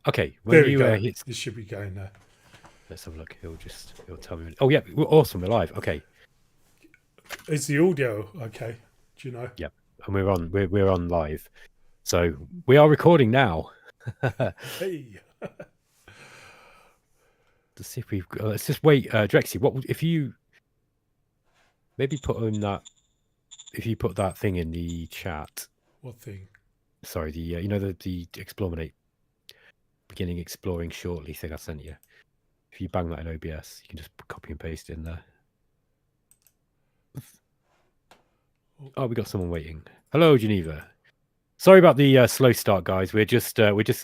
Okay, when There we you go. hit, This should be going there. let's have a look. He'll tell me. Oh yeah, awesome. We're live. Okay, Is the audio okay? Do you know? yeah, and we're on live. So we are recording now. Let's Hey, see if we've. Let's just wait. Drexy, if you maybe put in that? If you put that thing in the chat. what thing? Sorry, the the Explorminate beginning exploring shortly thing I sent you. If you bang that in OBS, you can just copy and paste it in there. Oh, we got someone waiting. Hello, Geneva. Sorry about the slow start, guys. We're just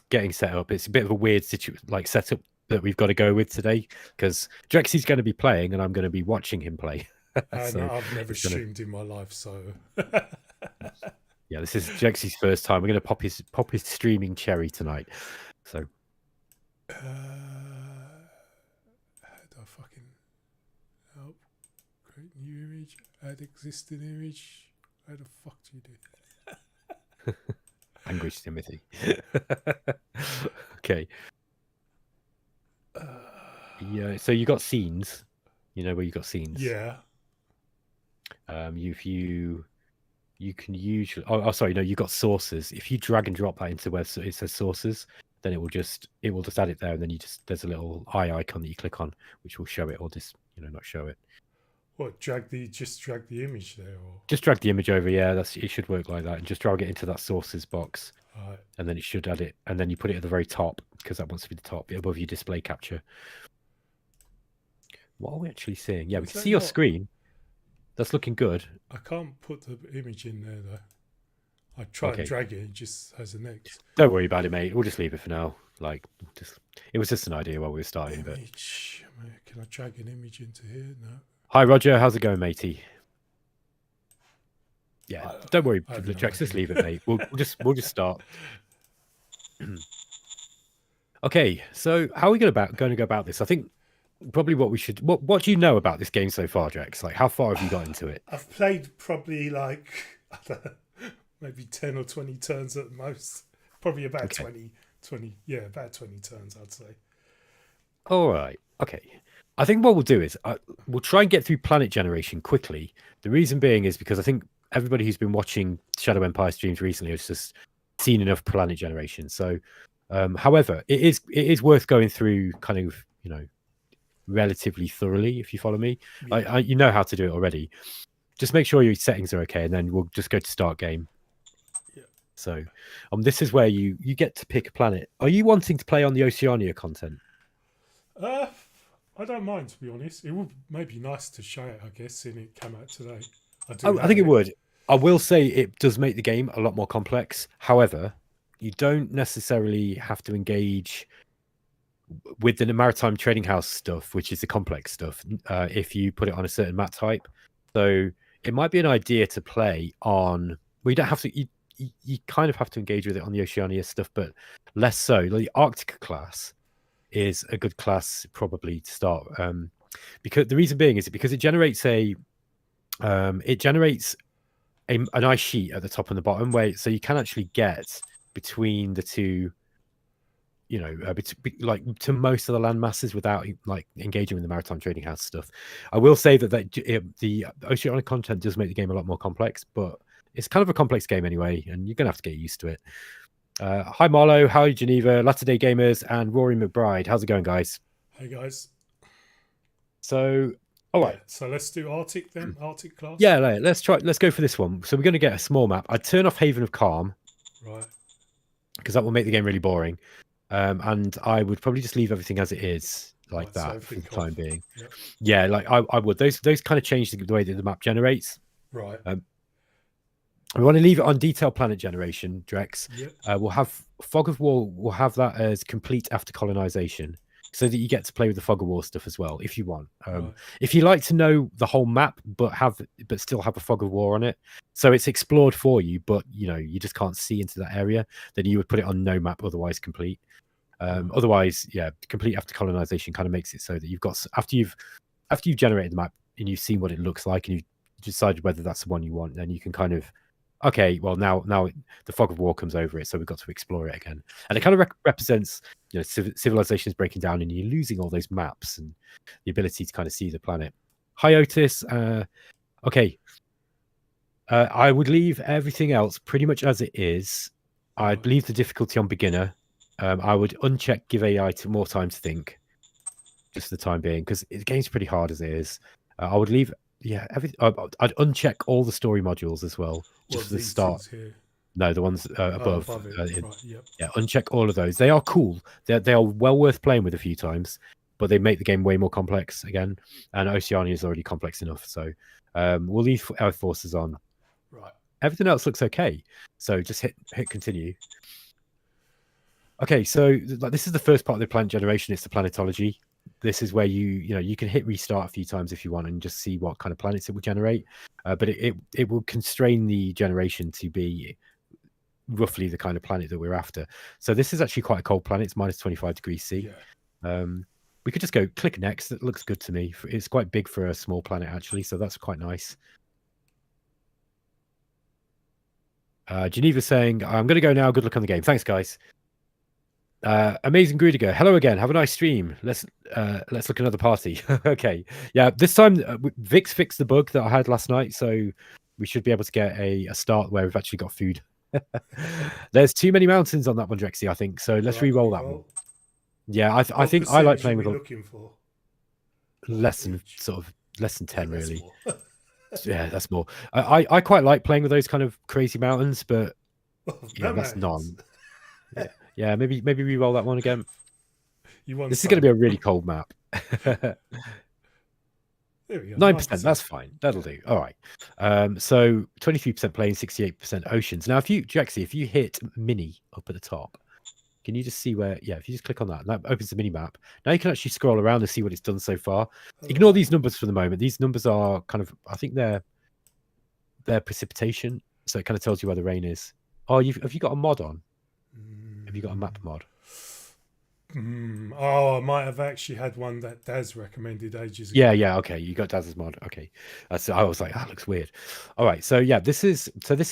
getting set up. It's a bit of a weird setup that we've got to go with today because Drexy's going to be playing and I'm going to be watching him play. And So I've never it's gonna, streamed in my life, so yeah, this is Drexy's first time. We're going to pop his streaming cherry tonight. So how do I fucking help? Create new image, add existing image. How the fuck do you do that? language, Timothy. Okay. Yeah. So you got scenes. You know where you got scenes. Yeah. If you can usually. Oh, sorry. No, you got sources. If you drag and drop that into where it says sources, then it will just add it there, and then there's a little eye icon that you click on, which will show it, or just not show it. What? Just drag the image there, or Just drag the image over. Yeah, it should work like that, and just drag it into that sources box, right. and then it should add it, and then you put it at the very top because that wants to be the top above your display capture. What are we actually seeing? Yeah, we can see your screen. That's looking good. I can't put the image in there though. I try and drag it, it just has an X. Don't worry about it, mate. We'll just leave it for now. It was just an idea while we were starting. Image. Can I drag an image into here? No. Hi, Roger. How's it going, matey? Yeah, don't worry, Drex. Just leave it, mate. We'll just start. Okay, so how are we going to go about this? I think probably what we should. What do you know about this game so far, Drex? Like, how far have you got into it? I've played probably maybe 10 or 20 turns at most. Probably about 20, yeah, about 20 turns, I'd say. All right. Okay. I think what we'll do is we'll try and get through planet generation quickly. The reason being is because I think everybody who's been watching Shadow Empire streams recently has just seen enough planet generation. So, however, it is worth going through kind of, relatively thoroughly, if you follow me. Yeah. You know how to do it already. Just make sure your settings are okay, and then we'll just go to start game. Yeah. So, this is where you get to pick a planet. Are you wanting to play on the Oceania content? I don't mind, to be honest. It would maybe nice to show it, I guess, seeing it come out today. I think it would. I will say it does make the game a lot more complex. However, you don't necessarily have to engage with the maritime trading house stuff, which is the complex stuff, if you put it on a certain map type. So it might be an idea to play on. We don't have to. You kind of have to engage with it on the Oceania stuff, but less so. The Arctica class is a good class probably to start, because the reason being is because it generates an ice sheet at the top and the bottom, so you can actually get between the two, like to most of the land masses without like engaging with the maritime trading house stuff. I will say that the oceanic content does make the game a lot more complex, but it's kind of a complex game anyway, and you're gonna have to get used to it. Hi Marlo, hi Geneva, Latter-day Gamers, and Rory McBride. How's it going, guys? Hey guys. So, all right. So let's do Arctic then. Arctic class. Yeah, let's go for this one. So we're going to get a small map. I'd turn off Haven of Calm, right? Because that will make the game really boring. And I would probably just leave everything as it is, like that, for the time being. Yep. Yeah, like I would. Those kind of change the way that the map generates. Right. We want to leave it on detailed planet generation, Drex. Yep. We'll have Fog of War. We'll have that as complete after colonization, so that you get to play with the Fog of War stuff as well, if you want. Right. If you like to know the whole map, but still have a Fog of War on it, so it's explored for you, but you just can't see into that area, then you would put it on no map, otherwise complete. Otherwise, yeah, complete after colonization kind of makes it so that you've got after you've generated the map and you've seen what it looks like and you've decided whether that's the one you want, then you can kind of. Okay, well now the Fog of War comes over it, so we've got to explore it again, and it kind of represents civilization is breaking down and you're losing all those maps and the ability to kind of see the planet. Hi, Otis. Okay. I would leave everything else pretty much as it is. I'd leave the difficulty on beginner. I would uncheck give AI more time to think, just for the time being, because the game's pretty hard as it is. I would leave, I'd uncheck all the story modules as well, just for the start. No, the ones above. Right, yep. Yeah, uncheck all of those. They are cool. They are well worth playing with a few times, but they make the game way more complex again. And Oceania is already complex enough, so we'll leave Earth Forces on. Right. Everything else looks okay, so just hit continue. Okay, so this is the first part of the planet generation. It's the planetology. This is where you can hit restart a few times if you want and just see what kind of planets it will generate. But it will constrain the generation to be roughly the kind of planet that we're after. So this is actually quite a cold planet. It's minus 25 degrees C. Yeah. We could just go click next. That looks good to me. It's quite big for a small planet actually, so that's quite nice. Geneva saying, I'm going to go now. Good luck on the game. Thanks, guys. Amazing Grudiger. Hello again. Have a nice stream. Let's look another party. Okay. Yeah, this time Vix fixed the bug that I had last night, so we should be able to get a start where we've actually got food. There's too many mountains on that one, Drexy, I think. So let's re-roll that one. Yeah, I think I like playing with looking for less than 10, really. Yeah, that's more. I quite like playing with those kind of crazy mountains, but yeah, that's none. Yeah, maybe re-roll that one again. This is going to be a really cold map. There we go. 9%, that's fine. That'll do. All right. So 23% plain, 68% oceans. Now, Drexy, if you hit mini up at the top, can you just see where? Yeah, if you just click on that, and that opens the mini map. Now you can actually scroll around and see what it's done so far. Ignore these numbers for the moment. These numbers are kind of, I think they're precipitation, so it kind of tells you where the rain is. Oh, have you got a mod on? Have you got a map mod? Oh, I might have actually had one that Daz recommended ages ago. Yeah. Okay, you got Daz's mod. Okay, so I was like, that looks weird. All right, so yeah, this is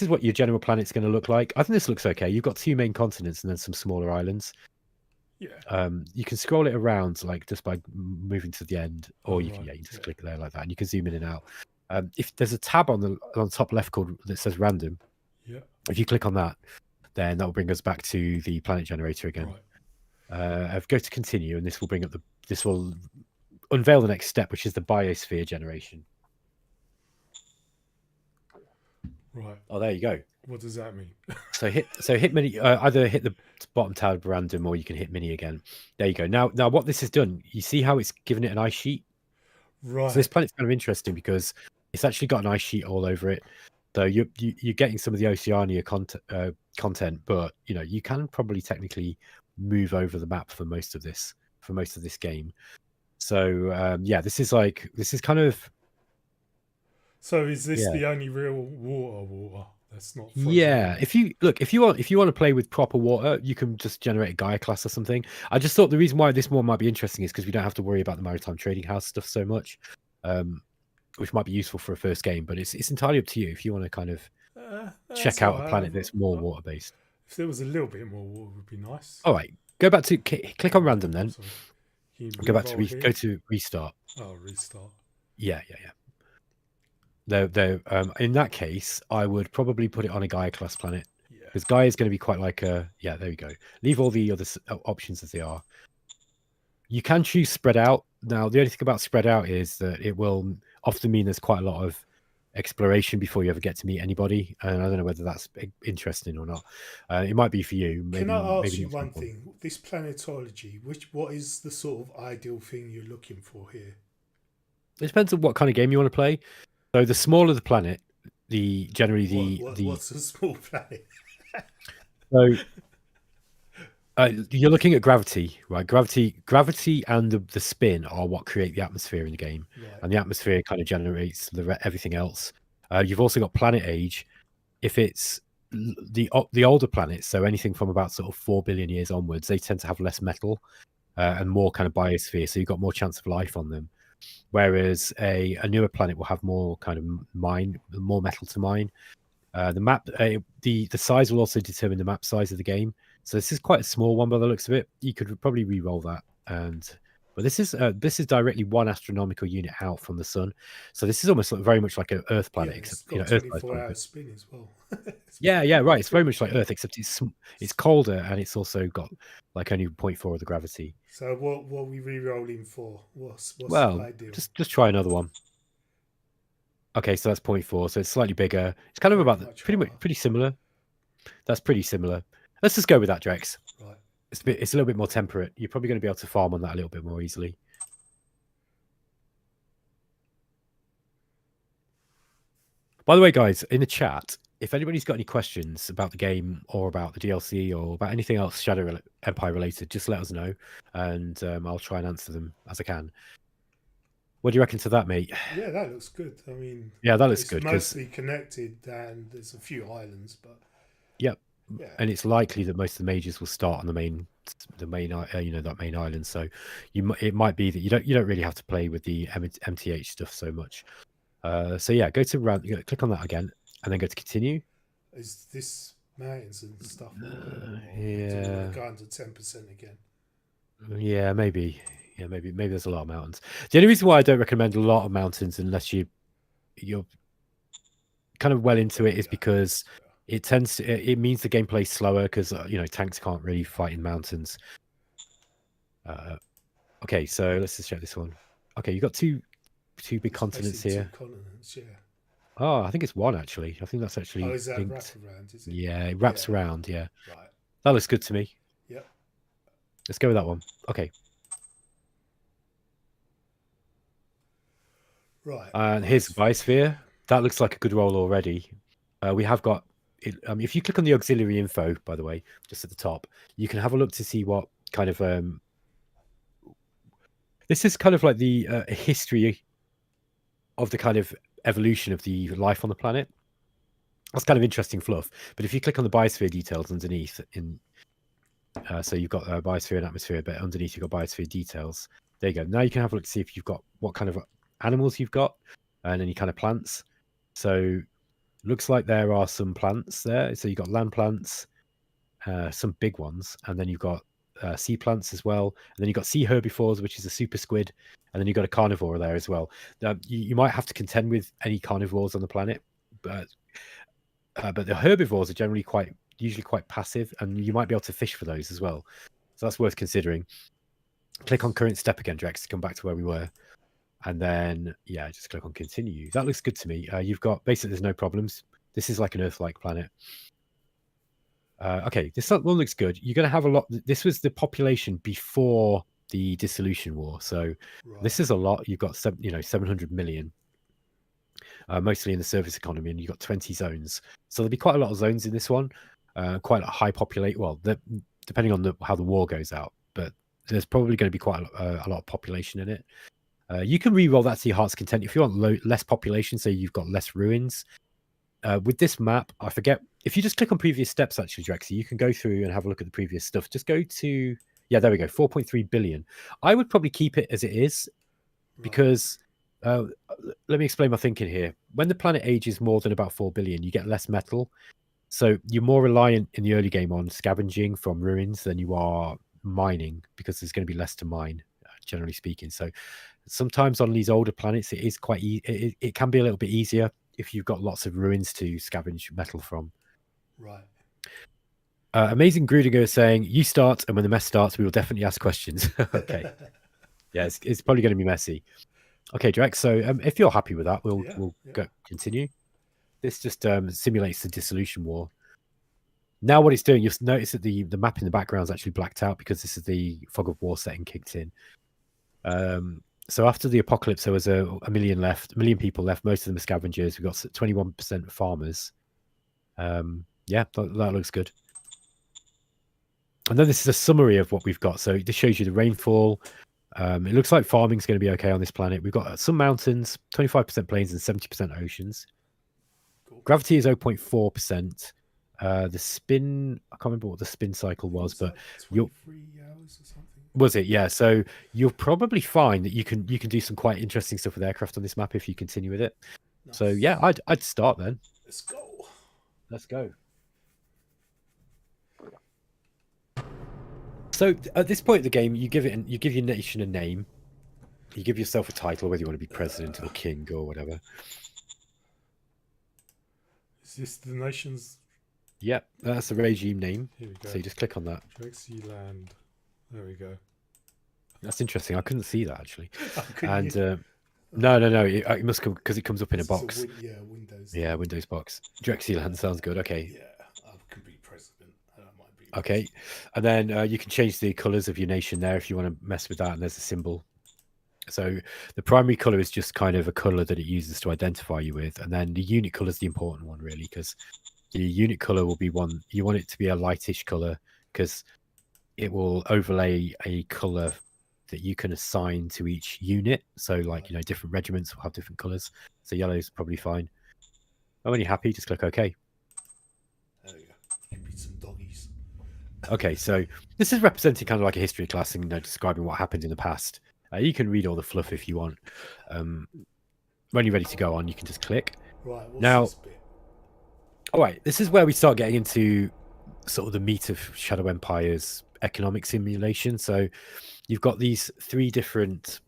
what your general planet's going to look like. I think this looks okay. You've got 2 main continents and then some smaller islands. Yeah. You can scroll it around like just by moving to the end, or you can just click there like that, and you can zoom in and out. If there's a tab on the top left that says random, yeah, if you click on that, then that will bring us back to the planet generator again. Right. Go to continue, and this will bring up this will unveil the next step, which is the biosphere generation. Right. Oh, there you go. What does that mean? So hit mini. Either hit the bottom tab random, or you can hit mini again. There you go. Now what this has done, you see how it's given it an ice sheet. Right. So this planet's kind of interesting because it's actually got an ice sheet all over it. So you're getting some of the Oceania content, but you can probably technically move over the map for most of this game. So yeah, this is kind of. So is this the only real water that's not frozen? Yeah, if you want to play with proper water, you can just generate a Gaia class or something. I just thought the reason why this one might be interesting is because we don't have to worry about the maritime trading house stuff so much, which might be useful for a first game. But it's entirely up to you if you want to kind of check out a planet that's more water based. If there was a little bit more water, would be nice. All right, go back to click on random then. Go back to go to restart. Oh, restart. Yeah. In that case, I would probably put it on a Gaia class planet, because Gaia is going to be quite like a there we go. Leave all the other options as they are. You can choose spread out. Now, the only thing about spread out is that it will often mean there's quite a lot of exploration before you ever get to meet anybody, and I don't know whether that's interesting or not. It might be for you. Maybe, can I ask you one thing? This planetology, what is the sort of ideal thing you're looking for here? It depends on what kind of game you want to play. So the smaller the planet, what's a small planet? So you're looking at gravity, right? Gravity and the spin are what create the atmosphere in the game, and the atmosphere kind of generates everything else. You've also got planet age. If it's the older planets, so anything from about sort of 4 billion years onwards, they tend to have less metal and more kind of biosphere, so you've got more chance of life on them. Whereas a newer planet will have more kind of more metal to mine. The map, the size will also determine the map size of the game. So this is quite a small one by the looks of it. You could probably re-roll that, but this is directly 1 astronomical unit out from the sun. So this is almost very much like an Earth Yeah, planet, it's except got Earth-sized 24 one. hours spin as well. Yeah, right. It's very much like Earth, except it's colder and it's also got like only 0.4 of the gravity. So what are we re-rolling for? What's Well, ideal? just try another one. Okay, so that's 0.4, so it's slightly bigger. It's kind of Very about much pretty similar. That's pretty similar. Let's just go with that, Drex. Right. It's a little bit more temperate. You're probably going to be able to farm on that a little bit more easily. By the way, guys, in the chat, if anybody's got any questions about the game or about the DLC or about anything else Shadow Empire related, just let us know, and I'll try and answer them as I can. What do you reckon to that, mate? Yeah, that looks good. I mean, Yeah, that looks it's good. mostly connected, and there's a few islands, but Yep. yeah, And it's likely that most of the mages will start on the main that main island. So it might be that you don't really have to play with the MTH stuff so much. So yeah, go to round, click on that again, and then go to continue. is this mountains and stuff all there, or do we Yeah, want to go under 10% again? yeah, maybe. Yeah, maybe there's a lot of mountains. The only reason why I don't recommend a lot of mountains unless you're kind of well into it is because it means the gameplay's slower because tanks can't really fight in mountains. Okay, so let's just check this one. Okay, you got two big It's continents basically here. 2 continents, yeah. Oh, I think it's one actually. I think that's Oh, actually is that linked. wraparound? Is it? Yeah, it wraps Yeah. around. Yeah, Right. that looks good to me. Yep. Let's go with that one. Okay. Right. And here's the biosphere. That looks like a good roll already. We have got. If you click on the auxiliary info, by the way, just at the top, you can have a look to see what kind of. This is kind of like the history of the kind of evolution of the life on the planet. That's kind of interesting fluff. But if you click on the biosphere details underneath, so you've got biosphere and atmosphere, but underneath you've got biosphere details. There you go. Now you can have a look to see if you've got what kind of animals you've got and any kind of plants. So looks like there are some plants there. So you've got land plants, some big ones, and then you've got sea plants as well. And then you've got sea herbivores, which is a super squid, and then you've got a carnivore there as well. You might have to contend with any carnivores on the planet, but the herbivores are generally usually quite passive, and you might be able to fish for those as well. So that's worth considering. Click on current step again, Drex, to come back to where we were. And then, yeah, just click on continue. That looks good to me. You've got, basically, there's no problems. This is like an Earth-like planet. Okay, this one looks good. You're going to have a lot. This was the population before the Dissolution War. So this is a lot. You've got, 700 million. Mostly in the service economy, and you've got 20 zones. So there'll be quite a lot of zones in this one. Quite a high populate. Well, depending on how the war goes out, but there's probably going to be quite a lot of population in it. You can re-roll that to your heart's content if you want less population, so you've got less ruins. With this map, I forget if you just click on previous steps. Actually, Drexy, you can go through and have a look at the previous stuff. Just go to there we go, 4.3 billion. I would probably keep it as it is because. Let me explain my thinking here. When the planet ages more than about 4 billion, you get less metal. So you're more reliant in the early game on scavenging from ruins than you are mining because there's going to be less to mine, generally speaking. So sometimes on these older planets, it is quite it can be a little bit easier if you've got lots of ruins to scavenge metal from. Right. Amazing Grudiger is saying, you start, and when the mess starts, we will definitely ask questions. Okay. Yeah, it's probably going to be messy. Okay, Drex. So if you're happy with that, we'll go continue. This just simulates the Dissolution War. Now what it's doing, you'll notice that the map in the background is actually blacked out because this is the Fog of War setting kicked in. So after the apocalypse, there was a million people left. Most of them are scavengers. We've got 21% farmers. Yeah, that looks good. And then this is a summary of what we've got. So this shows you the rainfall. It looks like farming's going to be okay on this planet. We've got some mountains, 25% plains, and 70% oceans. Cool. Gravity is 0.4%. The spin, I can't remember what the spin cycle was, but like 23 hours or something. Was it? Yeah. So you'll probably find that you can do some quite interesting stuff with aircraft on this map if you continue with it. Nice. So yeah, I'd start then. Let's go. Let's go. So at this point in the game, you give your nation a name, you give yourself a title, whether you want to be president or king or whatever. Is this the nation's? Yep, that's the regime name. Here we go. So you just click on that. Drexy land. There we go. That's interesting. I couldn't see that actually. And no, it must come because it comes up in a box. Windows. Yeah, Windows box. Drexyland sounds good. Okay. Yeah, I can be president. That might be. Okay, and then you can change the colors of your nation there if you want to mess with that. And there's a symbol. So the primary color is just kind of a color that it uses to identify you with, and then the unit color is the important one, really, because the unit color will be one you want it to be a lightish color because it will overlay a color that you can assign to each unit. So, like, different regiments will have different colors. So yellow is probably fine. And when you're happy, just click OK. There we go. You beat some doggies. Okay, so this is representing kind of like a history class and describing what happened in the past. You can read all the fluff if you want. When you're ready to go on, you can just click. Right, what's now, this bit? All right, this is where we start getting into sort of the meat of Shadow Empire's economic simulation. So you've got these 3 different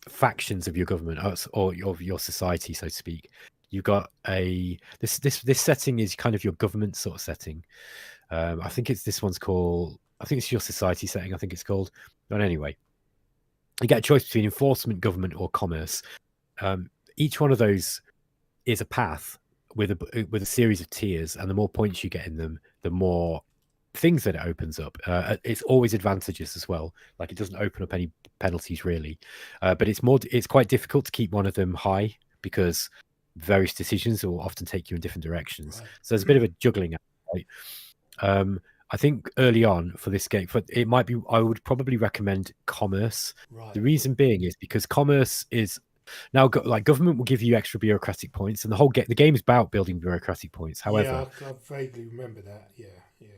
factions of your government or of your society, so to speak. You've got this setting is kind of your government sort of setting. I think this one's called, I think it's your society setting, I think it's called. But anyway, you get a choice between enforcement, government, or commerce. Each one of those is a path with a series of tiers, and the more points you get in them, the more things that it opens up. It's always advantages as well. Like, it doesn't open up any penalties really, but it's quite difficult to keep one of them high because various decisions will often take you in different directions. Right. So there's a bit of a juggling act, right? I think early on for this game, I would probably recommend commerce. Right. The reason being is because commerce is now like government will give you extra bureaucratic points, and the game is about building bureaucratic points. However, I vaguely remember that.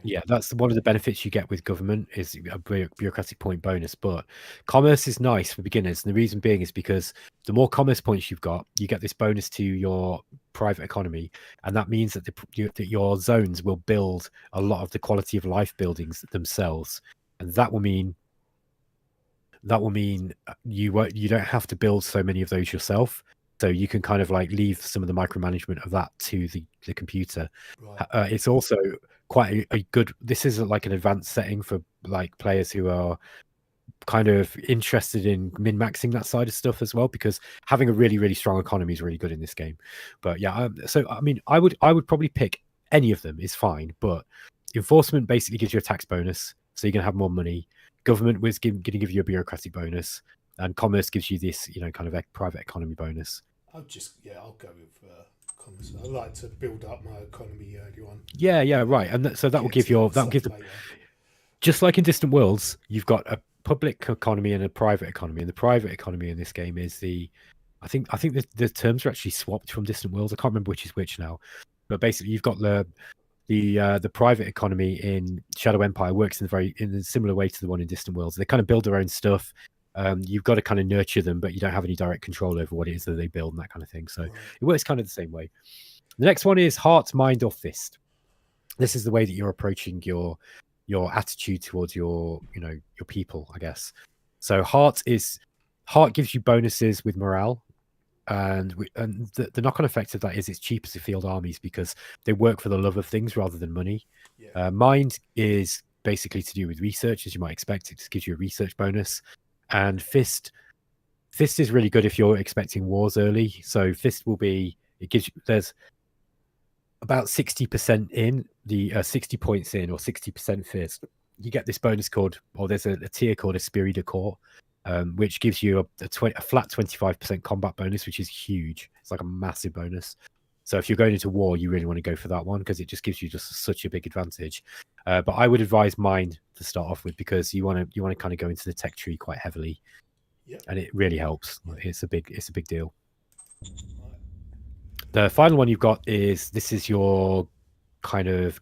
Yeah, that's one of the benefits you get with government is a bureaucratic point bonus. But commerce is nice for beginners, and the reason being is because the more commerce points you've got, you get this bonus to your private economy, and that means that your zones will build a lot of the quality of life buildings themselves, and that will mean you don't have to build so many of those yourself. So you can kind of like leave some of the micromanagement of that to the computer. Right. It's also quite a good. This is like an advanced setting for like players who are kind of interested in min-maxing that side of stuff as well, because having a really, really strong economy is really good in this game. But yeah, so I mean, I would probably pick any of them is fine, but enforcement basically gives you a tax bonus, so you're gonna have more money. Government was going to give you a bureaucratic bonus, and commerce gives you this, kind of private economy bonus. I'll go with commerce. I like to build up my economy early on. Yeah, right. And so that will give just like in Distant Worlds, you've got a public economy and a private economy, and the private economy in this game is I think the terms are actually swapped from Distant Worlds. I can't remember which is which now, but basically you've got the private economy in Shadow Empire works in a similar way to the one in Distant Worlds. They kind of build their own stuff. You've got to kind of nurture them, but you don't have any direct control over what it is that they build and that kind of thing. So it works kind of the same way. The next one is heart, mind, or fist. This is the way that you're approaching your attitude towards your people, I guess. So heart gives you bonuses with morale. And the knock-on effect of that is it's cheap as a field armies because they work for the love of things rather than money. Yeah. Mind is basically to do with research, as you might expect. It just gives you a research bonus. And fist is really good if you're expecting wars early. So fist will be, there's about 60% in the 60 points in, or 60% fist. You get this bonus there's a tier called Esprit de Corps, which gives you a flat 25% combat bonus, which is huge. It's like a massive bonus. So if you're going into war, you really want to go for that one because it just gives you such a big advantage. But I would advise mind to start off with because you want to kind of go into the tech tree quite heavily, and it really helps. It's a big deal. The final one you've got is this is kind of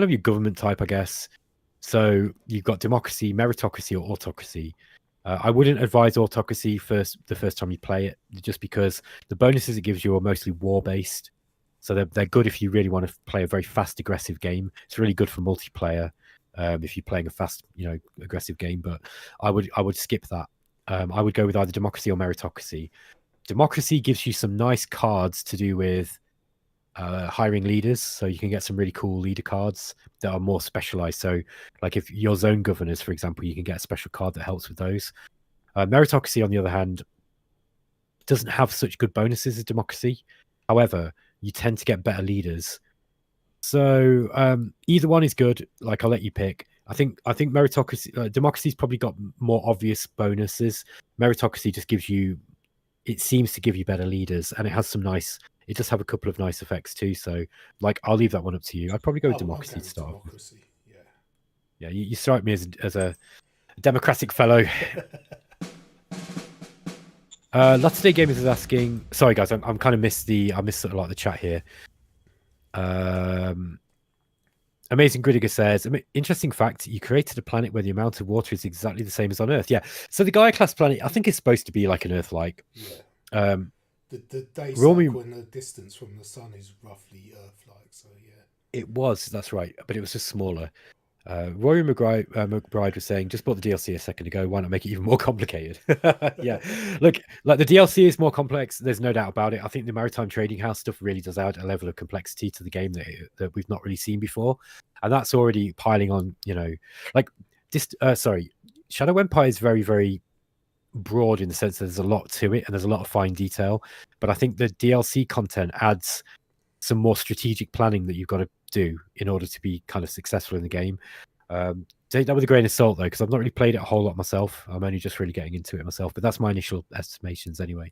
your government type, I guess. So you've got democracy, meritocracy, or autocracy. I wouldn't advise autocracy the first time you play it, just because the bonuses it gives you are mostly war-based. So they're good if you really want to play a very fast, aggressive game. It's really good for multiplayer. if you're playing a fast, aggressive game. But I would skip that. I would go with either democracy or meritocracy. Democracy gives you some nice cards to do with hiring leaders, so you can get some really cool leader cards that are more specialized. So, like if your zone governors, for example, you can get a special card that helps with those. Meritocracy, on the other hand, doesn't have such good bonuses as democracy. However, you tend to get better leaders. So either one is good. Like I'll let you pick. I think meritocracy, democracy's probably got more obvious bonuses. Meritocracy just gives you, it seems to give you better leaders, and it has some nice. It does have a couple of nice effects too. So like I'll leave that one up to you. I'd probably go with democracy to start. Democracy, yeah. Yeah, you strike me as a democratic fellow. Latter-day Gamers is asking. Sorry, guys, I'm kind of missed a lot of the chat here. Amazing Gridiger says, interesting fact, you created a planet where the amount of water is exactly the same as on Earth. Yeah. So the Gaia class planet, I think it's supposed to be like an Earth-like. Yeah. The day cycle and the distance from the sun is roughly Earth-like. So yeah. It was. That's right. But it was just smaller. Rory McBride was saying, just bought the DLC a second ago. Why not make it even more complicated? Yeah. Look, like the DLC is more complex. There's no doubt about it. I think the Maritime Trading House stuff really does add a level of complexity to the game that we've not really seen before. And that's already piling on, like this. Shadow Empire is very, very broad in the sense that there's a lot to it and there's a lot of fine detail. But I think the DLC content adds some more strategic planning that you've got to do in order to be kind of successful in the game. Take that with a grain of salt though, because I've not really played it a whole lot myself. I'm only just really getting into it myself, but that's my initial estimations anyway.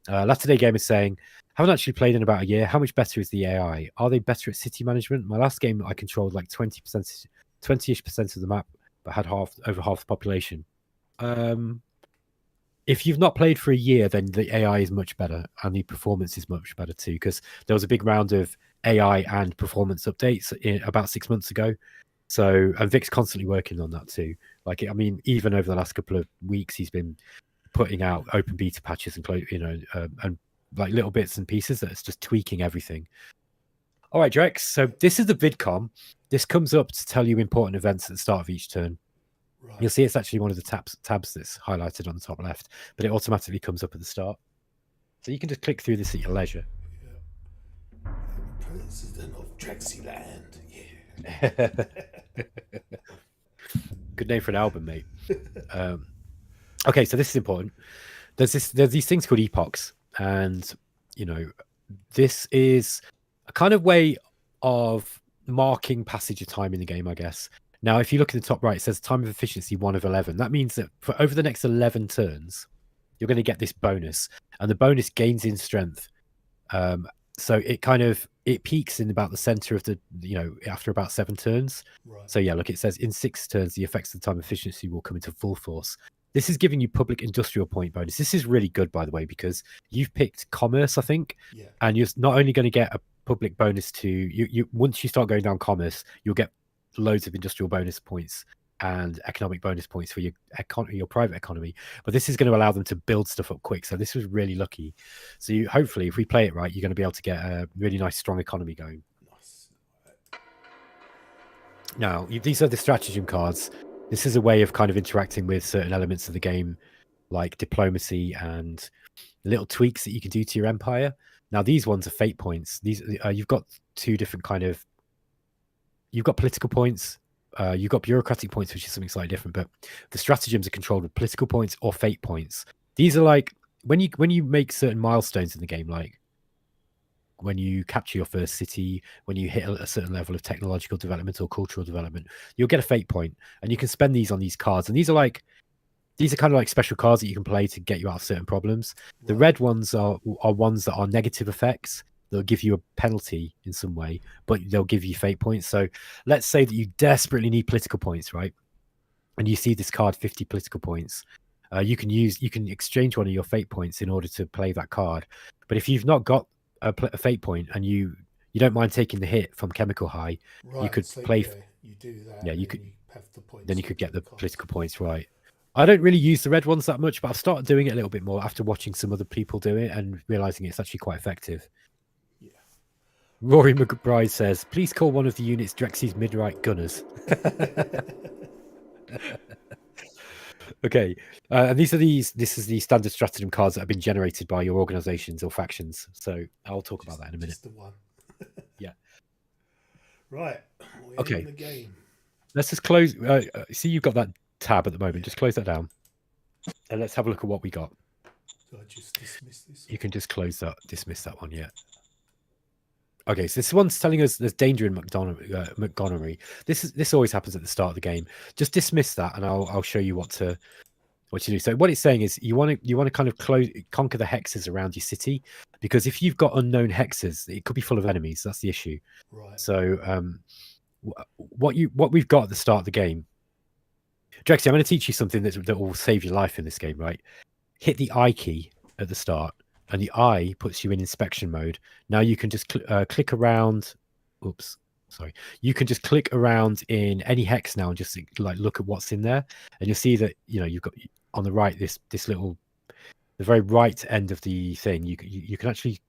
Latter-day Game is saying, haven't actually played in about a year. How much better is the AI? Are they better at city management? My last game I controlled like 20-ish% of the map, but had over half the population. If you've not played for a year, then the AI is much better and the performance is much better too, because there was a big round of AI and performance updates about 6 months ago. So, and Vic's constantly working on that too. Like, I mean, even over the last couple of weeks, he's been putting out open beta patches and and like little bits and pieces that's just tweaking everything. All right, Drex. So this is the VidCom. This comes up to tell you important events at the start of each turn. Right. You'll see it's actually one of the tabs that's highlighted on the top left, but it automatically comes up at the start. So you can just click through this at your leisure. Yeah. President of Drexy Land. Yeah. Good name for an album, mate. Okay, so this is important. There's these things called epochs, and this is a kind of way of marking passage of time in the game, I guess. Now, if you look at the top right, it says time of efficiency 1 of 11. That means that for over the next 11 turns, you're going to get this bonus, and the bonus gains in strength. So it peaks in about the center of the, after about 7 turns. Right. So yeah, look, it says in 6 turns, the effects of the time efficiency will come into full force. This is giving you public industrial point bonus. This is really good, by the way, because you've picked commerce, I think, and you're not only going to get a public bonus to you. Once you start going down commerce, you'll get loads of industrial bonus points and economic bonus points for your private economy, but this is going to allow them to build stuff up quick. So this was really lucky. So hopefully, if we play it right, you're going to be able to get a really nice, strong economy going. Nice. Now, these are the stratagem cards. This is a way of kind of interacting with certain elements of the game, like diplomacy and little tweaks that you can do to your empire. Now, these ones are fate points. These you've got 2 different kind of. You've got political points, you've got bureaucratic points, which is something slightly different, but the stratagems are controlled with political points or fate points. These are like when you make certain milestones in the game, like when you capture your first city, when you hit a certain level of technological development or cultural development, you'll get a fate point, and you can spend these on these cards. And these are kind of like special cards that you can play to get you out of certain problems. Right. The red ones are ones that are negative effects. They'll give you a penalty in some way, but they'll give you fate points. So let's say that you desperately need political points, right? And you see this card, 50 political points. You can exchange one of your fate points in order to play that card. But if you've not got a fate point and you don't mind taking the hit from chemical high, right, you could play. Yeah, you do that. Yeah, you could. Then you could get the political points, right? I don't really use the red ones that much, but I've started doing it a little bit more after watching some other people do it and realizing it's actually quite effective. Rory McBride says, please call one of the units Drexy's mid-right gunners. Okay, and this is the standard stratagem cards that have been generated by your organizations or factions. So I'll talk about that in a minute. Just the one. Yeah. Right. We're Okay. in the game. Let's just close. See, you've got that tab at the moment. Just close that down, and let's have a look at what we got. So I just dismiss this. You can just close that, dismiss that one. Yeah. Okay, so this one's telling us there's danger in Montgomery. This always happens at the start of the game. Just dismiss that, and I'll show you what to do. So what it's saying is you want to kind of conquer the hexes around your city, because if you've got unknown hexes, it could be full of enemies. That's the issue. Right. So what we've got at the start of the game, Drexy, I'm going to teach you something that will save your life in this game. Right? Hit the I key at the start, and the I puts you in inspection mode. Now you can just click around. Oops, sorry. You can just click around in any hex now and just like look at what's in there, and you'll see that you've got on the right this little, the very right end of the thing. You can actually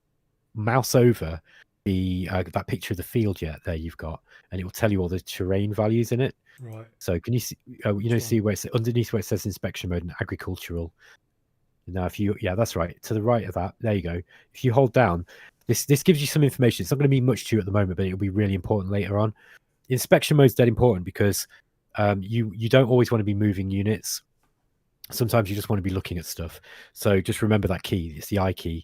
mouse over the that picture of the field there you've got, and it will tell you all the terrain values in it. Right. So can you see see where it's underneath where it says inspection mode and agricultural. Now, if you, that's right, to the right of that, there you go. If you hold down, this gives you some information. It's not going to mean much to you at the moment, but it'll be really important later on. Inspection mode is dead important because you don't always want to be moving units. Sometimes you just want to be looking at stuff. So just remember that key. It's the I key.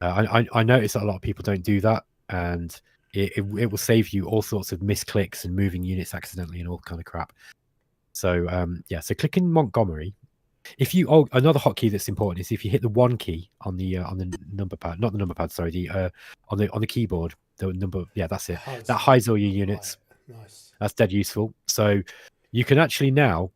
Right. I notice that a lot of people don't do that, and it will save you all sorts of misclicks and moving units accidentally and all kind of crap. So so click in Montgomery. If you another hotkey that's important is if you hit the 1 key on the number pad, not the number pad, sorry, the on the keyboard, the number, that's it. That hides all your units. Right. Nice. That's dead useful. So you can actually now,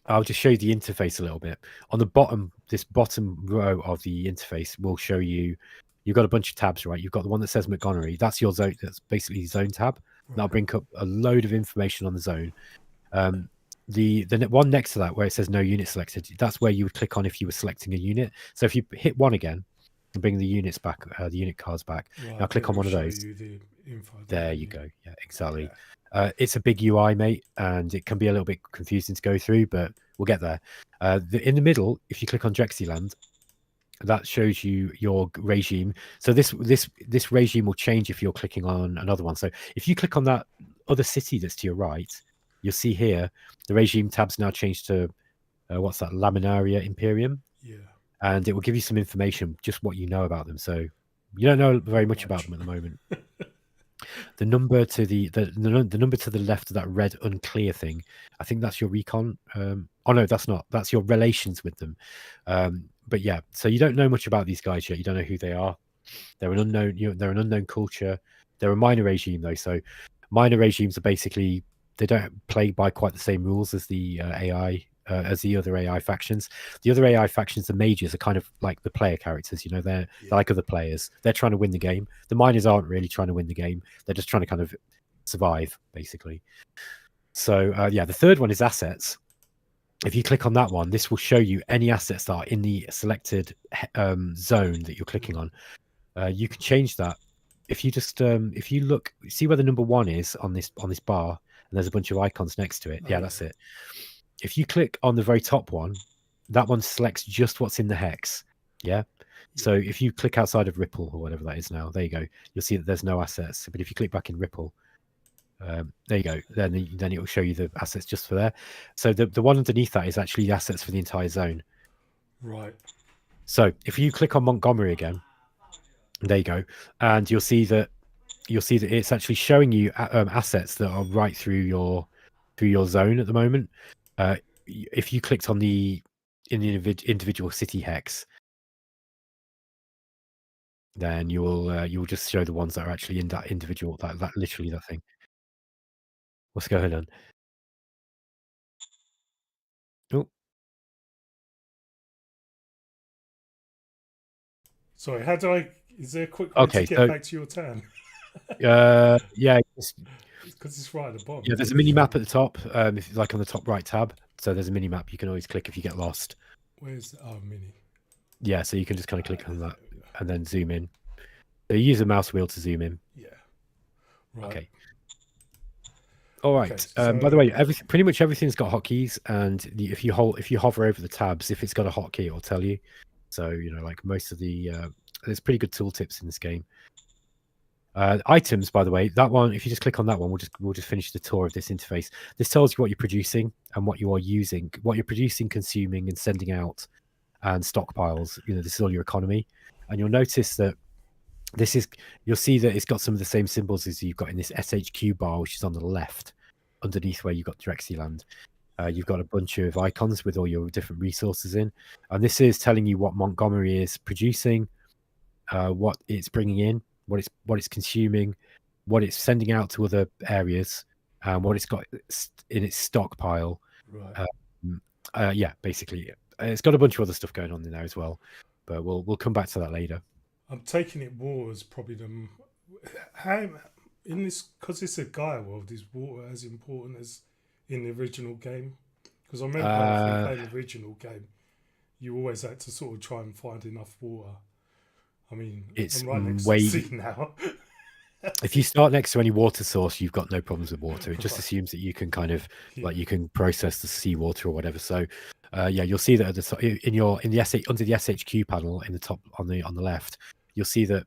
I'll just show you the interface a little bit. On the bottom, this bottom row of the interface will show you, you've got a bunch of tabs, right? You've got the one that says Montgomery. That's your zone. That's basically the zone tab. Right. That'll bring up a load of information on the zone. The one next to that where it says no unit selected, that's where you would click on if you were selecting a unit. So if you hit 1 again and bring the units back, the unit cards back, right, now click on one of those. There you go. Yeah, exactly. Yeah. It's a big UI, mate, and it can be a little bit confusing to go through, but we'll get there. In the middle, if you click on Drexyland, that shows you your regime. So this regime will change if you're clicking on another one. So if you click on that other city that's to your right, you'll see here the regime tab's now changed to what's that, Laminaria Imperium. Yeah. And it will give you some information, just what you know about them. So you don't know very much about them at the moment. The number to the number to the left of that red unclear thing, I think that's your recon. Oh no, that's not. That's your relations with them. But yeah, so you don't know much about these guys yet. You don't know who they are. They're an unknown. They're an unknown culture. They're a minor regime though. So minor regimes are basically, they don't play by quite the same rules as the AI. As the other AI factions. The other AI factions, the mages, are kind of like the player characters. They're like other players. They're trying to win the game. The miners aren't really trying to win the game. They're just trying to kind of survive, basically. So the third one is assets. If you click on that one, this will show you any assets that are in the selected zone that you're clicking on. You can change that. If you just if you look, see where the number 1 is on this bar, and there's a bunch of icons next to it. Oh, yeah, that's it. If you click on the very top one, that one selects just what's in the hex. Yeah. So if you click outside of Ripple or whatever that is now, there you go. You'll see that there's no assets. But if you click back in Ripple, there you go. Then it will show you the assets just for there. So the one underneath that is actually the assets for the entire zone. Right. So if you click on Montgomery again, there you go, and you'll see that it's actually showing you assets that are right through your zone at the moment. If you clicked on the individual city hex, then you will just show the ones that are actually in that individual, that literally that thing. What's going on? Oh, sorry. How do I? Is there a quick way to get back to your turn? Yeah, because it's right at the bottom. Yeah, there's a mini map at the top. If like on the top right tab, so there's a mini map. You can always click if you get lost. Where's mini? Yeah, so you can just kind of click on that and then zoom in. So you use a mouse wheel to zoom in. Yeah. Right. Okay. All right. Okay, By the so way, pretty much everything's got hotkeys, and if you hover over the tabs, if it's got a hotkey, it'll tell you. So like most of the there's pretty good tooltips in this game. Items, by the way, that one. If you just click on that one, we'll just finish the tour of this interface. This tells you what you're producing and what you are using, what you're producing, consuming, and sending out, and stockpiles. This is all your economy, and you'll notice that you'll see that it's got some of the same symbols as you've got in this SHQ bar, which is on the left, underneath where you've got Drexy land. You've got a bunch of icons with all your different resources in, and this is telling you what Montgomery is producing, what it's bringing in, what it's consuming, what it's sending out to other areas, and what it's got in its stockpile. right. Yeah, basically, it's got a bunch of other stuff going on in there as well, but we'll come back to that later. I'm taking it water is probably how in this, because it's a Gaia world, is water as important as in the original game? Because I remember if we played the original game, you always had to sort of try and find enough water. I mean, It's I'm right next to the sea now. If you start next to any water source, you've got no problems with water. It just Right. assumes that you can kind of Yeah. you can process the seawater or whatever. So yeah, you'll see that at the under the SHQ panel in the top on the left, you'll see that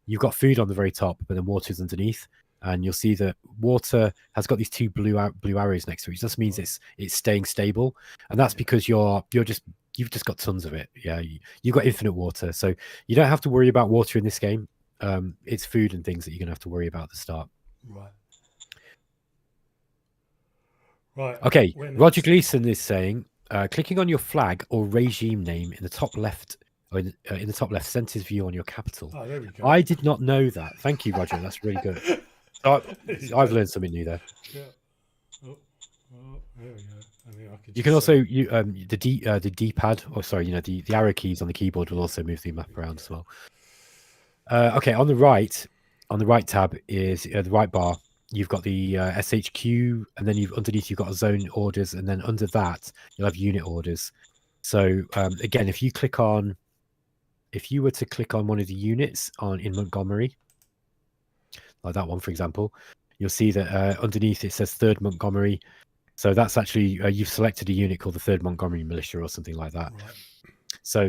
you've got food on the very top, but then water's underneath. And you'll see that water has got these two blue arrows next to it. It just means Right. it's staying stable, and that's because you've just got tons of it. Yeah, you've got infinite water, so you don't have to worry about water in this game. It's food and things that you're gonna have to worry about at the start. Right. Right. Okay, When Roger Gleason is saying, clicking on your flag or regime name in the top left, or in the top left, centers view on your capital. Oh, there we go. I did not know that. Thank you, Roger. That's really good. I've learned something new there. Yeah. Oh, there we go. I mean, You can also the D-pad, or sorry, the arrow keys on the keyboard will also move the map around as well. Okay, on the right tab is the right bar. You've got the SHQ, and then underneath you've got zone orders, and then under that you'll have unit orders. So again, if you were to click on one of the units in Montgomery, like that one, for example, you'll see that underneath it says 3rd Montgomery. So that's actually you've selected a unit called the 3rd Montgomery Militia or something like that. Right. So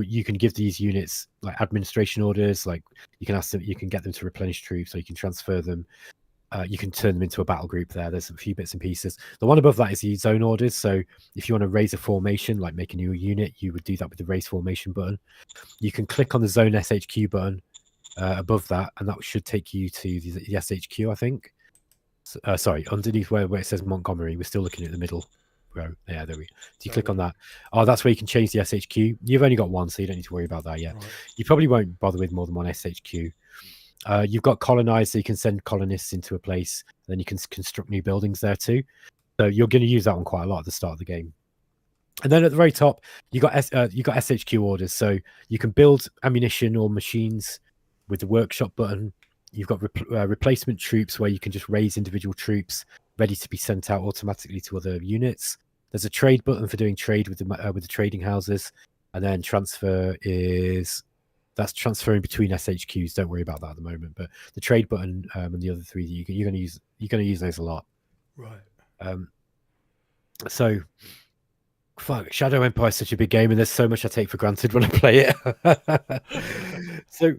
you can give these units like administration orders, like you can get them to replenish troops, or you can transfer them. You can turn them into a battle group there. There's a few bits and pieces. The one above that is the zone orders. So if you want to raise a formation, like make a new unit, you would do that with the raise formation button. You can click on the zone SHQ button above that, and that should take you to the SHQ, I think. Sorry, underneath where it says Montgomery, we're still looking at the middle row. Yeah, there we go. So you click on that. Oh, that's where you can change the SHQ. You've only got one, so you don't need to worry about that yet. Right. You probably won't bother with more than one SHQ. You've got colonize, so you can send colonists into a place. Then you can construct new buildings there too. So you're going to use that one quite a lot at the start of the game. And then at the very top, you got SHQ orders, so you can build ammunition or machines with the workshop button. You've got replacement troops where you can just raise individual troops ready to be sent out automatically to other units. There's a trade button for doing trade with the trading houses, and then that's transferring between SHQs. Don't worry about that at the moment. But the trade button and the other three, you're going to use those a lot. Right. So, fuck, Shadow Empire is such a big game, and there's so much I take for granted when I play it. So,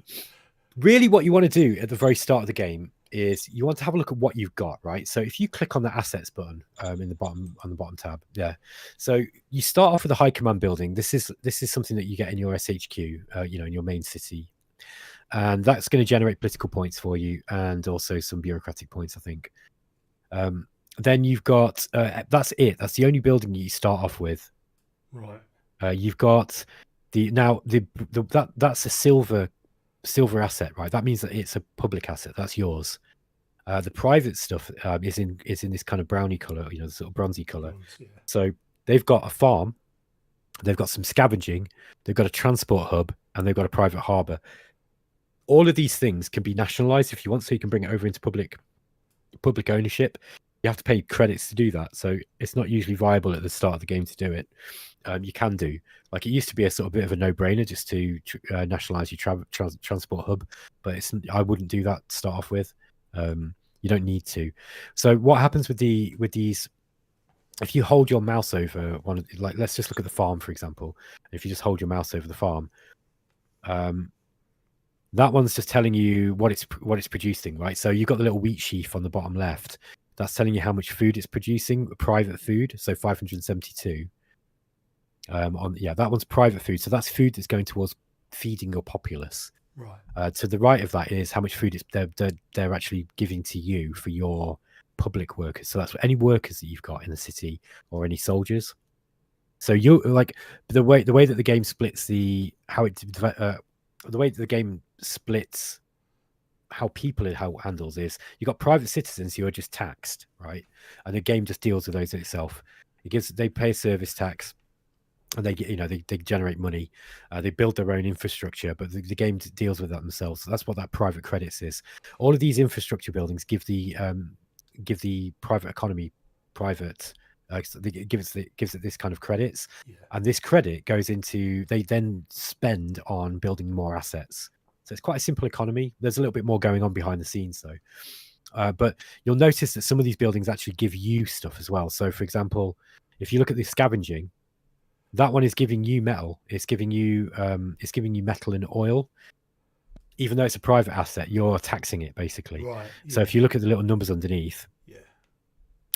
really, what you want to do at the very start of the game is you want to have a look at what you've got, right? So if you click on the assets button in the bottom tab, yeah. So you start off with a high command building. This is something that you get in your SHQ, in your main city, and that's going to generate political points for you and also some bureaucratic points, I think. Then you've got that's it. That's the only building you start off with. Right. You've got that's a silver asset, right? That means that it's a public asset. That's yours. The private stuff is in this kind of brownie color, sort of bronzy color. Yeah. So they've got a farm, they've got some scavenging, they've got a transport hub, and they've got a private harbor. All of these things can be nationalized if you want, so you can bring it over into public ownership. you have to pay credits to do that. So it's not usually viable at the start of the game to do it. You can do, like, it used to be a sort of bit of a no-brainer just to nationalize your transport hub, but I wouldn't do that to start off with. You don't need to. So what happens with these, if you hold your mouse over one of, like, let's just look at the farm, for example. If you just hold your mouse over the farm, that one's just telling you what it's producing, right? So you've got the little wheat sheaf on the bottom left. That's telling you how much food it's producing, private food. So 572. That one's private food. So that's food that's going towards feeding your populace. Right. To the right of that is how much food they're actually giving to you for your public workers. So that's any workers that you've got in the city or any soldiers. So you like the way that the game splits the way that the game splits how people how it handles is you got private citizens who are just taxed, right? And the game just deals with those itself. They pay a service tax, and they generate money. They build their own infrastructure, but the game deals with that themselves. So that's what that private credits is. All of these infrastructure buildings give the private economy private. It gives it this kind of credits, and this credit goes into, they then spend on building more assets. So it's quite a simple economy. There's a little bit more going on behind the scenes though. But you'll notice that some of these buildings actually give you stuff as well. So for example, if you look at the scavenging, that one is giving you metal. It's giving you metal and oil. Even though it's a private asset, you're taxing it basically. Right. So if you look at the little numbers underneath,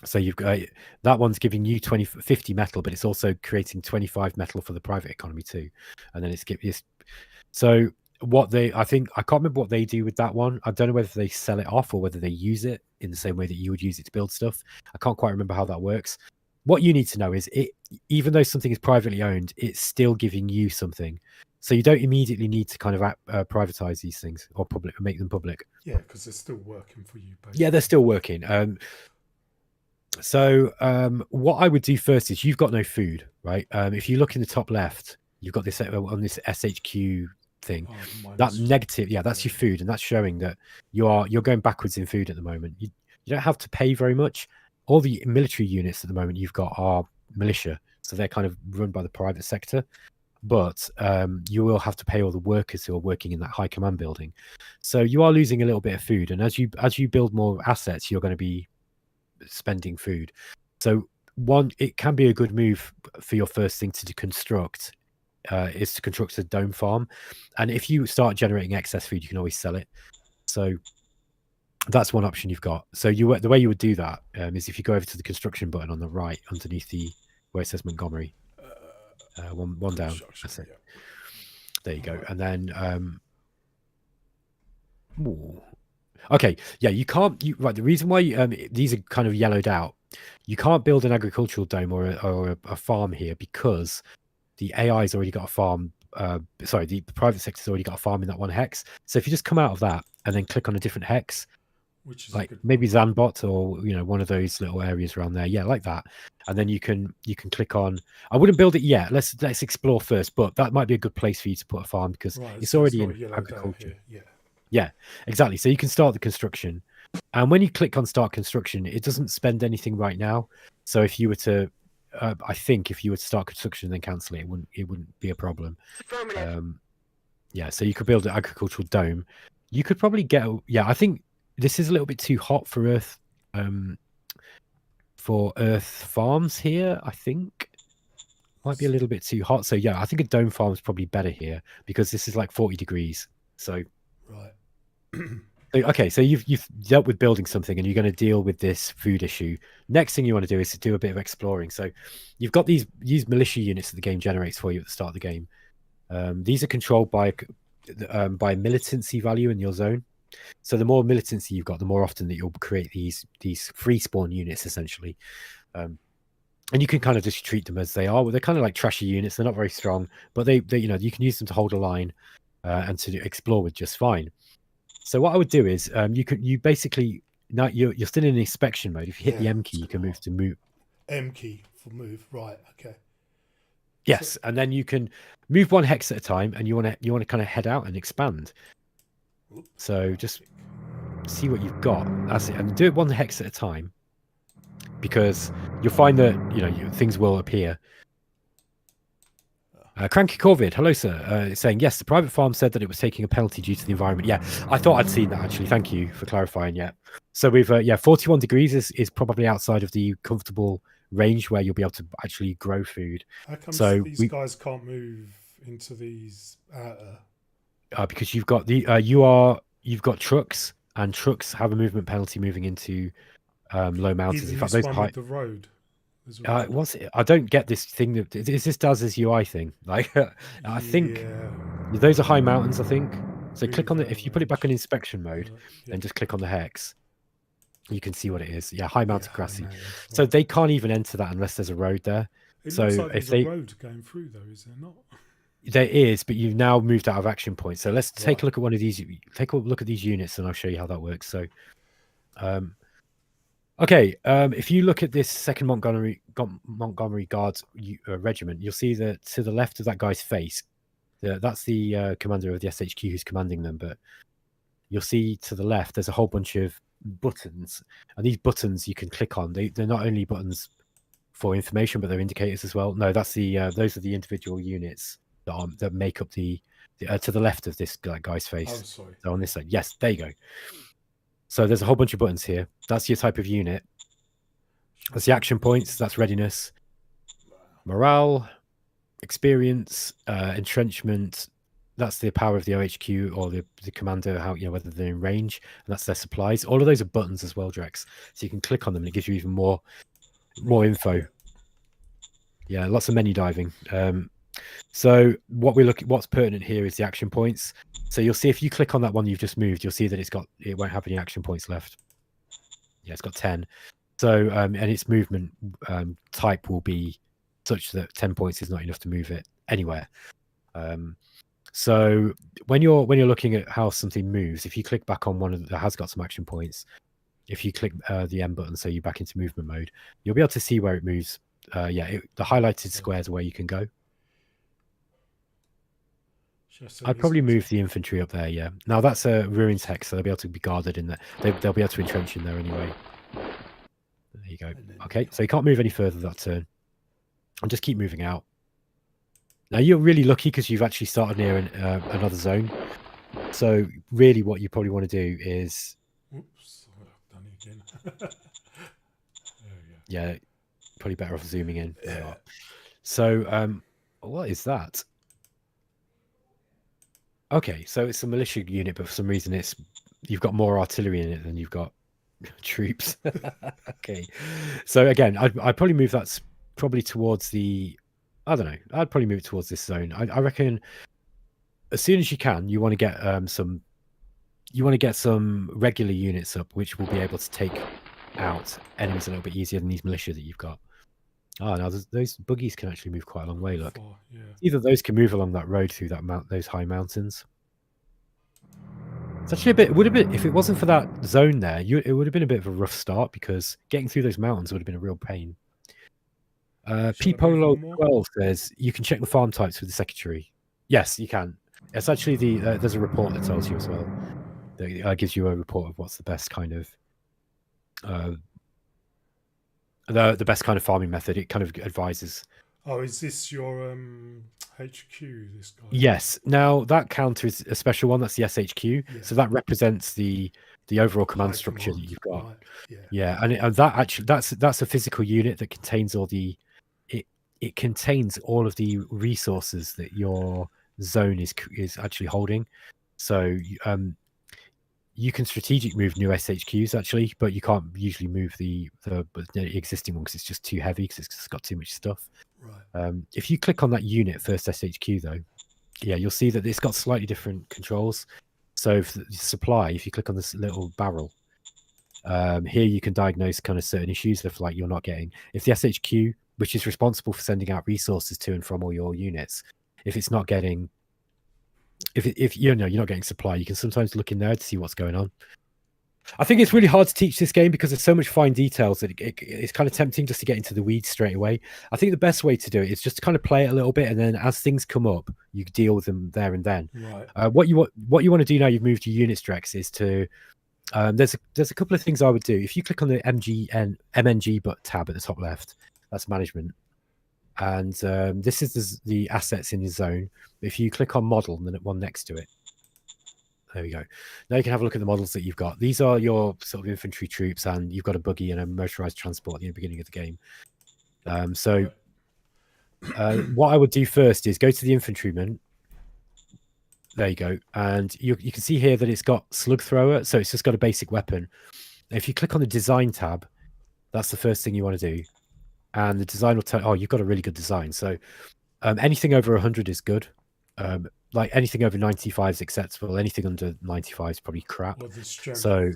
so you've got that one's giving you 50 metal, but it's also creating 25 metal for the private economy too. And then it's so I can't remember what they do with that one. I don't know whether they sell it off or whether they use it in the same way that you would use it to build stuff. I can't quite remember how that works. What you need to know is even though something is privately owned, it's still giving you something. So you don't immediately need to kind of privatize these things or make them public. Yeah, because they're still working for you. Basically. Yeah, they're still working. So what I would do first is, you've got no food, right? If you look in the top left, you've got this on this SHQ thing. That negative, that's your food, and that's showing that you're going backwards in food at the moment. You don't have to pay very much. All the military units at the moment you've got are militia, so they're kind of run by the private sector. But you will have to pay all the workers who are working in that high command building. So you are losing a little bit of food, and as you build more assets, you're going to be spending food. So it can be a good move for your first thing to construct is to construct a dome farm, and if you start generating excess food, you can always sell it. So that's one option you've got. So the way you would do that is if you go over to the construction button on the right underneath where it says Montgomery, one down. That's it. There you go. And then okay, yeah, you can't. Right, the reason why these are kind of yellowed out, you can't build an agricultural dome or a farm here because the AI's already got a farm. The private sector's already got a farm in that one hex. So if you just come out of that and then click on a different hex, which is like maybe Zanbot or one of those little areas around there, like that, and then you can click on. I wouldn't build it yet. Let's explore first, but that might be a good place for you to put a farm because it's already in agriculture. Yeah, exactly. So you can start the construction, and when you click on start construction, it doesn't spend anything right now. So if you were to, I think if you were to start construction and then cancel it, it wouldn't be a problem. So you could build an agricultural dome. You could probably get. I think this is a little bit too hot for Earth. For Earth farms here, I think might be a little bit too hot. So I think a dome farm is probably better here because this is like 40 degrees. So. Right. Okay, so you've dealt with building something and you're going to deal with this food issue. Next thing you want to do is to do a bit of exploring. So you've got these militia units that the game generates for you at the start of the game. These are controlled by militancy value in your zone. So the more militancy you've got, the more often that you'll create these free spawn units essentially. And you can kind of just treat them as they are. Well, they're kind of like trashy units. They're not very strong, but they you can use them to hold a line and to explore with just fine. So what I would do is you basically, now you're still in inspection mode. If you hit the M key, you can move to move. M key for move, right? Okay. Yes, and then you can move one hex at a time, and you want to kind of head out and expand. So just see what you've got. That's it, and do it one hex at a time. because you'll find that things will appear. Cranky Corvid, hello sir, saying yes, the private farm said that it was taking a penalty due to the environment. Yeah, I thought I'd seen that actually. Thank you for clarifying. Yeah, so we've 41 degrees is probably outside of the comfortable range where you'll be able to actually grow food. How come So these guys can't move into these outer? Because you've got you've got trucks, and trucks have a movement penalty moving into low mountains. Even In fact, this those one with the road. what's it? I don't get this thing. Is this Daz's UI thing? Like, I think those are high mountains. I think so. Click on the if you put it back in inspection mode, then just click on the hex. You can see what it is. Yeah, high mountain grassy. So they can't even enter that unless there's a road there. It so looks like there's a road going through, though, is there not? There is, but you've now moved out of action point. So let's take a look at one of these. Take a look at these units, and I'll show you how that works. So, okay, if you look at this second Montgomery Guards regiment, you'll see that to the left of that guy's face, that's the commander of the SHQ who's commanding them. But you'll see to the left, there's a whole bunch of buttons, and these buttons you can click on. They're not only buttons for information, but they're indicators as well. No, that's the those are the individual units that make up the to the left of this guy's face. Oh, sorry. So on this side, yes, there you go. So there's a whole bunch of buttons here. That's your type of unit. That's the action points. That's readiness, morale, experience, entrenchment. That's the power of the OHQ or the commander, how whether they're in range, and that's their supplies. All of those are buttons as well, Drex. So you can click on them, and it gives you even more info. Yeah, lots of menu diving. So what's pertinent here is the action points. So you'll see if you click on that one you've just moved, you'll see that it won't have any action points left. Yeah, it's got 10. So and its movement type will be such that 10 points is not enough to move it anywhere. So when you're looking at how something moves, if you click back on one that has got some action points, if you click the M button, so you're back into movement mode, you'll be able to see where it moves. The highlighted squares are where you can go. I'd probably move the infantry up there, yeah. Now that's a ruins hex, so they'll be able to be guarded in there. They'll be able to entrench in there anyway. There you go. Okay, so you can't move any further that turn. And just keep moving out. Now you're really lucky because you've actually started near another zone. So really what you probably want to do is... Oops, done it again. Yeah, probably better off zooming in. Yeah. So what is that? Okay, so it's a militia unit, but for some reason you've got more artillery in it than you've got troops. Okay, so again, I'd probably move that probably towards the... I don't know. I'd probably move it towards this zone. I reckon as soon as you can, you want to get some regular units up, which will be able to take out enemies a little bit easier than these militia that you've got. Oh, now those buggies can actually move quite a long way. Look, either those can move along that road through those high mountains. It's actually if it wasn't for that zone there, it would have been a bit of a rough start because getting through those mountains would have been a real pain. Polo 12 says you can check the farm types with the secretary. Yes, you can. It's actually there's a report that tells you as well. That gives you a report of what's the best kind of the best kind of farming method. It kind of advises. Oh, is this your HQ? This guy? Yes. Now that counter is a special one. That's the SHQ. Yeah. So that represents the overall command structure that you've got. Right. Yeah, and that actually that's a physical unit that contains all the it contains all of the resources that your zone is actually holding. So you can strategic move new SHQs actually, but you can't usually move the existing one because it's just too heavy because it's got too much stuff. Right. If you click on that unit first SHQ though, yeah, you'll see that it's got slightly different controls. So for the supply, if you click on this little barrel, here you can diagnose kind of certain issues if like you're not getting, if the SHQ, which is responsible for sending out resources to and from all your units, if it's not getting, if you're not getting supply, you can sometimes look in there to see what's going on. I think it's really hard to teach this game because there's so much fine details that it's kind of tempting just to get into the weeds straight away. I think the best way to do it is just to kind of play it a little bit, and then as things come up, you deal with them there and then. Right. What you want to do now you've moved your units, Drex, is to There's a couple of things I would do. If you click on the MNG but tab at the top left, that's management, and this is the assets in your zone. If you click on model and then one next to it, there we go. Now you can have a look at the models that you've got. These are your sort of infantry troops, and you've got a buggy and a motorized transport at the beginning of the game. What I would do first is go to the infantryman. There you go. And you can see here that it's got slug thrower. So it's just got a basic weapon. If you click on the design tab, that's the first thing you want to do. And the design will tell, oh, you've got a really good design. So anything over 100 is good. Like anything over 95 is acceptable. Anything under 95 is probably crap. Well, so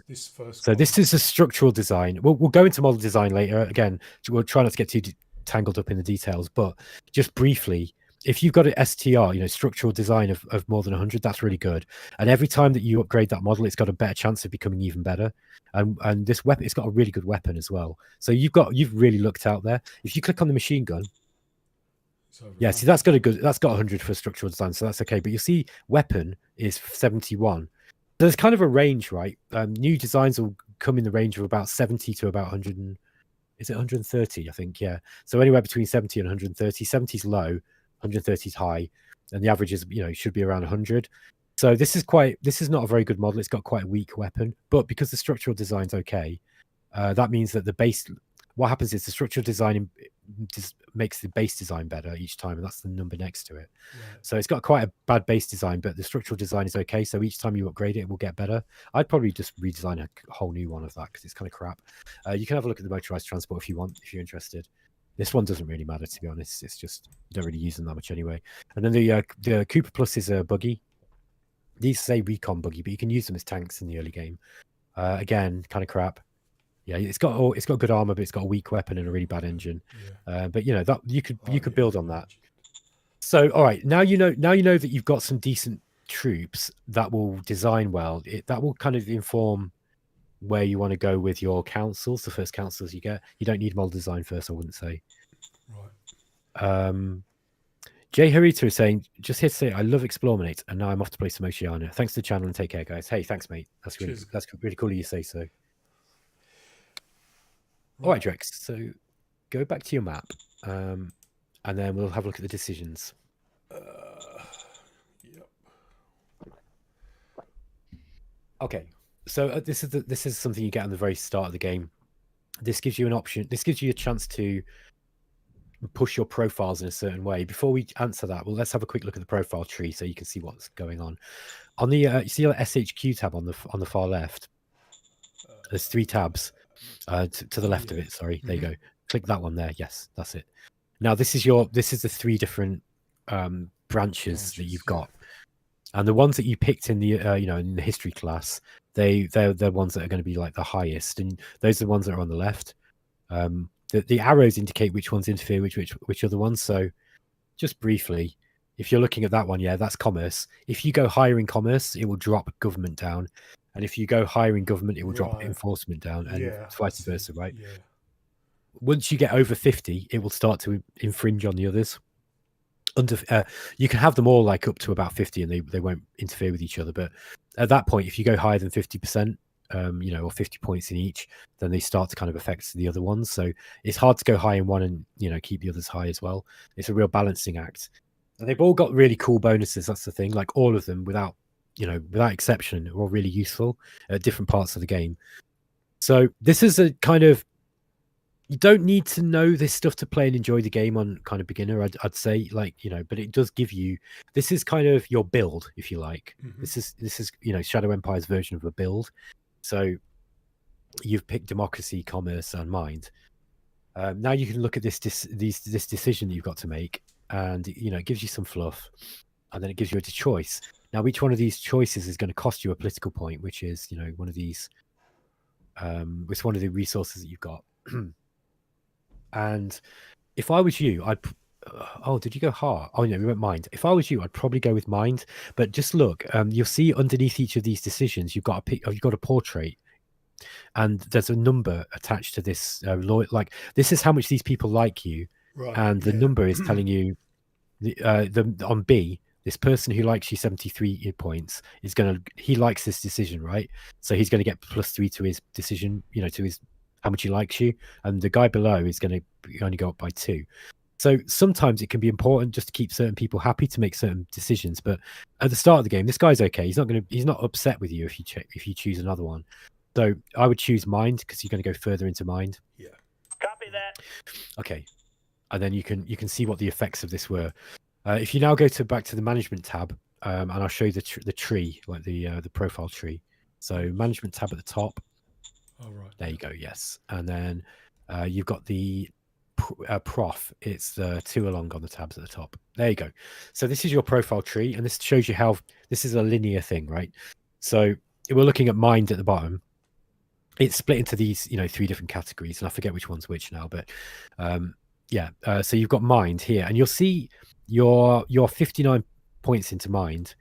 this is a structural design. We'll go into model design later. Again, we'll try not to get too tangled up in the details, but just briefly, if you've got an STR, structural design of more than 100, that's really good. And every time that you upgrade that model, it's got a better chance of becoming even better. And this weapon, it's got a really good weapon as well. So you've really looked out there. If you click on the machine gun, yeah, see, that's got 100 for structural design, so that's okay. But you see, weapon is 71. There's kind of a range, right? New designs will come in the range of about 70 to about 100. Is it 130? I think, yeah. So anywhere between 70 and 130. 70 is low, 130 is high, and the average is, should be around 100. So this is not a very good model. It's got quite a weak weapon, but because the structural design's okay, that means that the base. What happens is the structural design just makes the base design better each time, and that's the number next to it. Right. So it's got quite a bad base design, but the structural design is okay. So each time you upgrade it, it will get better. I'd probably just redesign a whole new one of that because it's kind of crap. You can have a look at the motorized transport if you want, if you're interested. This one doesn't really matter, to be honest. It's just you don't really use them that much anyway. And then the Cooper Plus is a buggy. These say recon buggy, but you can use them as tanks in the early game. Again, kind of crap. Yeah, it's got good armor, but it's got a weak weapon and a really bad engine. Yeah. But that you could build on that. So, all right, now you know that you've got some decent troops that will design well. That will kind of inform where you want to go with your councils. The first councils you get, you don't need model design first, I wouldn't say. Right. Jay Harita is saying, just here to say, I love Explorminate, and now I'm off to play some Oceania. Thanks to the channel and take care, guys. Hey, thanks, mate. That's really cool of you to say so. All right, Drex. So go back to your map, and then we'll have a look at the decisions. Yep. Okay. So this is something you get at the very start of the game. This gives you an option. This gives you a chance to push your profiles in a certain way. Before we answer that, well, let's have a quick look at the profile tree so you can see what's going on. On the you see the SHQ tab on the far left. There's 3 tabs. To the left of it, sorry. There you go. Click that one there. Yes, that's it. Now this is the 3 different branches that you've got, and the ones that you picked in the in the history class, they're ones that are going to be like the highest, and those are the ones that are on the left. The arrows indicate which ones interfere with which other ones. So just briefly, if you're looking at that one, yeah, that's commerce. If you go higher in commerce, it will drop government down. And if you go higher in government, it will drop enforcement down, and vice versa, right? Yeah. Once you get over 50, it will start to infringe on the others. You can have them all like up to about 50, and they won't interfere with each other. But at that point, if you go higher than 50%, or 50 points in each, then they start to kind of affect the other ones. So it's hard to go high in one and keep the others high as well. It's a real balancing act. And they've all got really cool bonuses. That's the thing. Like all of them, without exception, are all really useful at different parts of the game. So this is a kind of, you don't need to know this stuff to play and enjoy the game on kind of beginner, I'd say, like, but it does give you, this is kind of your build, if you like. This is Shadow Empire's version of a build. So you've picked democracy, commerce, and mind. Now you can look at this decision that you've got to make, and it gives you some fluff, and then it gives you a choice. Now, each one of these choices is going to cost you a political point, which is, one of these, it's one of the resources that you've got. And if I was you, did you go heart? Oh, no, we went mind. If I was you, I'd probably go with mind. But just look, you'll see underneath each of these decisions, you've got a portrait, and there's a number attached to this. Like, this is how much these people like you, right, and the number is telling you on B. this person who likes you 73 points he likes this decision, right? So he's going to get +3 to his decision, to his how much he likes you, and the guy below is going to only go up by 2. So sometimes it can be important just to keep certain people happy to make certain decisions. But at the start of the game, this guy's okay. He's not upset with you if you choose another one. So I would choose mind because you're going to go further into mind. Yeah. Copy that. Okay. And then you can see what the effects of this were. If you now go back to the management tab, and I'll show you the tree, like the profile tree. So management tab at the top. All right. There you go. Yes. And then you've got the prof. It's the 2 along on the tabs at the top. There you go. So this is your profile tree, and this shows you how this is a linear thing, right? So we're looking at mind at the bottom. It's split into these 3 different categories, and I forget which one's which now, but so you've got mind here, and you'll see your 59 points into mind.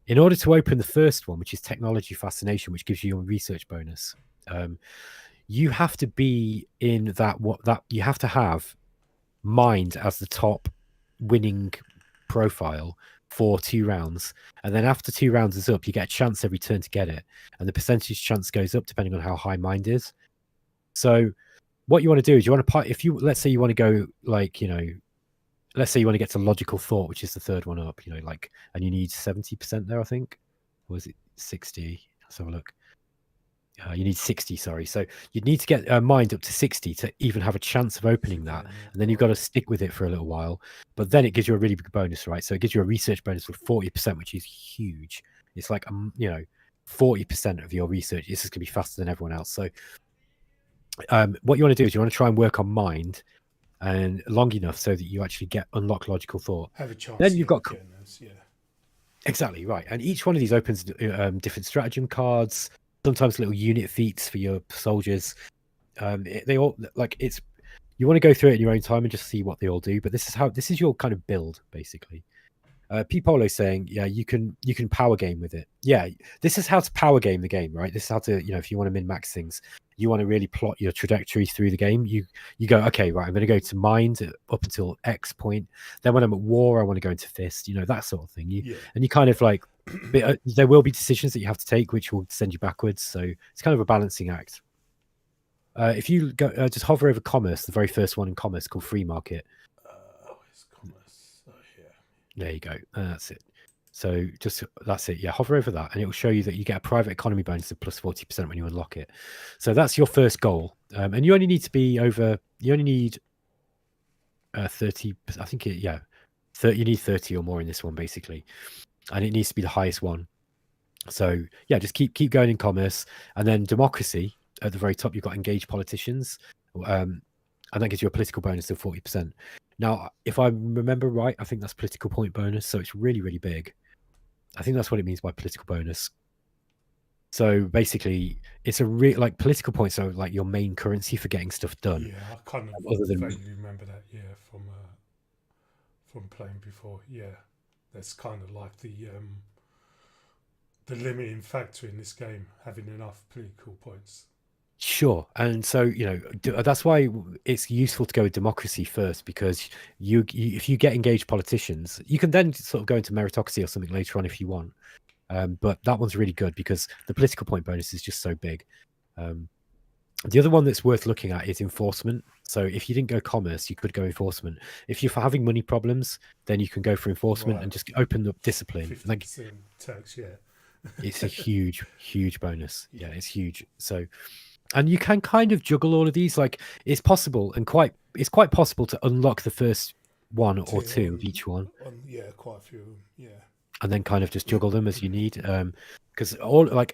In order to open the first one, which is technology fascination, which gives you your research bonus, you have to be in that you have to have mind as the top winning profile for 2 rounds, and then after 2 rounds is up, you get a chance every turn to get it, and the percentage chance goes up depending on how high mind is. So what you want to do is let's say you want to go let's say you want to get to logical thought, which is the 3rd one up, and you need 70% there, I think. Or was it 60? Let's have a look. You need 60, sorry. So you'd need to get mind up to 60 to even have a chance of opening that. And then you've got to stick with it for a little while. But then it gives you a really big bonus, right? So it gives you a research bonus of 40%, which is huge. It's like, 40% of your research. This is going to be faster than everyone else. So what you want to do is you want to try and work on mind and long enough so that you actually unlock logical thought. Have a chance. Then you've got those, yeah. Exactly right. And each one of these opens different stratagem cards, sometimes little unit feats for your soldiers. They all you want to go through it in your own time and just see what they all do. But this is your kind of build, basically. Pipolo saying, yeah, you can power game with it. Yeah, this is how to power game the game, right? This is how to, if you want to min-max things, you want to really plot your trajectory through the game. You go, okay, right, I'm going to go to mind up until X point. Then when I'm at war, I want to go into fist, that sort of thing. And you kind of there will be decisions that you have to take, which will send you backwards. So it's kind of a balancing act. If you go, just hover over commerce, the very first one in commerce called free market. Where's commerce? Oh, here. There you go. That's it. So that's it. Yeah, hover over that, and it will show you that you get a private economy bonus of +40% when you unlock it. So that's your first goal, and you only need to be over. You only need 30. I think 30. You need 30 or more in this one, basically, and it needs to be the highest one. So yeah, just keep going in commerce, and then democracy at the very top. You've got engaged politicians, and that gives you a political bonus of 40%. Now, if I remember right, I think that's political point bonus, so it's really, really big. I think that's what it means by political bonus. So basically, it's a political points are like your main currency for getting stuff done. Yeah, I kind of vaguely remember that. Yeah, from playing before. Yeah, that's kind of like the limiting factor in this game, having enough political points. Sure. And so, that's why it's useful to go with democracy first, because if you get engaged politicians, you can then sort of go into meritocracy or something later on if you want. But that one's really good because the political point bonus is just so big. The other one that's worth looking at is enforcement. So if you didn't go commerce, you could go enforcement. If you're having money problems, then you can go for enforcement and just open up discipline. 50% tax, yeah. It's a huge, huge bonus. Yeah, it's huge. So... And you can kind of juggle all of these. Like it's possible and it's quite possible to unlock the first one or two of each one. Yeah, quite a few. Yeah. And then kind of just juggle them as you need. Because all I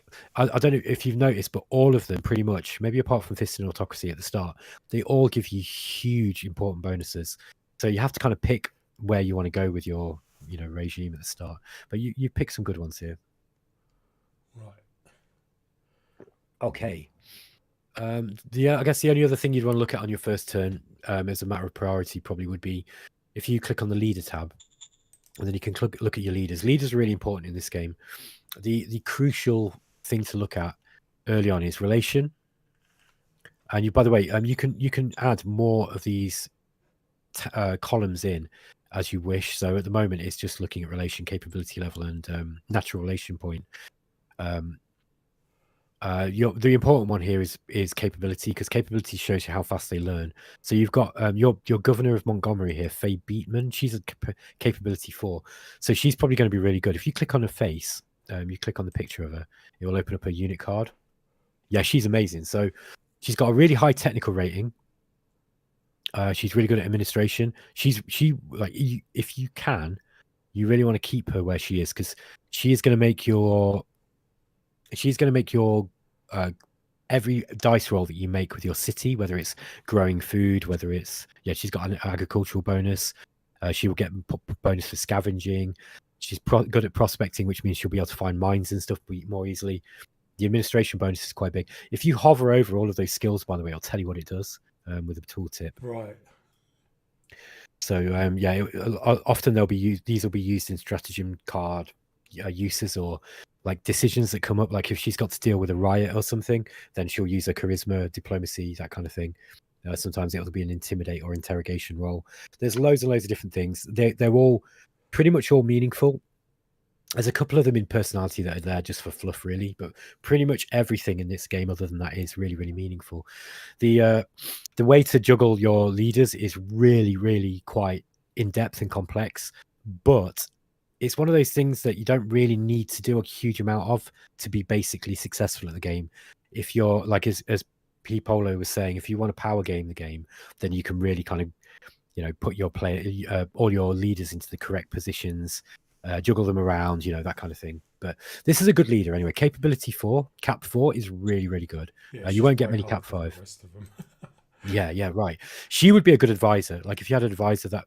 don't know if you've noticed, but all of them pretty much, maybe apart from Fist and Autocracy at the start, they all give you huge important bonuses. So you have to kind of pick where you want to go with your regime at the start. But you pick some good ones here. Right. Okay. I guess the only other thing you'd want to look at on your first turn, as a matter of priority, probably would be if you click on the leader tab, and then you can look at your leaders. Leaders are really important in this game. The crucial thing to look at early on is relation. And by the way, you can add more of these columns in, as you wish. So at the moment, it's just looking at relation, capability level, and natural relation point. The important one here is capability, because capability shows you how fast they learn. So you've got your governor of Montgomery here, Faye Beatman. She's a capability 4, so she's probably going to be really good. If you click on her face, you click on the picture of her, it will open up her unit card. Yeah, she's amazing. So she's got a really high technical rating. She's really good at administration. She like if you can, you really want to keep her where she is, because she's going to make your every dice roll that you make with your city, whether it's growing food, whether it's she's got an agricultural bonus. She will get bonus for scavenging. She's good at prospecting, which means she'll be able to find mines and stuff more easily. The administration bonus is quite big. If you hover over all of those skills, by the way, I'll tell you what it does with a tooltip. Right. So often these will be used in stratagem card uses, or like decisions that come up. Like if she's got to deal with a riot or something, then she'll use her charisma, diplomacy, that kind of thing. Sometimes it'll be an intimidate or interrogation role. There's loads and loads of different things. They're all pretty much all meaningful. There's a couple of them in personality that are there just for fluff, really, but pretty much everything in this game other than that is really, really meaningful. The way to juggle your leaders is really, really quite in-depth and complex, but it's one of those things that you don't really need to do a huge amount of to be basically successful at the game. If you're like, as P. Polo was saying, if you want to power game the game, then you can really kind of, put your all your leaders into the correct positions, juggle them around, that kind of thing. But this is a good leader anyway. Capability 4, Cap 4 is really, really good. You won't get many Cap 5. The rest of them. Yeah, right. She would be a good advisor. Like if you had an advisor that,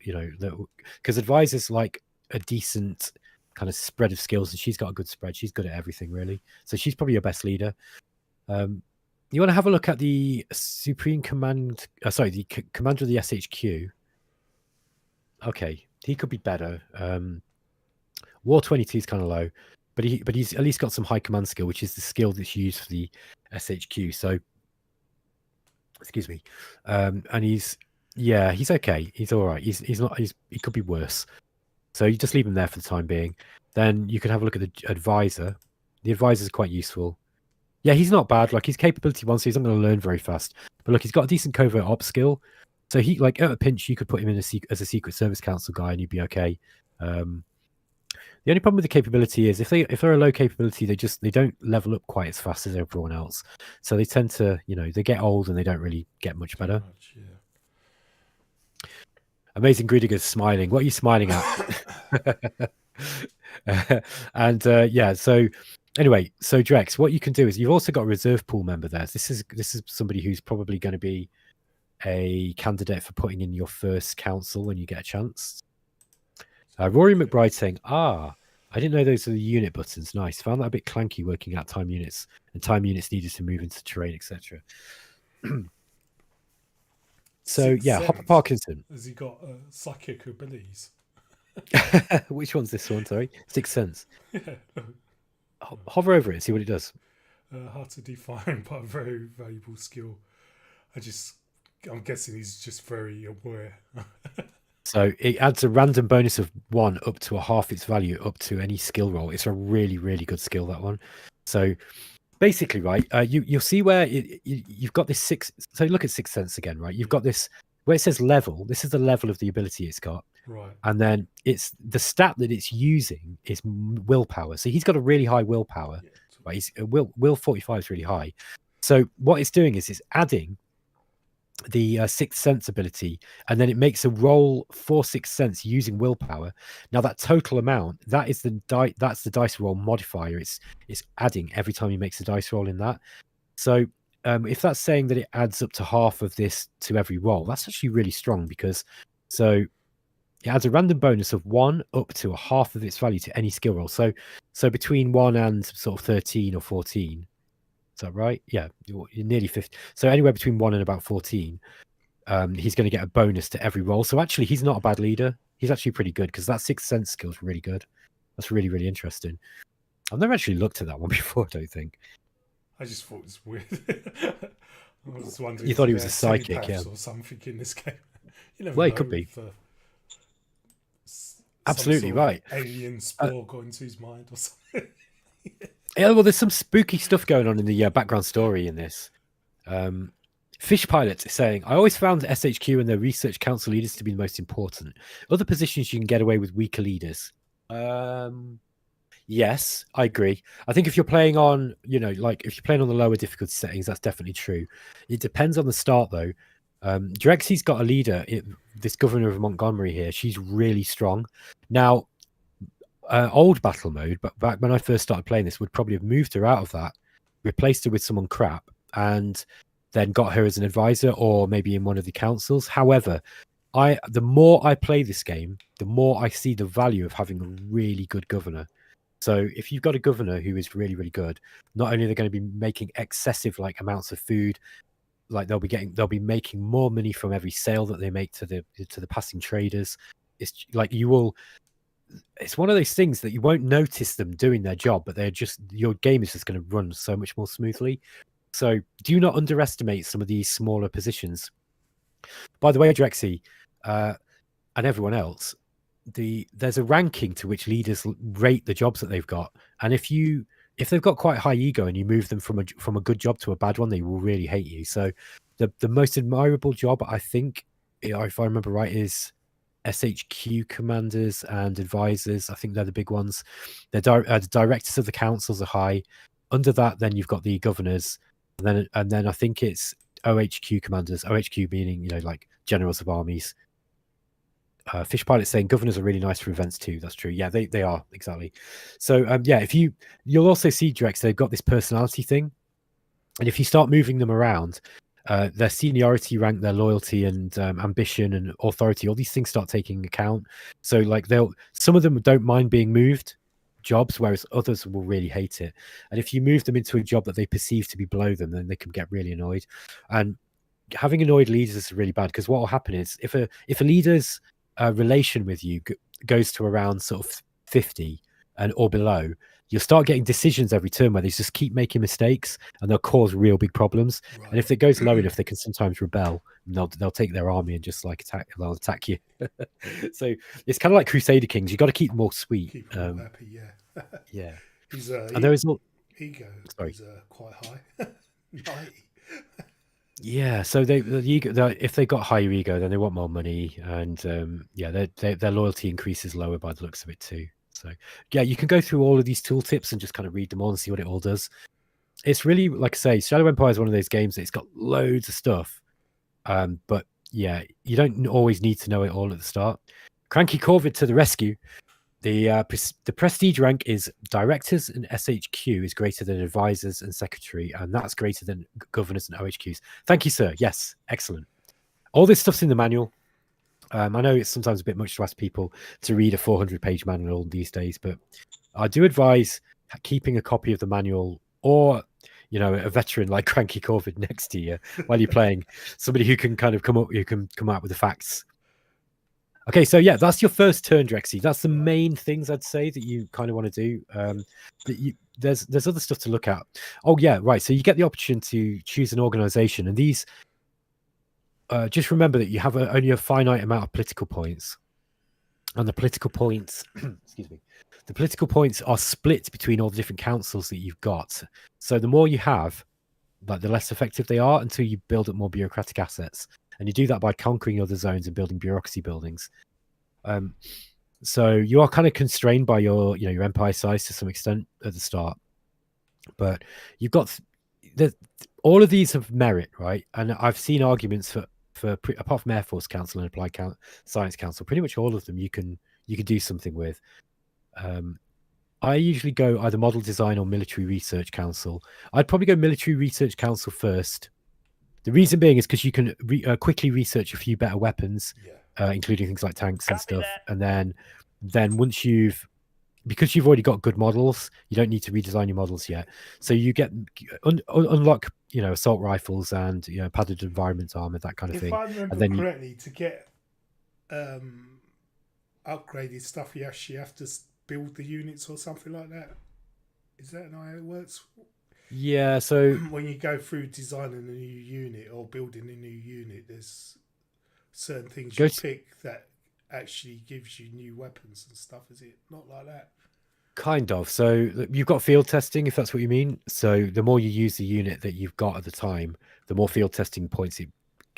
because advisors like a decent kind of spread of skills, and she's got a good spread. She's good at everything, really. So she's probably your best leader. You want to have a look at the Supreme Command, the commander of the SHQ. Okay, he could be better. War 22 is kind of low, but he's at least got some high command skill, which is the skill that's used for the SHQ. So, excuse me, and he's okay. He's all right. He's not. He could be worse. So you just leave him there for the time being. Then you can have a look at the advisor. The advisor is quite useful. Yeah, he's not bad. Like his capability 1, so he's not going to learn very fast. But look, he's got a decent covert ops skill. So he, like, at a pinch, you could put him in as a Secret Service Council guy, and he'd be okay. The only problem with the capability is if they're a low capability, they don't level up quite as fast as everyone else. So they tend to, they get old and they don't really get much better. Amazing Gridiger's smiling. What are you smiling at? So anyway, so Drex, what you can do is you've also got a reserve pool member there. This is somebody who's probably going to be a candidate for putting in your first council when you get a chance. Rory McBride saying, I didn't know those are the unit buttons. Nice. Found that a bit clanky working out time units, and time units needed to move into terrain, etc. So, Hopper Parkinson. Has he got psychic abilities? Which one's this one? Sorry. Sixth Sense. Yeah. Hover over it and see what it does. Hard to define, but a very valuable skill. I'm guessing he's just very aware. So it adds a random bonus of 1 up to a half its value up to any skill roll. It's a really, really good skill, that one. So basically, right, you'll see where you've got this 6. So look at Sixth Sense again, right? You've got this where it says level. This is the level of the ability it's got. Right. And then it's the stat that it's using is willpower. So he's got a really high willpower. Yeah. Right? He's will 45 is really high. So what it's doing is it's adding the Sixth Sense ability, and then it makes a roll for Sixth Sense using willpower. Now that total amount, that's the dice roll modifier. It's adding every time he makes a dice roll in that. So if that's saying that it adds up to half of this to every roll, that's actually really strong, because it adds a random bonus of 1 up to a half of its value to any skill roll. So between 1 and sort of 13 or 14. Is that right? Yeah, you're nearly 50. So anywhere between 1 and about 14, he's going to get a bonus to every roll. So actually, he's not a bad leader. He's actually pretty good, because that Sixth Sense skill is really good. That's really, really interesting. I've never actually looked at that one before, I don't think. I just thought it was weird. I was wondering. You thought he was a psychic, yeah, or something in this game. Well, it could be. some Absolutely sort of right. alien spore got into his mind or something. Yeah, well, there's some spooky stuff going on in the background story in this. Fish Pilot is saying, I always found SHQ and their research council leaders to be the most important. Other positions you can get away with weaker leaders. Yes, I agree. I think if you're playing on, like if you're playing on the lower difficulty settings, that's definitely true. It depends on the start though. Drexy's got a leader, this governor of Montgomery here. She's really strong. Now, old battle mode, but back when I first started playing this, would probably have moved her out of that, replaced her with someone crap, and then got her as an advisor or maybe in one of the councils. However, the more I play this game, the more I see the value of having a really good governor. So if you've got a governor who is really, really good, not only are they going to be making excessive like amounts of food, like they'll be making more money from every sale that they make to the passing traders. It's like it's one of those things that you won't notice them doing their job, but your game is just going to run so much more smoothly. So do not underestimate some of these smaller positions. By the way, Drexy, and everyone else, there's a ranking to which leaders rate the jobs that they've got, and if they've got quite high ego and you move them from a good job to a bad one, they will really hate you. So the most admirable job, I think, if I remember right, is SHQ commanders and advisors. I think they're the big ones. The directors of the councils are high. Under that, then you've got the governors, and then I think it's OHQ commanders. OHQ meaning like generals of armies. Fish Pilot saying governors are really nice for events too. That's true. Yeah, they are exactly. So yeah, if you'll also see Drex, they've got this personality thing, and if you start moving them around, their seniority rank, their loyalty and ambition and authority, all these things start taking account. So like some of them don't mind being moved jobs, whereas others will really hate it. And if you move them into a job that they perceive to be below them, then they can get really annoyed. And having annoyed leaders is really bad, because what will happen is if a leader's relation with you goes to around sort of 50 or below, you'll start getting decisions every turn where they just keep making mistakes, and they'll cause real big problems. Right. And if it goes low enough, they can sometimes rebel, and they'll take their army and just like they'll attack you. So it's kind of like Crusader Kings. You got to keep them all sweet. Keep them all happy, yeah. Yeah. And there is ego. Sorry. Is quite high. 90. Yeah, so if they got higher ego, then they want more money, and their loyalty increases lower by the looks of it too. So yeah, you can go through all of these tooltips and just kind of read them all and see what it all does. It's really, like I say, Shadow Empire is one of those games that it's got loads of stuff, but yeah, you don't always need to know it all at the start. Cranky Corvid to the rescue. The prestige rank is directors, and SHQ is greater than advisors and secretary, and that's greater than governors and OHQs. Thank you, sir. Yes, excellent. All this stuff's in the manual. I know it's sometimes a bit much to ask people to read a 400-page manual these days, but I do advise keeping a copy of the manual, or a veteran like Cranky Corvid next to you while you're playing, somebody who can kind of come out with the facts. Okay, so yeah, that's your first turn, Drexy. That's the main things I'd say that you kind of want to do. There's other stuff to look at. Oh yeah, right. So you get the option to choose an organization, and these. Just remember that you have only a finite amount of political points, and the political points, excuse me, the political points are split between all the different councils that you've got. So the more you have, like the less effective they are, until you build up more bureaucratic assets. And you do that by conquering other zones and building bureaucracy buildings. So you are kind of constrained by your empire size to some extent at the start. But you've got all of these have merit, right? And I've seen arguments for apart from Air Force Council and Applied Science Council, pretty much all of them you can do something with. I usually go either Model Design or Military Research Council. I'd probably go Military Research Council first. The reason being is because you can quickly research a few better weapons, including things like tanks and stuff. And then once because you've already got good models, you don't need to redesign your models yet. So you get unlock assault rifles and padded environment armor, that kind of thing. If I remember correctly, to get upgraded stuff, you actually have to build the units or something like that. Is that how it works? Yeah, so when you go through designing a new unit or building a new unit, there's certain things you pick that actually gives you new weapons and stuff. Is it not like that? Kind of. So you've got field testing, if that's what you mean. So the more you use the unit that you've got at the time, the more field testing points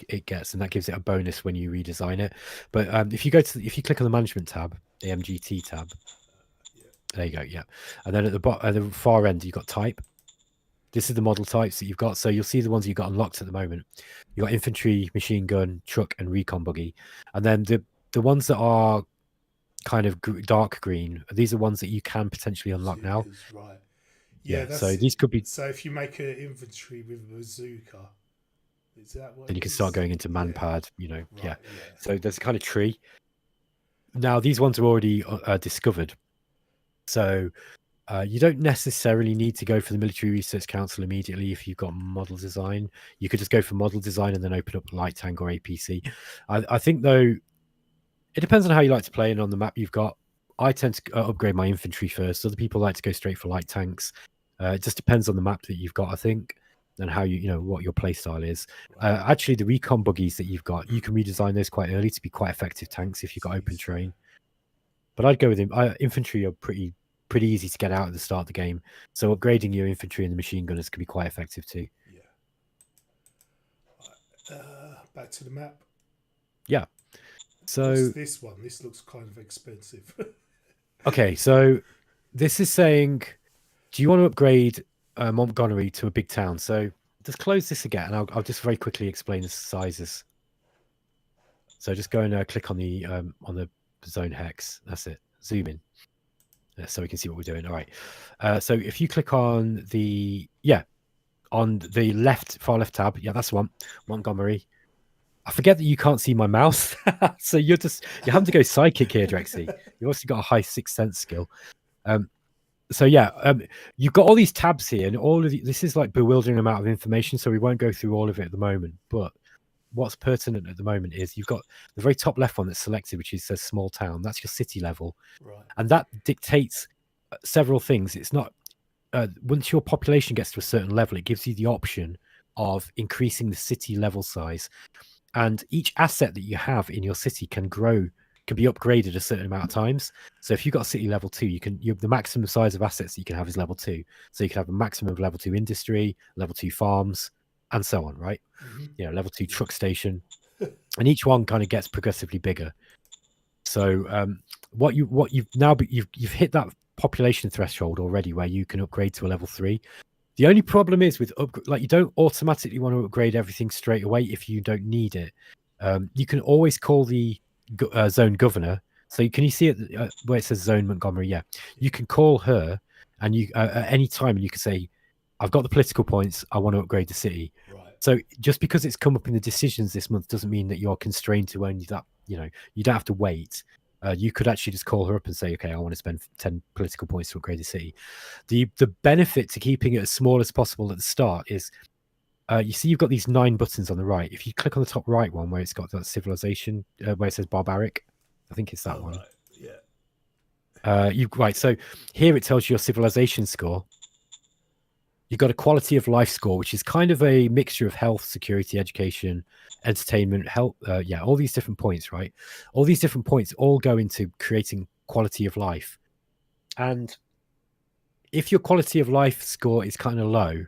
it gets, and that gives it a bonus when you redesign it. But if you click on the management tab, the MGT tab, there you go, yeah. And then at the far end, you've got type. This is the model types that you've got. So you'll see the ones you've got unlocked at the moment. You've got infantry, machine gun, truck, and recon buggy. And then the ones that are kind of dark green, these are ones that you can potentially unlock now. Right. Yeah, so these could be. So if you make an infantry with a bazooka, is that what? Then you can start going into manpad, Right, yeah. So there's a kind of tree. Now these ones are already discovered, so you don't necessarily need to go for the Military Research Council immediately if you've got model design. You could just go for model design and then open up light tank or APC. I think though, it depends on how you like to play and on the map you've got. I tend to upgrade my infantry first. Other people like to go straight for light tanks. It just depends on the map that you've got, I think, and how what your play style is. Actually, the recon buggies that you've got, you can redesign those quite early to be quite effective tanks if you've got open terrain. But I'd go with infantry are pretty easy to get out at the start of the game. So upgrading your infantry and the machine gunners can be quite effective too. Yeah. Back to the map. Yeah. So what's this one? This looks kind of expensive. Okay, so this is saying, do you want to upgrade Montgomery to a big town? So just close this again, and I'll just very quickly explain the sizes. So just go and click on the zone hex. That's it. Zoom in, so we can see what we're doing. All right. So if you click on the on the far left tab, that's one, Montgomery. I forget that you can't see my mouse, so you're having to go psychic here, Drexy. You've also got a high sixth sense skill. So you've got all these tabs here, and all of this is like bewildering amount of information. So we won't go through all of it at the moment. But what's pertinent at the moment is you've got the very top left one that's selected, which says small town. That's your city level, right? And that dictates several things. It's not once your population gets to a certain level, it gives you the option of increasing the city level size. And each asset that you have in your city can be upgraded a certain amount of times. So if you've got city level 2, the maximum size of assets that you can have is level 2. So you can have a maximum of level 2 industry, level 2 farms, and so on, right? Mm-hmm. Level 2 truck station. And each one kind of gets progressively bigger. So you've hit that population threshold already where you can upgrade to a level 3. The only problem is with you don't automatically want to upgrade everything straight away if you don't need it. You can always call the zone governor. So can you see it where it says zone Montgomery? Yeah, you can call her, and you at any time, and you can say, "I've got the political points. I want to upgrade the city." Right. So just because it's come up in the decisions this month doesn't mean that you're constrained to only that. You don't have to wait. You could actually just call her up and say, okay, I want to spend 10 political points to upgrade the city. The benefit to keeping it as small as possible at the start is, you see you've got these 9 buttons on the right. If you click on the top right one where it's got that civilization, where it says barbaric, I think it's that one. Right. Yeah. So here it tells you your civilization score. You've got a quality of life score, which is kind of a mixture of health, security, education, entertainment, health. All these different points, right? All these different points all go into creating quality of life. And if your quality of life score is kind of low,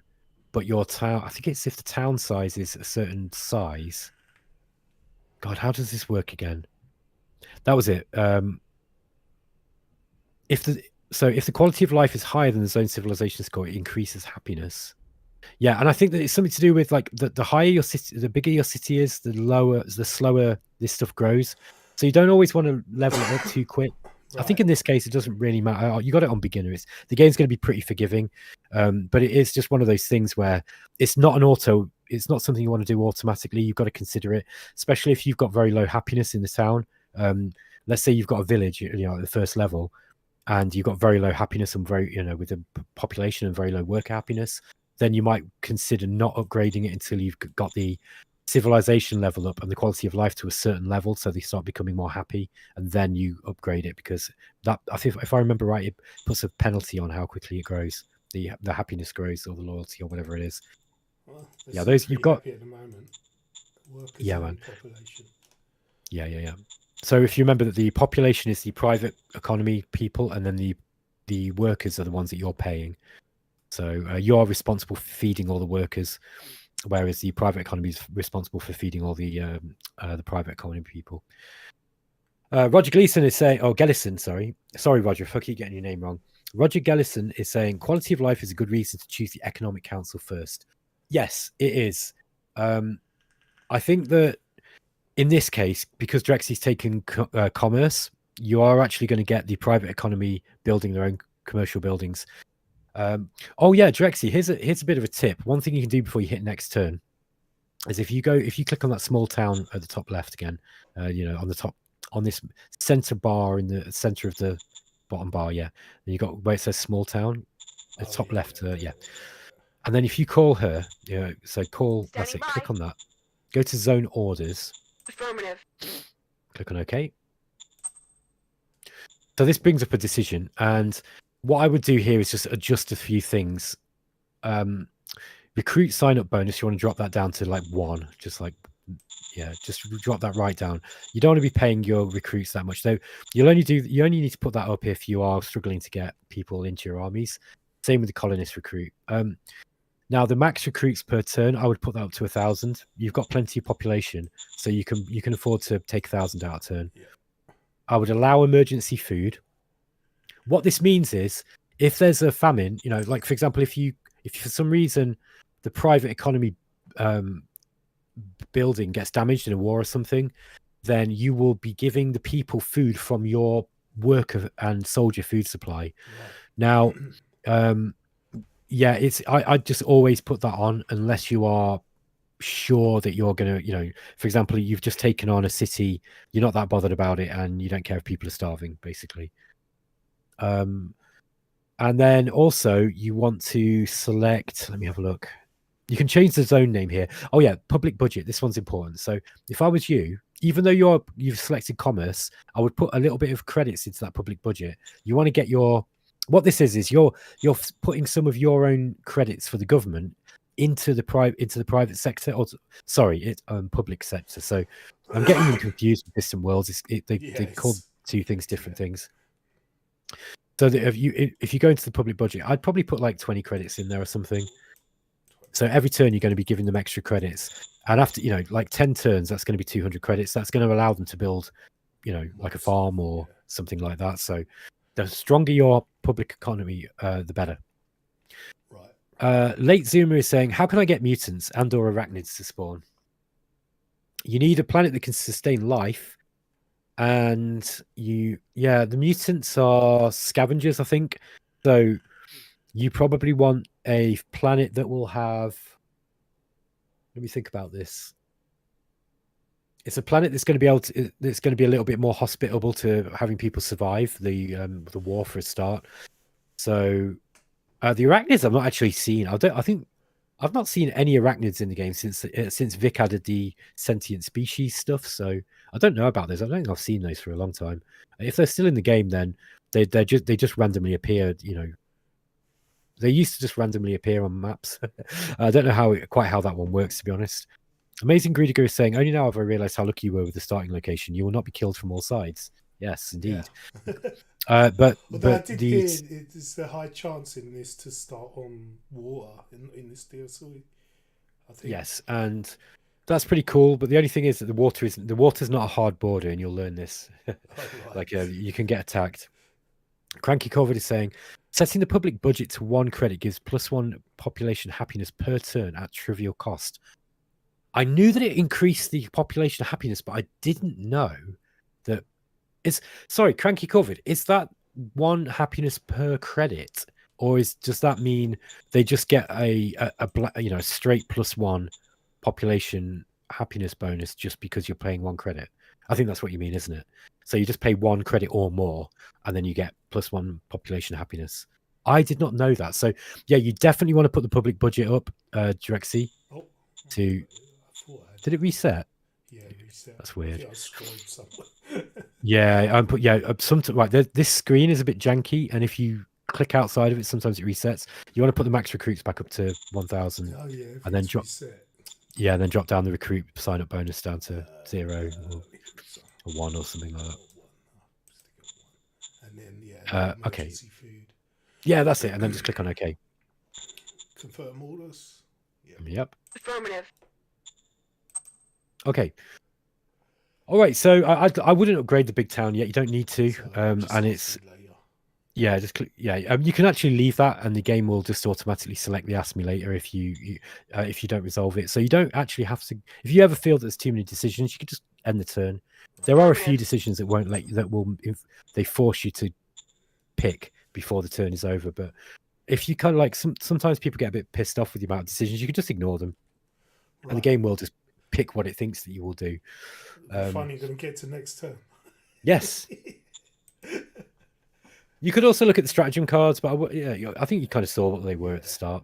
but your town, I think it's if the town size is a certain size. God, how does this work again? That was it. If the quality of life is higher than the zone civilization score, it increases happiness. Yeah, and I think that it's something to do with like the higher your city, the bigger your city is, the slower this stuff grows. So you don't always want to level it up too quick. Right. I think in this case it doesn't really matter. You got it on beginner. The game's going to be pretty forgiving, but it is just one of those things where it's not an auto. It's not something you want to do automatically. You've got to consider it, especially if you've got very low happiness in the town. Let's say you've got a village, at the first level, and you've got very low happiness and with a population and very low worker happiness. Then you might consider not upgrading it until you've got the civilization level up and the quality of life to a certain level, so they start becoming more happy, and then you upgrade it, because that, I think, if I remember right, it puts a penalty on how quickly it grows, the happiness grows, or the loyalty, or whatever it is. Well, those you've got at the moment. Yeah, man. Population. Yeah. So if you remember that the population is the private economy people, and then the workers are the ones that you're paying. So you're responsible for feeding all the workers, whereas the private economy is responsible for feeding all the private economy people. Roger Gleason is saying, oh, Gellison, sorry, Roger, if I keep getting your name wrong. Roger Gellison is saying quality of life is a good reason to choose the Economic Council first. Yes, it is. I think that in this case, because Drexy's taken commerce, you are actually going to get the private economy building their own commercial buildings. Oh yeah, Drexy, here's a bit of a tip. One thing you can do before you hit next turn is if you click on that small town at the top left again, on the top, on this center bar in the center of the bottom bar, yeah. And you got where it says small town, the top left, yeah. And then if you call her, so call, that's it, click on that. Go to zone orders. Affirmative. Click on OK. So this brings up a decision, and what I would do here is just adjust a few things. Recruit sign up bonus, you want to drop that down to like 1, just like, yeah, just drop that right down. You don't want to be paying your recruits that much. So you only need to put that up if you are struggling to get people into your armies. Same with the colonist recruit. Now the max recruits per turn, I would put that up to 1,000. You've got plenty of population, so you can afford to take 1,000 out a turn. Yeah. I would allow emergency food. What this means is, if there's a famine, like for example, if for some reason the private economy building gets damaged in a war or something, then you will be giving the people food from your worker and soldier food supply. Yeah. Now, yeah, I just always put that on unless you are sure that you're going to, for example, you've just taken on a city, you're not that bothered about it, and you don't care if people are starving, basically. And then also you want to select, let me have a look. You can change the zone name here. Oh yeah, public budget. This one's important. So if I was you, even though you've selected commerce, I would put a little bit of credits into that public budget. You want to get what this is you're putting some of your own credits for the government into the private sector, or sorry, it's public sector. So I'm getting them confused with distant worlds. They call two things different things. So that if you go into the public budget, I'd probably put like 20 credits in there or something. So every turn you're going to be giving them extra credits, and after like 10 turns, that's going to be 200 credits. That's going to allow them to build, like a farm or something like that. So the stronger your public economy, the better. Right. Late Zoomer is saying, how can I get mutants and or arachnids to spawn? You need a planet that can sustain life, and the mutants are scavengers, I think. So you probably want a planet that will have, let me think about this. It's a planet that's going to be that's going to be a little bit more hospitable to having people survive the war for a start. So the arachnids I've not actually seen. I think I've not seen any arachnids in the game since Vic added the sentient species stuff. So I don't know about this. I don't think I've seen those for a long time. If they're still in the game, then they just randomly appeared. They used to just randomly appear on maps. I don't know quite how that one works, to be honest. Amazing Greediger is saying, only now have I realized how lucky you were with the starting location. You will not be killed from all sides. Yes, indeed. Yeah. But I did hear it's a high chance in this to start on water in this DLC. I think. Yes, and that's pretty cool. But the only thing is that the water's not a hard border, and you'll learn this. Right. Like you can get attacked. Cranky COVID is saying, setting the public budget to 1 credit gives +1 population happiness per turn at trivial cost. I knew that it increased the population happiness, but I didn't know that it's... Sorry, Cranky COVID, is that 1 happiness per credit? Or does that mean they just get a straight +1 population happiness bonus just because you're paying 1 credit? I think that's what you mean, isn't it? So you just pay 1 credit or more, and then you get +1 population happiness. I did not know that. So yeah, you definitely want to put the public budget up, Drexy. Did it reset? Yeah, it reset. That's weird. I scrolled somewhere. Right. This screen is a bit janky, and if you click outside of it, sometimes it resets. You want to put the max recruits back up to 1,000, and then drop. Reset. Yeah, and then drop down the recruit sign up bonus down to 0 a 1 or something like that. Stick at 1. And then, no Okay. emergency food. Yeah, that's it. And then just click on OK. Confirm orders. Yep. Affirmative. Okay. All right. So I wouldn't upgrade the big town yet. You don't need to. So And it's just click. Yeah. You can actually leave that, and the game will just automatically select the ask me later if you don't resolve it. So you don't actually have to. If you ever feel there's too many decisions, you can just end the turn. There are a few decisions that won't they force you to pick before the turn is over. But if you kind of like sometimes people get a bit pissed off with the amount of decisions, you can just ignore them, and the game will just pick what it thinks that you will do. Finally going to get to next turn. Yes. You could also look at the stratagem cards, but I think you kind of saw what they were at the start.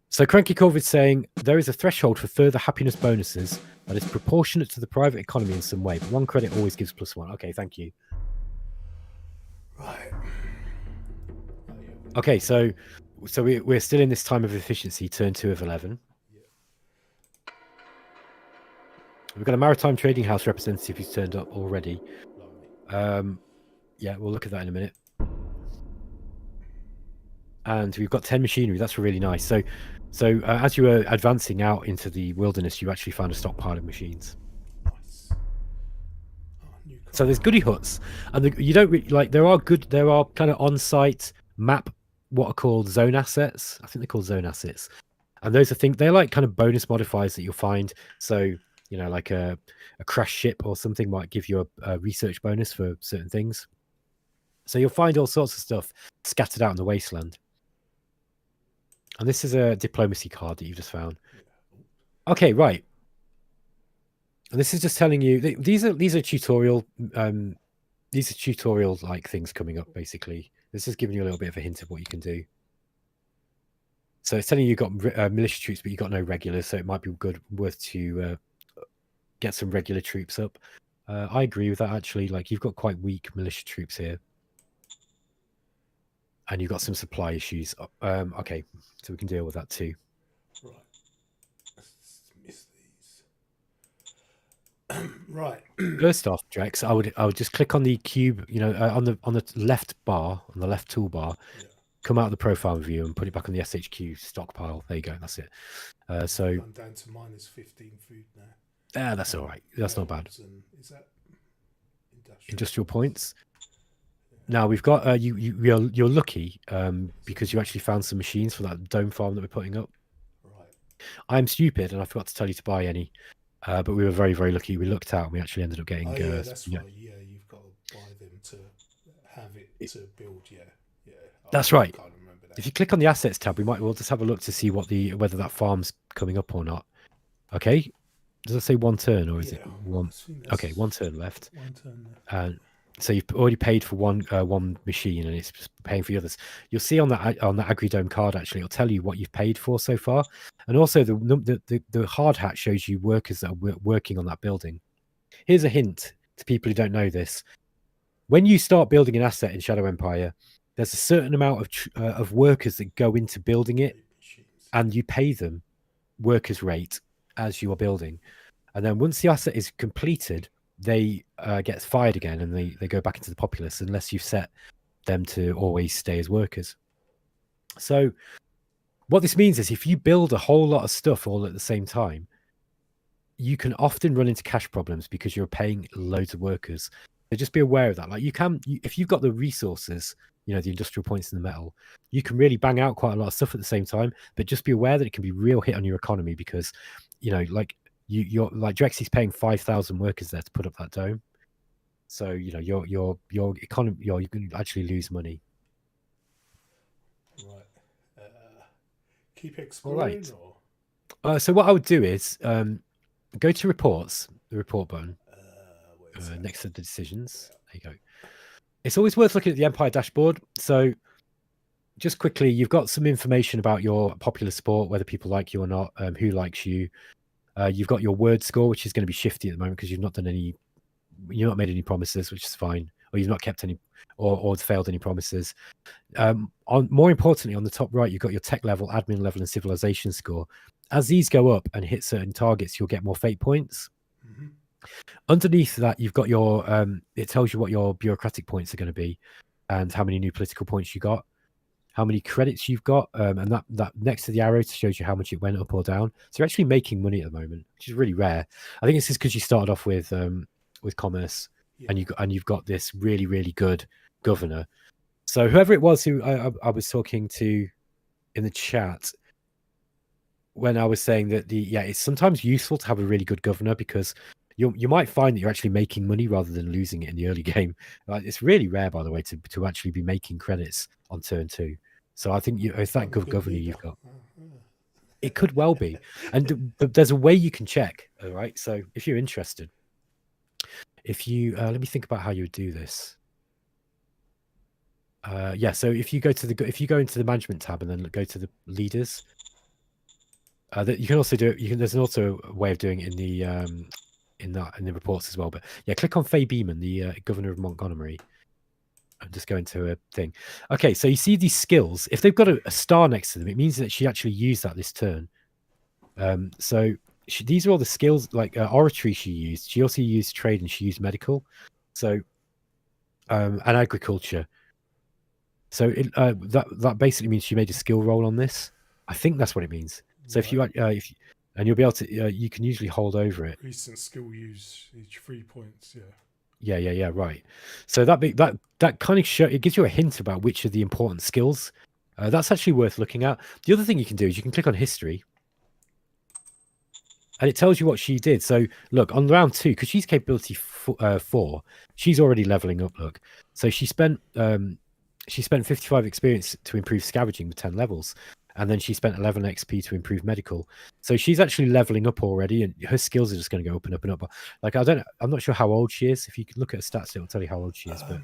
So Cranky Corvid's saying, there is a threshold for further happiness bonuses that is proportionate to the private economy in some way, but 1 credit always gives +1. Okay, thank you. Right. Okay, so we're still in this time of efficiency, turn 2 of 11. We've got a maritime trading house representative who's turned up already. Yeah, we'll look at that in a minute. And we've got 10 machinery. That's really nice. So as you were advancing out into the wilderness, you actually found a stockpile of machines. Nice. So there's goodie huts, and you don't there are kind of on-site map what are called zone assets. I think they're called zone assets, and those they're like kind of bonus modifiers that you'll find. So like a crash ship or something might give you a research bonus for certain things. So you'll find all sorts of stuff scattered out in the wasteland. And this is a diplomacy card that you've just found. Okay, right. And this is just telling you these are tutorial like things coming up basically. This is giving you a little bit of a hint of what you can do. So it's telling you you've got militia troops, but you've got no regulars, so it might be worth to get some regular troops up. I agree with that actually. Like you've got quite weak militia troops here. And you've got some supply issues. Okay, so we can deal with that too. Right. Let's miss these. Right. First off, Drex, I would just click on the cube, on the left bar, on the left toolbar, come out of the profile view and put it back on the SHQ stockpile. There you go. That's it. So I'm down to -15 food now. Yeah, that's all right. That's not bad. Is that industrial points? Now we've got you're lucky because you actually found some machines for that dome farm that we're putting up. Right. I'm stupid and I forgot to tell you to buy any, but we were very, very lucky. We looked out and we actually ended up getting. Yeah, that's right. Yeah, you've got to buy them to have it to build. Yeah. That's right. Can't remember that. If you click on the assets tab, we'll just have a look to see whether that farm's coming up or not. Okay. Does it say 1 turn or is it 1? Okay, 1 turn left. 1 turn left. So you've already paid for one machine, and it's just paying for the others. You'll see on that AgriDome card actually, it'll tell you what you've paid for so far, and also the hard hat shows you workers that are working on that building. Here's a hint to people who don't know this: when you start building an asset in Shadow Empire, there's a certain amount of workers that go into building it, and you pay them workers' rate as you are building, and then once the asset is completed, they get fired again and they go back into the populace unless you've set them to always stay as workers. So what this means is if you build a whole lot of stuff all at the same time, you can often run into cash problems because you're paying loads of workers. So just be aware of that. Like if you've got the resources, the industrial points in the metal, you can really bang out quite a lot of stuff at the same time, but just be aware that it can be real hit on your economy because, you're like Drexy's paying 5,000 workers there to put up that dome. So, your economy, you can actually lose money. Right. Keep exploring. All right. So what I would do is go to reports, the report button, next to the decisions. There you go. It's always worth looking at the Empire dashboard. So just quickly, you've got some information about your popular support, whether people like you or not, who likes you. You've got your word score, which is going to be shifty at the moment because you've not made any promises, which is fine, or you've not kept any or failed any promises. More importantly, on the top right, you've got your tech level, admin level, and civilization score. As these go up and hit certain targets, you'll get more fate points. Underneath that, you've got your it tells you what your bureaucratic points are going to be, and how many new political points you got, how many credits you've got, and that next to the arrow shows you how much it went up or down. So you're actually making money at the moment, which is really rare. I think it's just because you started off with commerce, and you've got this really, really good governor. So whoever it was who I was talking to in the chat, when I was saying that it's sometimes useful to have a really good governor, because you might find that you're actually making money rather than losing it in the early game. It's really rare, by the way, to actually be making credits on turn 2. So I think it's that good governor you've got. It could well be, and there's a way you can check. All right, so if you're interested, if you let me think about how you would do this. So if you go into the management tab and then go to the leaders, you can also do it. There's also a way of doing it in the reports as well. But yeah, click on Faye Beeman, the governor of Montgomery. I'm just going to a thing. Okay, so you see these skills. If they've got a star next to them, it means that she actually used that this turn. So these are all the skills, like oratory she used. She also used trade, and she used medical. So and agriculture. So that basically means she made a skill roll on this. I think that's what it means. So right. And you'll be able to, you can usually hold over it. Recent skill use, each 3 points. Yeah, right. So that kind of it gives you a hint about which of the important skills. That's actually worth looking at. The other thing you can do is you can click on history, and it tells you what she did. So look, on round 2, because she's capability 4, she's already leveling up. Look, so she spent 55 experience to improve scavenging with 10 levels, and then she spent 11 XP to improve medical. So she's actually leveling up already, and her skills are just going to go up and up and up. Like, I'm not sure how old she is. If you could look at her stats, it'll tell you how old she is. But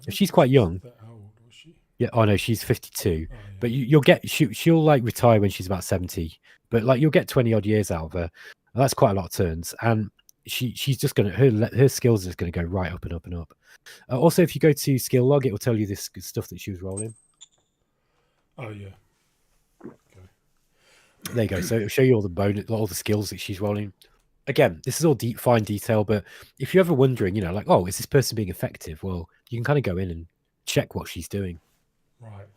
if she's quite young, yeah. Oh no, she's 52. Oh, yeah. But you'll get she'll like retire when she's about 70. But like you'll get 20 odd years out of her. And that's quite a lot of turns, and she's just gonna her skills are just gonna go right up and up and up. Also, if you go to skill log, it will tell you this stuff that she was rolling. Oh yeah. Okay. There you go. So it'll show you all the skills that she's rolling. Again, this is all fine detail, but if you're ever wondering, like, oh, is this person being effective? Well, you can kind of go in and check what she's doing. Right.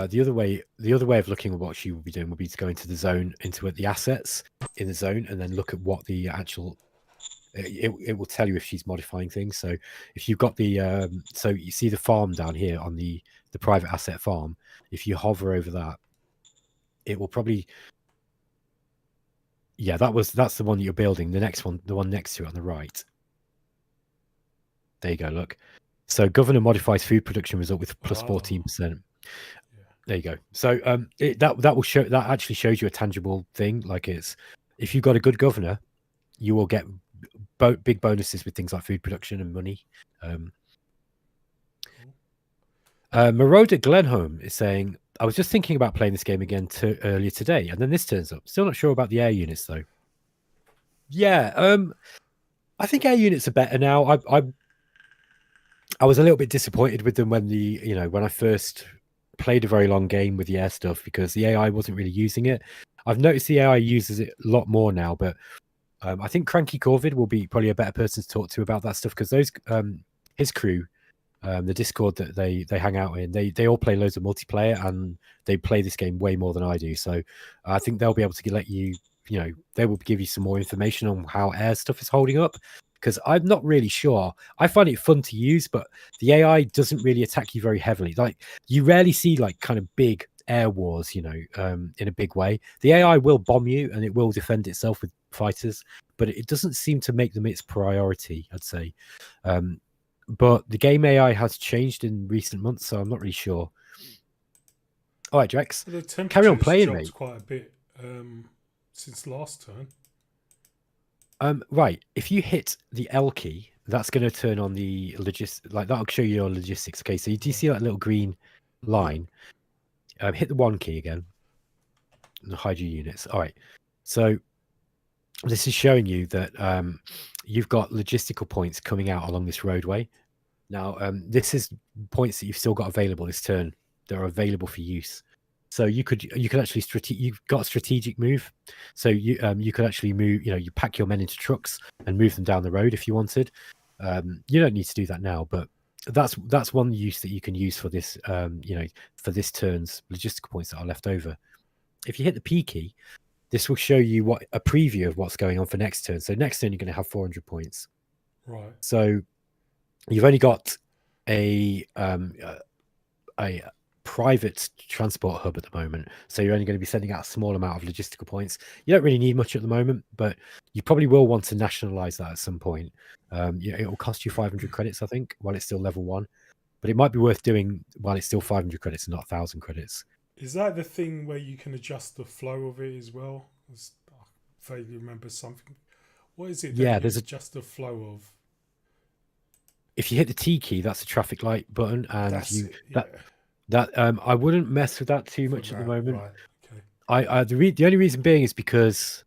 The other way of looking at what she would be doing would be to go into the zone, into the assets in the zone, and then look at what the actual. It will tell you if she's modifying things. So if you've got the so you see the farm down here on the private asset farm. If you hover over that, it will probably. Yeah, that's the one that you're building. The next one, the one next to it on the right. There you go. Look. So governor modifies food production result with plus 14%. There you go. So that will show, that actually shows you a tangible thing. Like if you've got a good governor, you will get big bonuses with things like food production and money. Marauder Glenholm is saying, I was just thinking about playing this game again earlier today, and then this turns up. Still not sure about the air units though. Yeah, I think air units are better now. I was a little bit disappointed with them when when I first played a very long game with the air stuff, because the AI wasn't really using it. I've noticed the AI uses it a lot more now, but I think Cranky Corvid will be probably a better person to talk to about that stuff, because those his crew, the Discord that they hang out in, they all play loads of multiplayer, and they play this game way more than I do. So I think they'll be able to let you, they will give you some more information on how air stuff is holding up, because I'm not really sure. I find it fun to use, but the AI doesn't really attack you very heavily. Like, you rarely see like kind of big air wars, in a big way. The AI will bomb you and it will defend itself with fighters, but it doesn't seem to make them its priority, I'd say. But the game AI has changed in recent months, so I'm not really sure. All right, Drex, carry on playing, mate. Quite a bit since last turn. Right, if you hit the L key, that's going to turn on the like that'll show you your logistics. Okay, so do you see that little green line? Hit the 1 key again and hide your units. All right, so this is showing you that you've got logistical points coming out along this roadway. Now, this is points that you've still got available this turn that are available for use. So you could actually you've got a strategic move. So you could actually move. You pack your men into trucks and move them down the road if you wanted. You don't need to do that now, but that's one use that you can use for this. For this turn's logistical points that are left over. If you hit the P key, this will show you a preview of what's going on for next turn. So next turn you're going to have 400 points. Right. So you've only got a private transport hub at the moment, so you're only going to be sending out a small amount of logistical points. You don't really need much at the moment, but you probably will want to nationalize that at some point. It will cost you 500 credits, I think, while it's still level 1, but it might be worth doing while it's still 500 credits and not 1,000 credits. Is that the thing where you can adjust the flow of it as well? I vaguely remember something. What is it that you adjust the flow of? If you hit the T key, that's a traffic light button, and I wouldn't mess with that too much at the moment. Right, okay. The only reason being is because,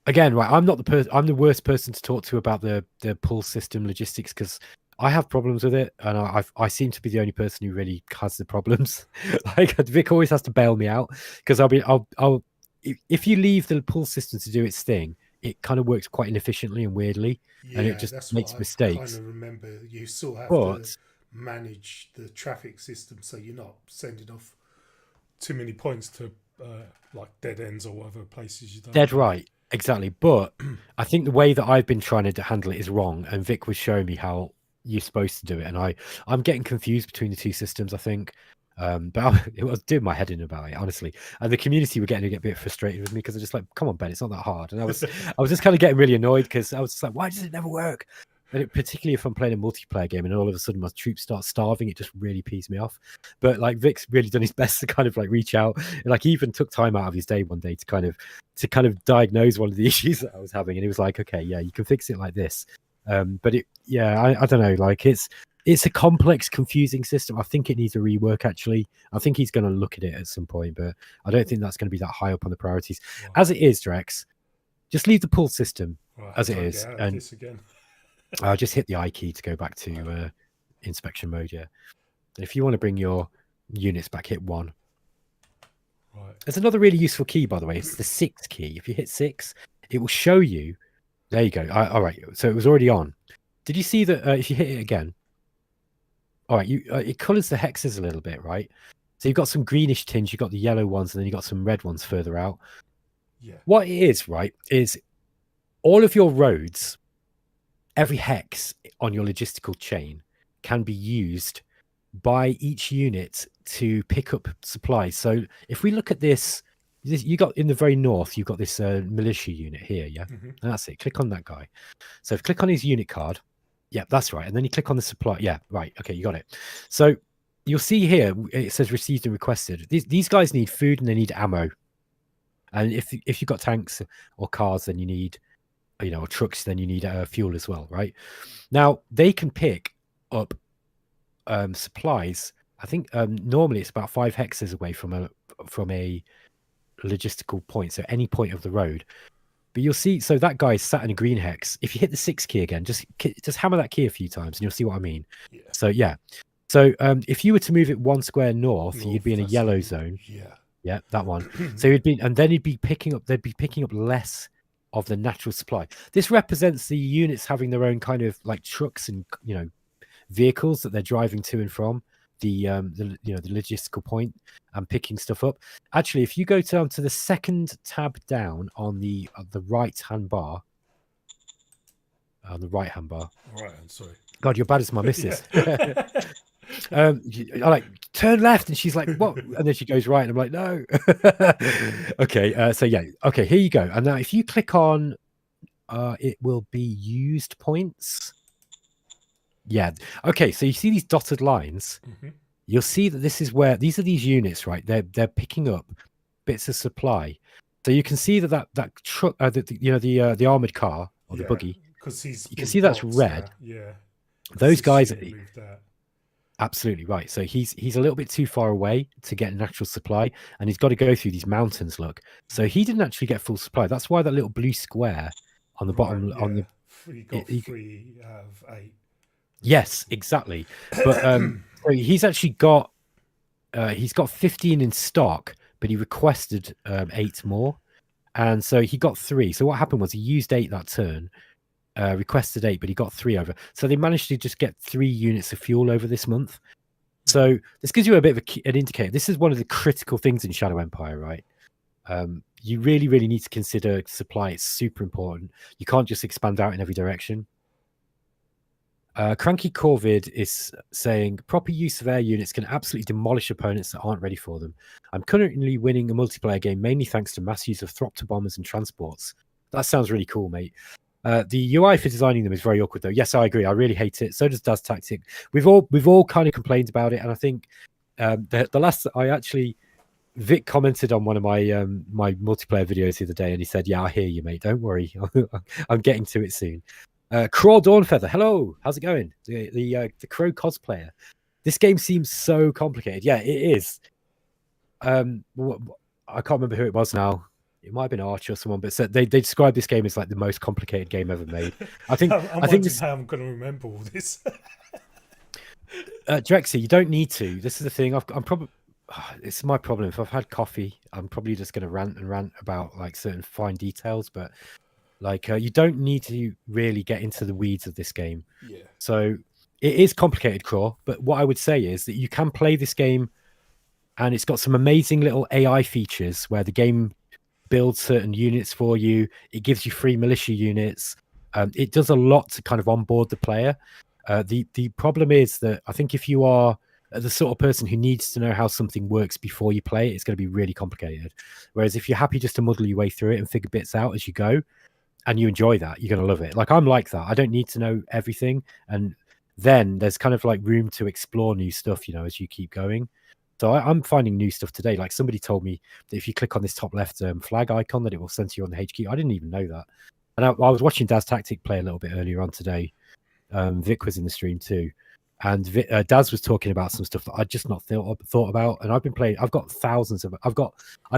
again, right, I'm the worst person to talk to about the pull system logistics, because I have problems with it, and I seem to be the only person who really has the problems. Like Vic always has to bail me out, because if you leave the pull system to do its thing, it kind of works quite inefficiently and weirdly, and it just makes mistakes. I kind of remember you still have to manage the traffic system so you're not sending off too many points to like dead ends or whatever places you don't. Dead right, exactly. But I think the way that I've been trying to handle it is wrong, and Vic was showing me how you're supposed to do it, and I'm getting confused between the two systems, I think. But it was doing my head in about it, honestly. And the community were getting a bit frustrated with me, because they're just like, "Come on, Ben, it's not that hard." And I was just kind of getting really annoyed, because I was just like, "Why does it never work?" And particularly if I'm playing a multiplayer game and all of a sudden my troops start starving, it just really pees me off. But like Vic's really done his best to kind of like reach out. Like he even took time out of his day one day to kind of diagnose one of the issues that I was having, and he was like, "Okay, yeah, you can fix it like this." But I don't know, like it's a complex, confusing system. I think it needs a rework, actually. I think he's going to look at it at some point, but I don't think that's going to be that high up on the priorities. Right. As it is, Drex, just leave the pull system as it is. And I'll just hit the I key to go back to inspection mode, yeah. And if you want to bring your units back, hit 1. Right. There's another really useful key, by the way. It's the 6 key. If you hit 6, it will show you. There you go. All right. So it was already on. Did you see that if you hit it again? All right, it colors the hexes a little bit, right? So you've got some greenish tinge, you've got the yellow ones, and then you've got some red ones further out. Yeah. What it is, right, is all of your roads, every hex on your logistical chain can be used by each unit to pick up supplies. So if we look at this, you got in the very north, you've got this militia unit here, yeah? Mm-hmm. And that's it. Click on that guy. So if you click on his unit card, yeah, that's right. And then you click on the supply. Yeah, right. Okay, you got it. So you'll see here, it says received and requested. These guys need food and they need ammo. And if you've got tanks or cars, then you need, or trucks, then you need fuel as well, right? Now, they can pick up supplies. I think normally it's about 5 hexes away from a logistical point, so any point of the road. But you'll see, so that guy is sat in a green hex. If you hit the 6 key again, just hammer that key a few times and you'll see what I mean. Yeah. So, yeah. So if you were to move it 1 square north, you'd be in a yellow zone. Yeah. Yeah, that one. So they'd be picking up less of the natural supply. This represents the units having their own kind of like trucks and, vehicles that they're driving to and from the logistical point and picking stuff up. Actually, if you go down to the second tab down on the right hand bar, All right, I'm sorry. God, you're bad as my missus. I like turn left, and she's like, "What?" And then she goes right, and I'm like, "No." Okay, so yeah, okay, here you go. And now, if you click on, it will be used points. Yeah. Okay. So you see these dotted lines. Mm-hmm. You'll see that this is where these units, right? They're picking up bits of supply. So you can see that truck, the armored car or the buggy, because you can see that's red. Yeah. Those guys. Absolutely right. So he's a little bit too far away to get natural supply, and he's got to go through these mountains. Look. So he didn't actually get full supply. That's why that little blue square on the bottom on the. He got 3 out of 8. Yes, exactly. But so he's actually got he's got 15 in stock, but he requested 8 more, and so he got 3. So what happened was he used 8 that turn, requested 8, but he got 3 over. So they managed to just get 3 units of fuel over this month. So this gives you a bit of an indicator. This is one of the critical things in Shadow Empire, right? You really, really need to consider supply. It's super important. You can't just expand out in every direction. Cranky Corvid is saying proper use of air units can absolutely demolish opponents that aren't ready for them. I'm currently winning a multiplayer game mainly thanks to mass use of Thropter bombers and transports. That sounds really cool, mate. The UI for designing them is very awkward, though. Yes, I agree. I really hate it. So does Daz Tactic. We've all kind of complained about it, and I think the last I actually. Vic commented on one of my my multiplayer videos the other day, and he said, "Yeah, I hear you, mate. Don't worry, I'm getting to it soon." Craw Dawnfeather, hello, how's it going? The Crow cosplayer. This game seems so complicated. Yeah, it is. I can't remember who it was now. It might have been Archer or someone, but said they described this game as like the most complicated game ever made. I think I'm wondering how I'm going to remember all this. Drexy, you don't need to. This is the thing. I'm probably. It's my problem. If I've had coffee, I'm probably just going to rant about like certain fine details, but like you don't need to really get into the weeds of this game. Yeah. So it is complicated, Craw, but what I would say is that you can play this game and it's got some amazing little AI features where the game builds certain units for you. It gives you free militia units. It does a lot to kind of onboard the player. The problem is that I think if you are the sort of person who needs to know how something works before you play it, it's going to be really complicated. Whereas if you're happy just to muddle your way through it and figure bits out as you go, and you enjoy that, you're going to love it. Like I'm like that. I don't need to know everything, and then there's kind of like room to explore new stuff, you know, as you keep going. So I'm finding new stuff today. Like somebody told me that if you click on this top left flag icon, that it will center you on the HQ. I didn't even know that. And I was watching Daz Tactic play a little bit earlier on today. Vic was in the stream too. And Daz was talking about some stuff that I'd just not thought about. And I've been playing, I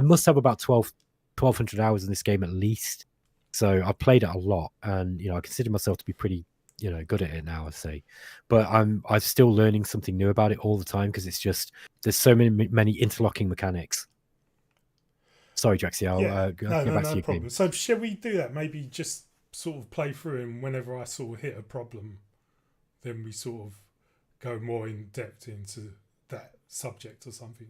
must have about 1,200 hours in this game at least. So I've played it a lot. And, you know, I consider myself to be pretty, you know, good at it now, I'd say. But I'm still learning something new about it all the time because it's just, there's so many interlocking mechanics. Sorry, Drexy, I'll get back to your problem. game. So shall we do that? Maybe just sort of play through and whenever I sort of hit a problem, then we sort of go more in depth into that subject or something.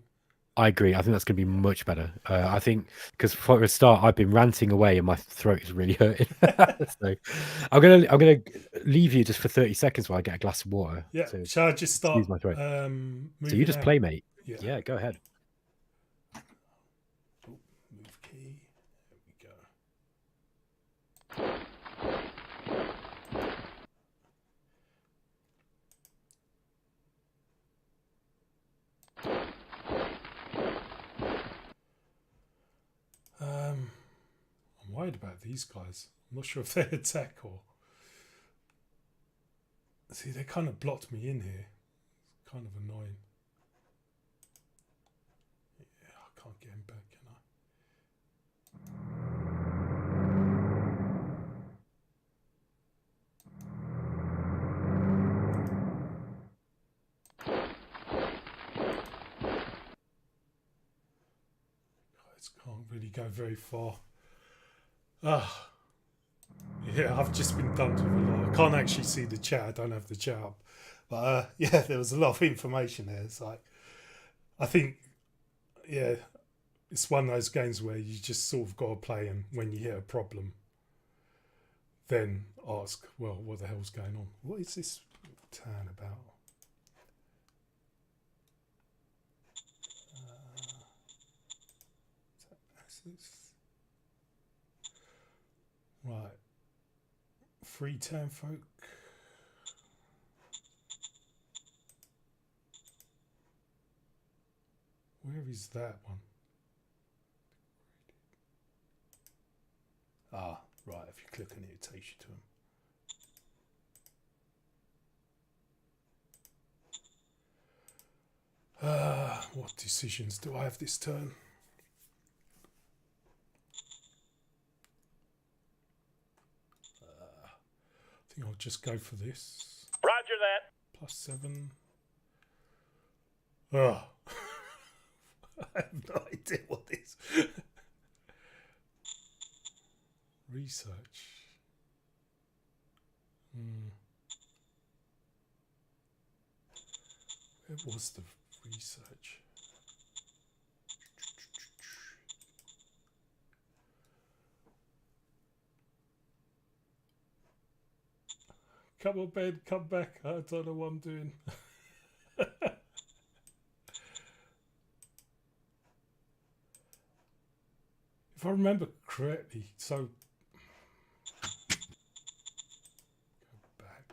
I agree. I think that's going to be much better. I think because for a start, I've been ranting away and my throat is really hurting. So I'm gonna leave you just for 30 seconds while I get a glass of water. Yeah. Shall I just start? My throat. So you just out? play, mate. Yeah. Go ahead. Oh, move key. There we go. I'm worried about these guys. I'm not sure if they attack or... See, they kind of blocked me in here. It's kind of annoying. Yeah, I can't get him back, can I? Guys can't really go very far. Yeah, I've just been dumped with a lot. I can't actually see the chat. I don't have the chat up. But yeah, there was a lot of information there. It's like, I think, yeah, it's one of those games where you just sort of got to play, and when you hit a problem, then ask, well, what the hell's going on? What is this town about? Right. Free town folk. Where is that one? Ah, right. If you click on it, it takes you to them. What decisions do I have this turn? I think I'll just go for this. Roger that. +7. Oh, I have no idea what this research. Where was the research? Come on, Ben, come back. I don't know what I'm doing. If I remember correctly, so go back.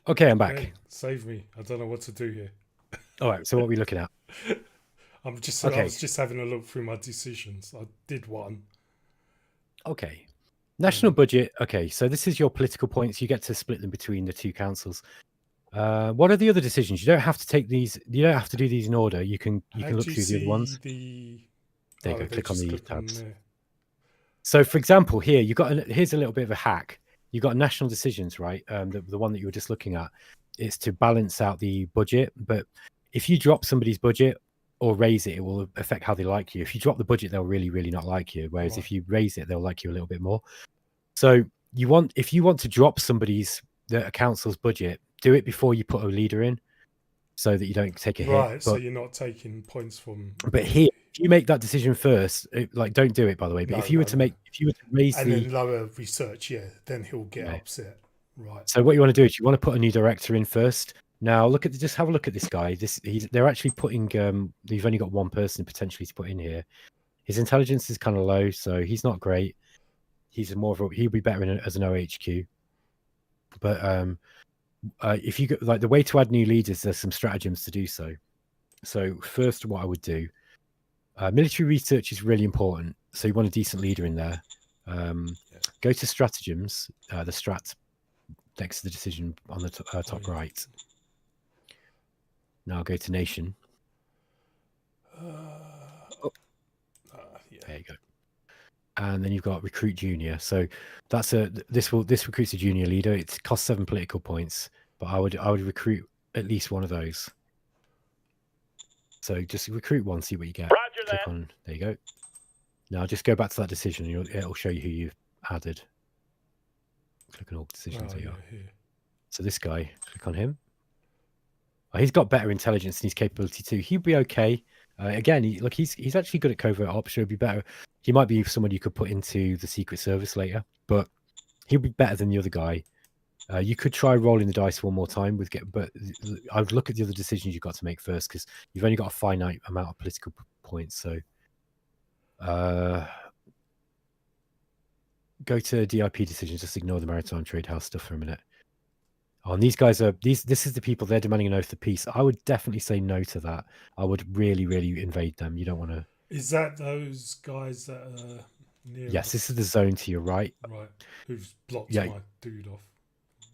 Okay, I'm back. Ben, save me. I don't know what to do here. All right, so what are we looking at? I was just having a look through my decisions. I did one. Okay. National budget. Okay, so this is your political points. You get to split them between the two councils. What are the other decisions? You don't have to take these. You don't have to do these in order. You can look through the other ones. There you go. Click on these tabs. So, for example, here you got. Here's a little bit of a hack. You got national decisions, right? The one that you were just looking at is to balance out the budget. But if you drop somebody's budget or raise it, it will affect how they like you. If you drop the budget, they'll really, really not like you. Whereas if you raise it, they'll like you a little bit more. So if you want to drop the council's budget, do it before you put a leader in, so that you don't take a hit. Right, so you're not taking points from. But here, if you make that decision first, don't do it, by the way. But if you were to raise and then lower research, then he'll get upset. Right. So what you want to do is you want to put a new director in first. Now just have a look at this guy. They're actually putting. You've only got one person potentially to put in here. His intelligence is kind of low, so he's not great. He's he'll be better as an OHQ. But if you the way to add new leaders, there's some stratagems to do so. So first, what I would do, military research is really important. So you want a decent leader in there. Go to stratagems, the strat next to the decision on the top right. Now go to nation. There you go. And then you've got recruit junior. So this recruits a junior leader. It costs 7 political points, but I would recruit at least one of those. So just recruit one, see what you get. Roger Click on. There you go. Now just go back to that decision, and it'll show you who you've added. Click on all decisions. Here. So this guy, click on him. He's got better intelligence and his capability too. He'd be okay. Again, he's actually good at covert ops. So it'd be better. He might be someone you could put into the Secret Service later, but he'll be better than the other guy. You could try rolling the dice one more time but I would look at the other decisions you've got to make first, because you've only got a finite amount of political points. So go to DIP decisions. Just ignore the maritime trade house stuff for a minute. Oh, and these guys this is the people, they're demanding an oath of peace. I would definitely say no to that. I would really, really invade them. You don't want to. Is that those guys that are near? Yes, this is the zone to your right. Right, who've blocked my dude off.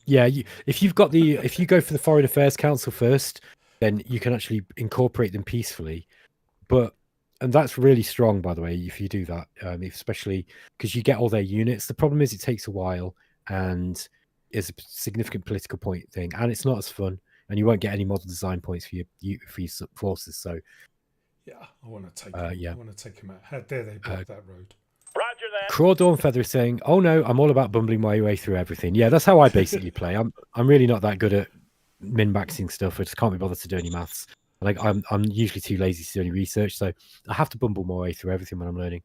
Yeah, if you go for the Foreign Affairs Council first, then you can actually incorporate them peacefully. And that's really strong, by the way, if you do that, especially because you get all their units. The problem is it takes a while, and is a significant political point thing, and it's not as fun, and you won't get any model design points for your forces. So I want to take him. I want to take him out. How dare they block that road? Roger that. Craw Dawn Feather is saying, "Oh no, I'm all about bumbling my way through everything." Yeah, that's how I basically play. I'm really not that good at min-maxing stuff. I just can't be bothered to do any maths. Like I'm usually too lazy to do any research, so I have to bumble my way through everything when I'm learning.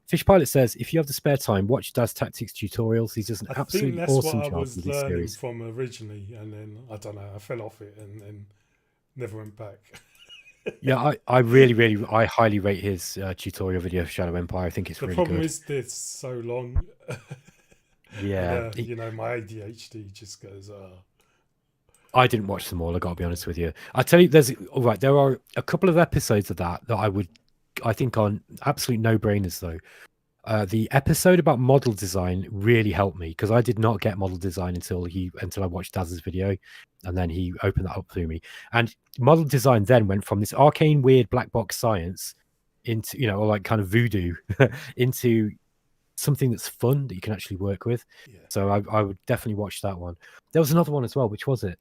Fish Pilot says, if you have the spare time, watch Daz Tactics tutorials. He does an absolutely awesome job with this series. From originally, and then I don't know, I fell off it and then never went back. Yeah, I highly rate his tutorial video for Shadow Empire. I think it's really good. The problem is this so long. Yeah, my ADHD just goes. I didn't watch them all. I got to be honest with you. I tell you, there are a couple of episodes of that I think are absolute no-brainers though. The episode about model design really helped me, because I did not get model design until I watched Daz's video, and then he opened that up through me. And model design then went from this arcane, weird black box science into, or like kind of voodoo into something that's fun that you can actually work with. So I would definitely watch that one. There was another one as well. Which was it?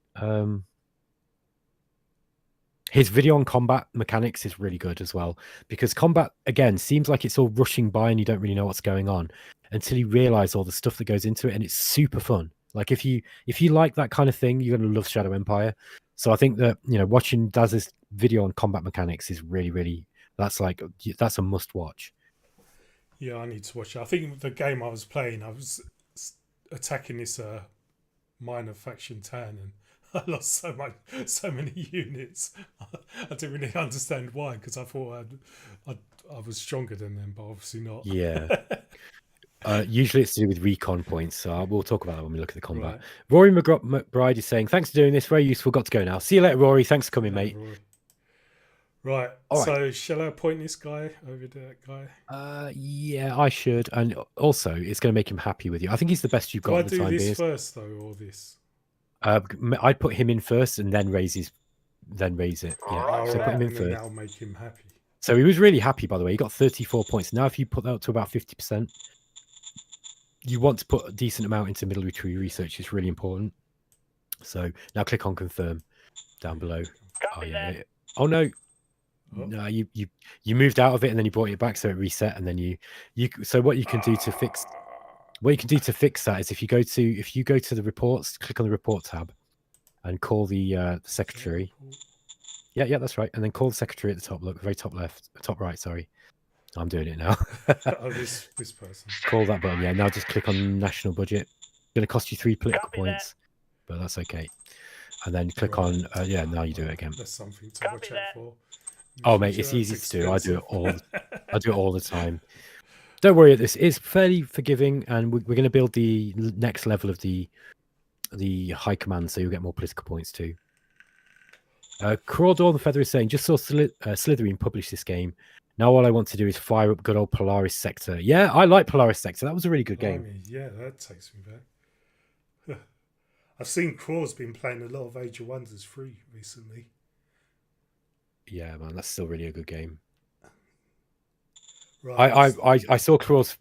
His video on combat mechanics is really good as well, because combat again seems like it's all rushing by and you don't really know what's going on until you realize all the stuff that goes into it, and it's super fun. Like if you like that kind of thing, you're gonna love Shadow Empire. So I think that, you know, watching Daz's video on combat mechanics is really that's a must watch. Yeah, I need to watch it. I think the game I was playing, I was attacking this minor faction town, and I lost so many units. I didn't really understand why, because I thought I was stronger than them, but obviously not. Yeah. Usually it's to do with recon points, so we'll talk about that when we look at the combat. Right. Rory McBride is saying, thanks for doing this, very useful, got to go now. See you later, Rory, thanks for coming, mate. Rory. Right, so shall I appoint this guy over that guy? Yeah, I should, and also it's going to make him happy with you. I think he's the best you've got at the time. Do I do this first though, or this? I'd put him in first and then raise it. Yeah, so put him in first. That'll make him happy. So he was really happy, by the way. He got 34 points. Now, if you put that up to about 50%, you want to put a decent amount into military research. It's really important. So now click on confirm down below. Oh no. No, you moved out of it and then you brought it back, so it reset, and then you so what you can do to fix that is if you go to the reports, click on the report tab and call the secretary. Yeah, that's right. And then call the secretary at the top, look, very top left, top right, sorry. I'm doing it now. Oh, this person. Call that button, yeah. Now just click on national budget. It's gonna cost you 3 political points, but that's okay. And then click on yeah, now you do it again. There's something to watch out for. Oh mate, it's easy to do. I do it all the time. Don't worry, this is fairly forgiving, and we're going to build the next level of the high command, so you'll get more political points too. Crawdor the Feather is saying, just saw Slytherin publish this game. Now all I want to do is fire up good old Polaris Sector. Yeah, I like Polaris Sector. That was a really good game. I mean, yeah, that takes me back. I've seen Craw's been playing a lot of Age of Wonders 3 recently. Yeah, man, that's still really a good game. Right. I saw Craw's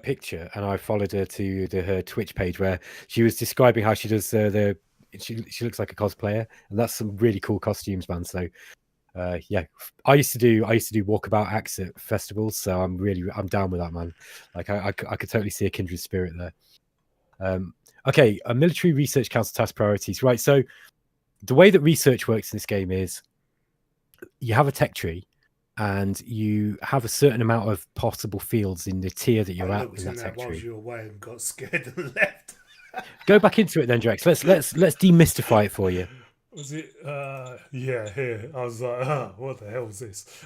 picture, and I followed her to her Twitch page where she was describing how she does she looks like a cosplayer, and that's some really cool costumes, man. So yeah, I used to do walkabout acts at festivals, so I'm down with that, man. Like I could totally see a kindred spirit there. Okay, a military research council task priorities, right? So the way that research works in this game is you have a tech tree, and you have a certain amount of possible fields in the tier that you're at in that tech tree. You away and got scared and left. Go back into it then, Drex. Let's demystify it for you. Was it? Yeah, here. I was like, what the hell is this?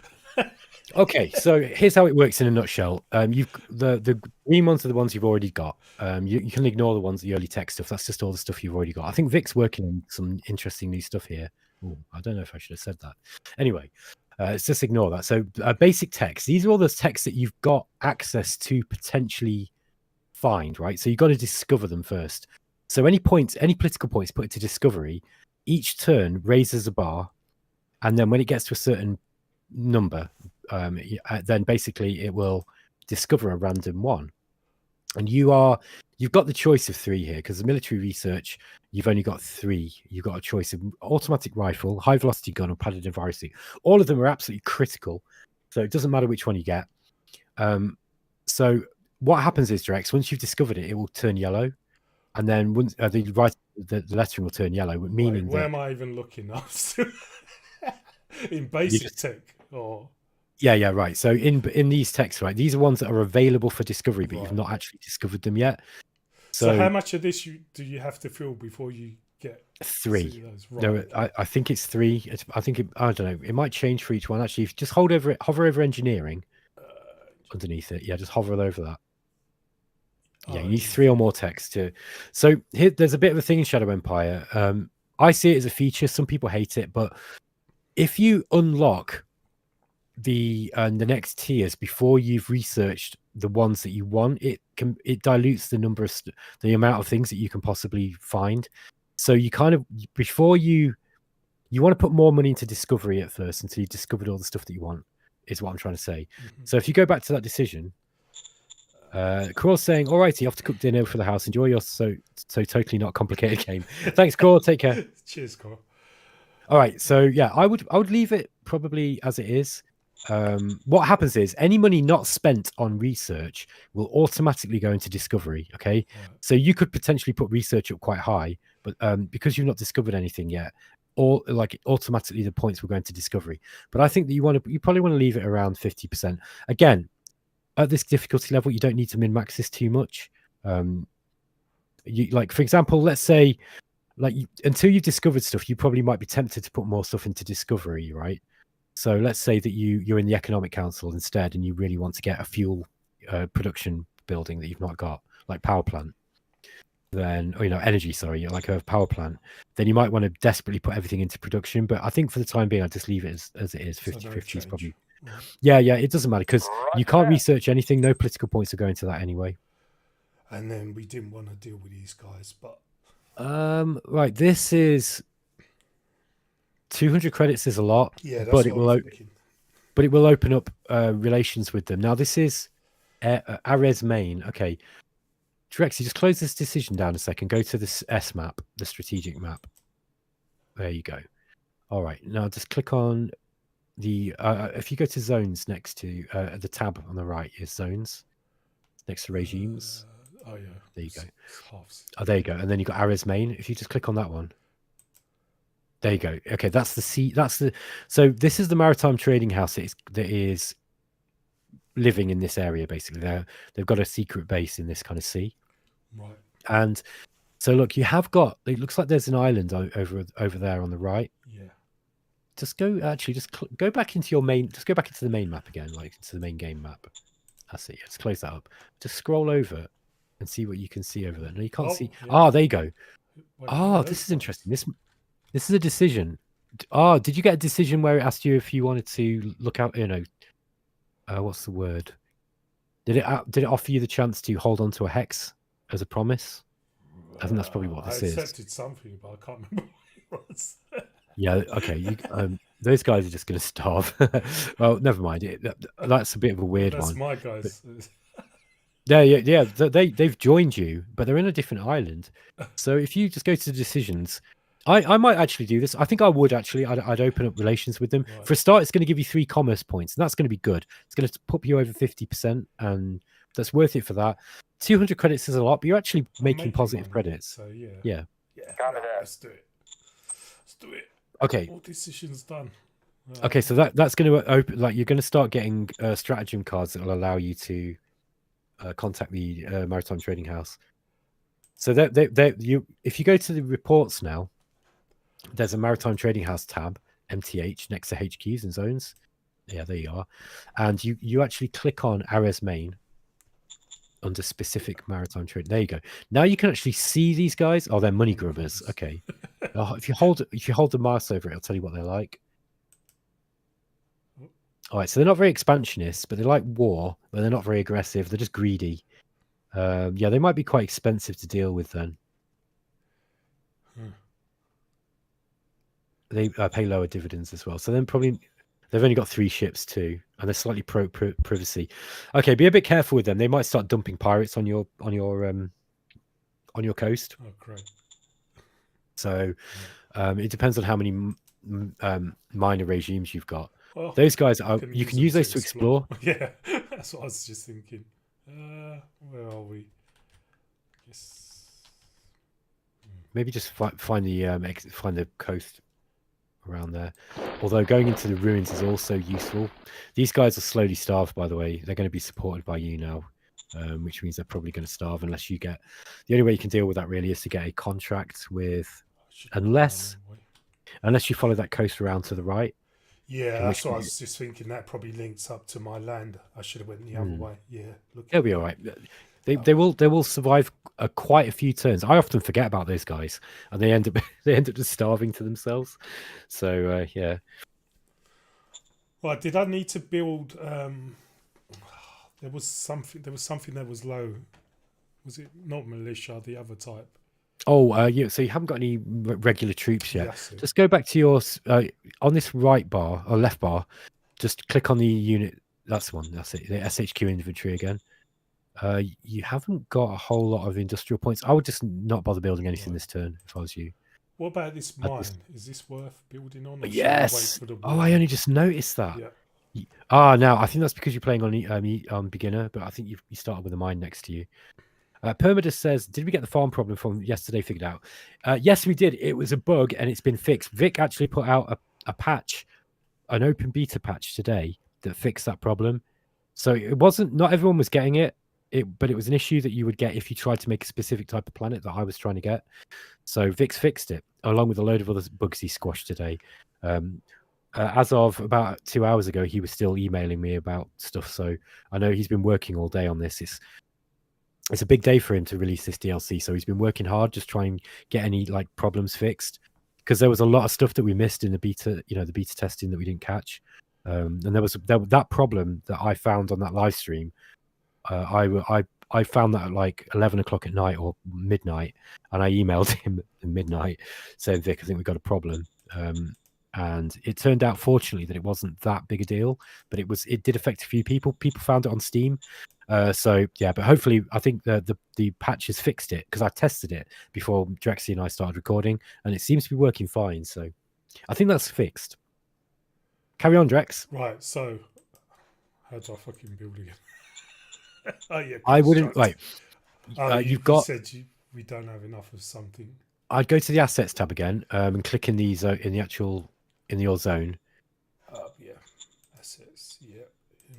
Okay, so here's how it works in a nutshell. You've the green ones are the ones you've already got. You can ignore the ones, the early tech stuff. That's just all the stuff you've already got. I think Vic's working on some interesting new stuff here. Ooh, I don't know if I should have said that. Anyway, let's just ignore that. So basic text. These are all the texts that you've got access to potentially find, right? So you've got to discover them first. So any political points put into discovery, each turn raises a bar, and then when it gets to a certain number, then basically it will discover a random one. And you've got the choice of 3 here, because the military research, you've only got 3. You've got a choice of automatic rifle, high velocity gun, or padded environment. All of them are absolutely critical, so it doesn't matter which one you get. So what happens is, Drex, once you've discovered it, it will turn yellow, and then once the lettering will turn yellow, meaning where am I even looking up? In basic tech, or yeah, right. So in these texts, right, these are ones that are available for discovery, but you've not actually discovered them yet. So how much of this do you have to fill before you get 3? Right. No, I think it's 3. I don't know. It might change for each one. Actually, if you just hover over engineering underneath it. Yeah, just hover over that. Yeah, you need 3 or more texts to. So here, there's a bit of a thing in Shadow Empire. I see it as a feature. Some people hate it, but if you unlock the next tiers before you've researched the ones that you want, it dilutes the number of the amount of things that you can possibly find. So you kind of, before you want to put more money into discovery at first until you've discovered all the stuff that you want, is what I'm trying to say. So if you go back to that decision, Craw's saying, alrighty, off to cook dinner for the house. Enjoy your so totally not complicated game. Thanks, Craw. Take care. Cheers, Craw. All right, so yeah, I would leave it probably as it is. What happens is any money not spent on research will automatically go into discovery. Okay, Right. so you could potentially put research up quite high, but because you've not discovered anything yet, or like automatically the points will go into discovery. But I think that you probably want to leave it around 50%. Again, at this difficulty level, you don't need to min max this too much. You like, for example, let's say until you've discovered stuff, you probably might be tempted to put more stuff into discovery, right? So let's say that you're in the economic council instead, and you really want to get a fuel production building that you've not got, like power plant. Then, or, energy. Sorry, like a power plant. Then you might want to desperately put everything into production. But I think for the time being, I'll just leave it as it is. 50-50 is probably. Right. Yeah, it doesn't matter because you can't research anything. No political points are going to that anyway. And then we didn't want to deal with these guys, but right, this is 200 credits is a lot. yeah, that's but it will open up relations with them. Now this is Ares Main. Okay, Drexy, just close this decision down a second. Go to this S map, the strategic map. There you go. All right, now just click on the if you go to zones next to the tab on the right is zones next to regimes. Oh yeah, there you go. Halves. Oh, there you go. And then you got Ares Main. If you just click on that one, there you go. Okay, that's the sea. So this is the maritime trading house that is living in this area. Basically, they've got a secret base in this kind of sea. Right. And so look, you have got. It looks like there's an island over there on the right. Yeah. Just go. Actually, go back into your main. Just go back into the main map again, like into the main game map. That's it. Let's close that up. Just scroll over and see what you can see over there. No, you can't see. Yeah. There you go. This is interesting. This is a decision. Did you get a decision where it asked you if you wanted to look out? What's the word? Did it offer you the chance to hold on to a hex as a promise? I think that's probably what this is. I accepted something, but I can't remember what it was. Yeah. Okay. Those guys are just going to starve. Well, never mind. That's a bit of a weird one. That's my guys. Yeah. They've joined you, but they're in a different island. So if you just go to the decisions, I might actually do this. I think I would actually. I'd open up relations with them. Right. For a start, it's going to give you 3 commerce points, and that's going to be good. It's going to put you over 50%, and that's worth it for that. 200 credits is a lot, but you're actually making positive credits. So yeah. Yeah. Let's do it. Okay. All decisions done. Okay, so that's going to open. Like you're going to start getting stratagem cards that will allow you to contact the maritime trading house. So if you go to the reports now, there's a maritime trading house tab, MTH, next to HQs and zones. Yeah, there you are. And you actually click on Ares Main under specific maritime trade. There you go. Now you can actually see these guys. Oh, they're money grubbers. Okay. If you hold the mouse over it, it'll tell you what they're like. All right, so they're not very expansionist, but they like war, but they're not very aggressive. They're just greedy. Yeah, they might be quite expensive to deal with then. They pay lower dividends as well. So then probably they've only got 3 ships too, and they're slightly pro privacy. Okay, be a bit careful with them. They might start dumping pirates on your coast. Oh, great. So it depends on how many minor regimes you've got. Well, those guys you can use those to explore. Yeah, that's what I was just thinking. Where are we? Yes. Maybe just find the coast around there. Although going into the ruins is also useful. These guys are slowly starved, by the way. They're going to be supported by you now, which means they're probably going to starve unless you get. The only way you can deal with that really is to get a contract with, unless you follow that coast around to the right. Yeah, that's what I was just thinking. That probably links up to my land. I should have went the other way. Yeah, they'll be all right. They will survive quite a few turns. I often forget about those guys, and they end up just starving to themselves. So yeah. Well, did I need to build? There was something that was low. Was it not militia? The other type. Oh, yeah. So you haven't got any regular troops yet. Yes, just go back to your on this right bar or left bar. Just click on the unit. That's the one. That's it. The SHQ inventory again. You haven't got a whole lot of industrial points. I would just not bother building anything this turn if I was you. What about this I just, mine? Is this worth building on, or should we wait yes. for the Oh, I water? only just noticed that. Yeah. Now I think that's because you're playing on beginner, but I think you started with a mine next to you. Permadus says, "Did we get the farm problem from yesterday figured out?" Yes, we did. It was a bug, and it's been fixed. Vic actually put out a patch, an open beta patch today that fixed that problem. So it wasn't. Not everyone was getting it. But it was an issue that you would get if you tried to make a specific type of planet that I was trying to get. So Vic's fixed it, along with a load of other bugs he squashed today. As of about 2 hours ago, he was still emailing me about stuff. So I know he's been working all day on this. It's a big day for him to release this DLC. So he's been working hard, just trying to get any like problems fixed. Because there was a lot of stuff that we missed in the beta, the beta testing that we didn't catch. And there was that problem that I found on that live stream. I found that at like 11 o'clock at night or midnight, and I emailed him at midnight saying, "Vic, I think we've got a problem." And it turned out, fortunately, that it wasn't that big a deal, but it did affect a few people. People found it on Steam. So yeah, but hopefully, I think the patch has fixed it, because I tested it before Drexy and I started recording, and it seems to be working fine. So I think that's fixed. Carry on, Drex. Right. So, how do I fucking build again? Oh yeah, I wouldn't construct. you've You got. said we don't have enough of something. I'd go to the assets tab again, and click in in your zone, Yeah, assets. Yeah.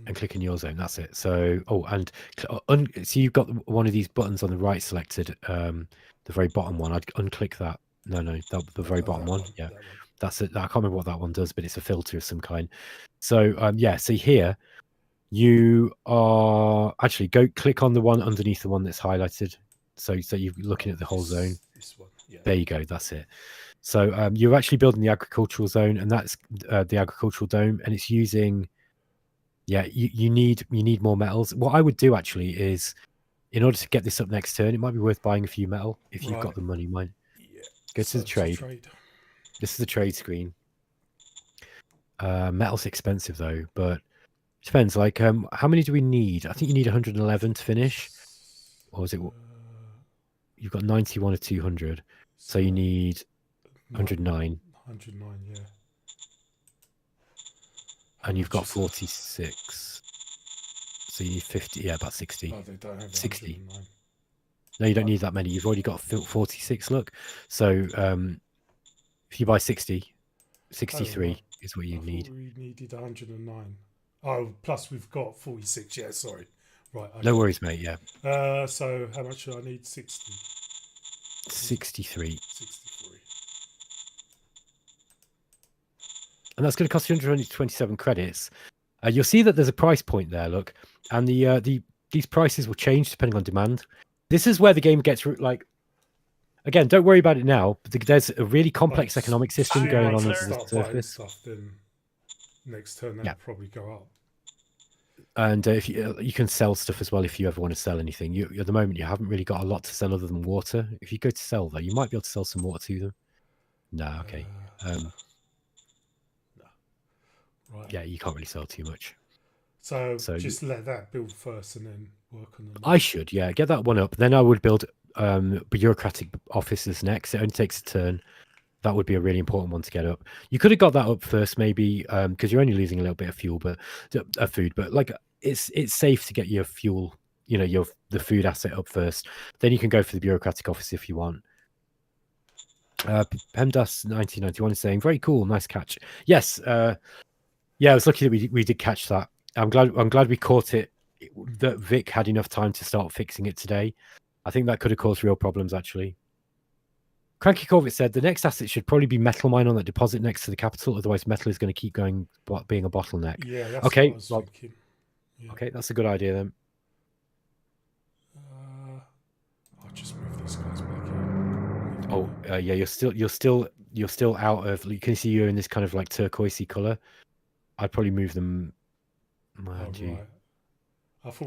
and click in your zone. That's it. So so you've got one of these buttons on the right selected, the very bottom one. I'd unclick that. No, the very bottom one. Yeah, That one. that's it. I can't remember what that one does, but it's a filter of some kind. So yeah, see here, you are actually click on the one underneath the one that's highlighted. So you're looking at the whole zone. This one. Yeah. There you go. That's it. So you're actually building the agricultural zone, and that's the agricultural dome, and it's using. Yeah, you need more metals. What I would do actually is, in order to get this up next turn, it might be worth buying a few metal if you've got the money. Yeah. Go to the trade. This is the trade screen. Metal's expensive though, but it depends. Like, how many do we need? I think you need 111 to finish, or is it? You've got 91 or 200, so you need 109. 109, yeah. And you've got 46. So you need 50. Yeah, about 60. Oh, they don't have 60. 109. No, you don't need that many. You've already got 46. Look. So if you buy 60, 63 is what you need. We needed 109. Oh, plus we've got 46. Yeah, sorry. Right. Okay. No worries, mate. Yeah. So how much do I need? 60. 63. 63. And that's going to cost you 127 credits. You'll see that there's a price point there. Look, and these prices will change depending on demand. This is where the game gets like. Again, don't worry about it now. But there's a really complex economic system going on under the surface. Stuff, then next turn that'll probably go up. And if you can sell stuff as well if you ever want to sell anything. At the moment, you haven't really got a lot to sell other than water. If you go to sell, though, you might be able to sell some water to them. No, okay. No. Right. Yeah, you can't really sell too much. So just let that build first and then work on them. I should, yeah, get that one up. Then I would build bureaucratic offices next. It only takes a turn. That would be a really important one to get up. You could have got that up first, maybe, because you're only losing a little bit of fuel, but food. But like, it's safe to get your fuel, the food asset up first. Then you can go for the bureaucratic office if you want. PEMDAS 1991 is saying, "Very cool, nice catch." Yes, yeah, I was lucky that we did catch that. I'm glad we caught it. That Vic had enough time to start fixing it today. I think that could have caused real problems, actually. Cranky Corvette said the next asset should probably be metal mine on that deposit next to the capital. Otherwise, metal is going to keep being a bottleneck. Yeah, that's what I was thinking. Yeah. Okay, that's a good idea then. I'll just move these guys back in. Oh, yeah, you're still out of. You can see you're in this kind of like turquoisey color. I'd probably move them. Right.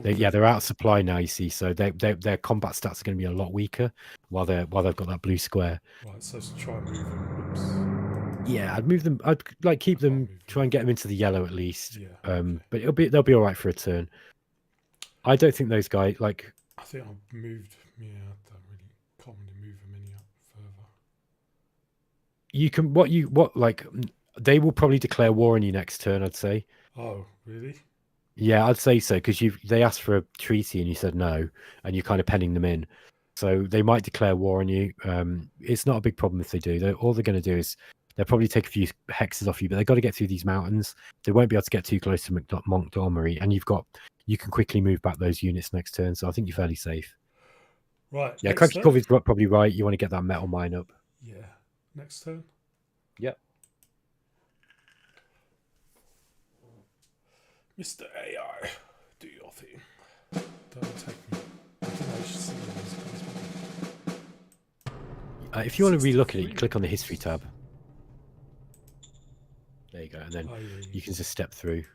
They're out of supply now. You see, so their combat stats are going to be a lot weaker while they've got that blue square. Right, so try and move them. Oops. Yeah, I'd move them. I'd like keep them. Try and get them into the yellow at least. Yeah. Okay. But they'll be all right for a turn. I don't think those guys like. I think I've moved. Yeah, I can't really move them any up further. you can what like they will probably declare war on you next turn. I'd say. Oh, really? Yeah, I'd say so because they asked for a treaty and you said no, and you're kind of penning them in. So they might declare war on you. It's not a big problem if they do. All they're going to do is they'll probably take a few hexes off you, but they've got to get through these mountains. They won't be able to get too close to Montgomery, and you can quickly move back those units next turn. So I think you're fairly safe. Right. Yeah, Cranky Corvid's probably right. You want to get that metal mine up. Yeah. Next turn. Yep. Mr. AI, do your thing. Don't attack me. I think I should see those guys. If you want to relook at it, you click on the history tab. There you go, and then you can just step through.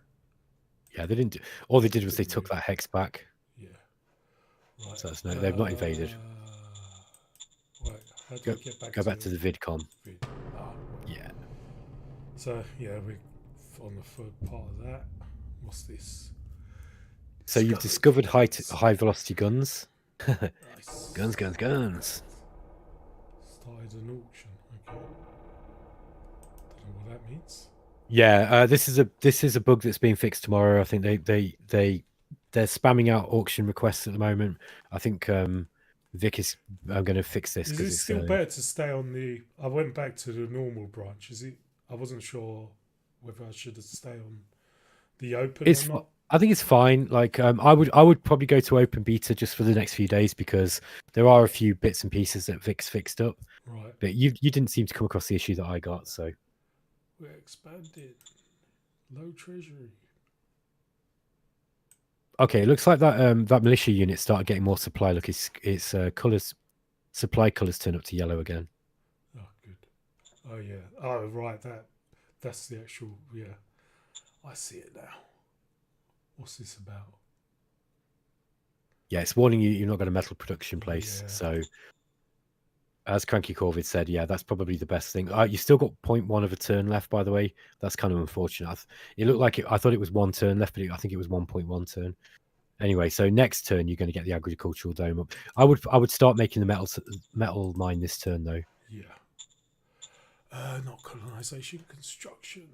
Yeah, they didn't do. All they did was they took that hex back. Yeah. Right. So that's they've not invaded. Right. How do Go back to the vidcom. Yeah. So yeah, we're on the third part of that. What's this? So you've discovered high velocity guns. Nice. Guns. Started an auction. Okay. Don't know what that means. Yeah, this is a bug that's being fixed tomorrow. I think they're spamming out auction requests at the moment. I think Vic is going to fix this. Is it still better to stay on the? I went back to the normal branch. Is it? I wasn't sure whether I should stay on the open or not. I think it's fine. Like I would probably go to open beta just for the next few days because there are a few bits and pieces that Vic's fixed up. Right. But you didn't seem to come across the issue that I got, so. We're expanded. Low treasury. Okay, it looks like that militia unit started getting more supply. Look, its supply colours turn up to yellow again. Oh, good. Oh yeah. Oh right. That's the actual. Yeah. I see it now. What's this about? Yeah, it's warning you you're not got a metal production place. Yeah. So, as Cranky Corvid said, yeah, that's probably the best thing. You still got 0.1 of a turn left, by the way. That's kind of unfortunate. It looked like I thought it was 1 turn left, but I think it was 1.1 turn. Anyway, so next turn you're going to get the agricultural dome up. I would start making the metal mine this turn though. Yeah. Not colonization, construction.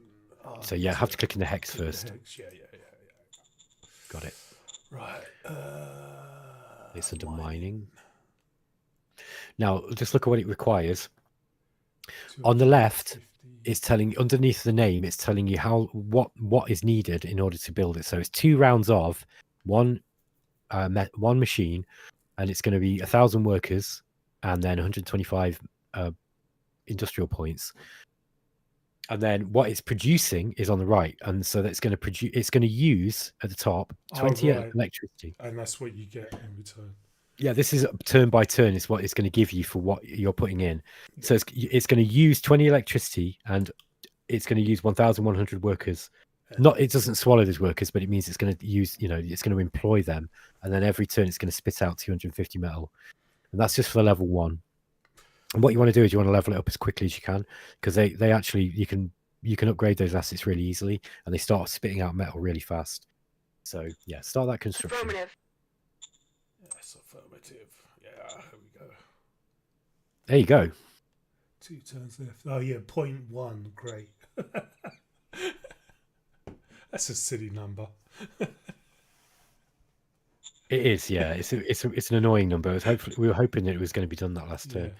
So yeah, have to click in the hex first. The hex. Yeah. Got it. Right. It's under mining. Now, just look at what it requires. On the left, it's telling underneath the name, it's telling you what is needed in order to build it. So it's 2 rounds of one machine, and it's going to be 1,000 workers and then 125 industrial points. And then what it's producing is on the right, and so that's going to produce. It's going to use at the top 20 electricity, and that's what you get in return. Yeah, this is turn by turn. Is what it's going to give you for what you're putting in. So it's going to use 20 electricity, and it's going to use 1,100 workers. It doesn't swallow those workers, but it means it's going to use. It's going to employ them, and then every turn it's going to spit out 250 metal, and that's just for level 1. And what you want to do is you want to level it up as quickly as you can, because they actually you can upgrade those assets really easily, and they start spitting out metal really fast. So yeah, start that construction. Affirmative. Yes, affirmative. Yeah, here we go. There you go. 2 turns left. Oh yeah, 0.1. Great. That's a silly number. It is, yeah. It's an annoying number. We were hoping that it was going to be done that last turn.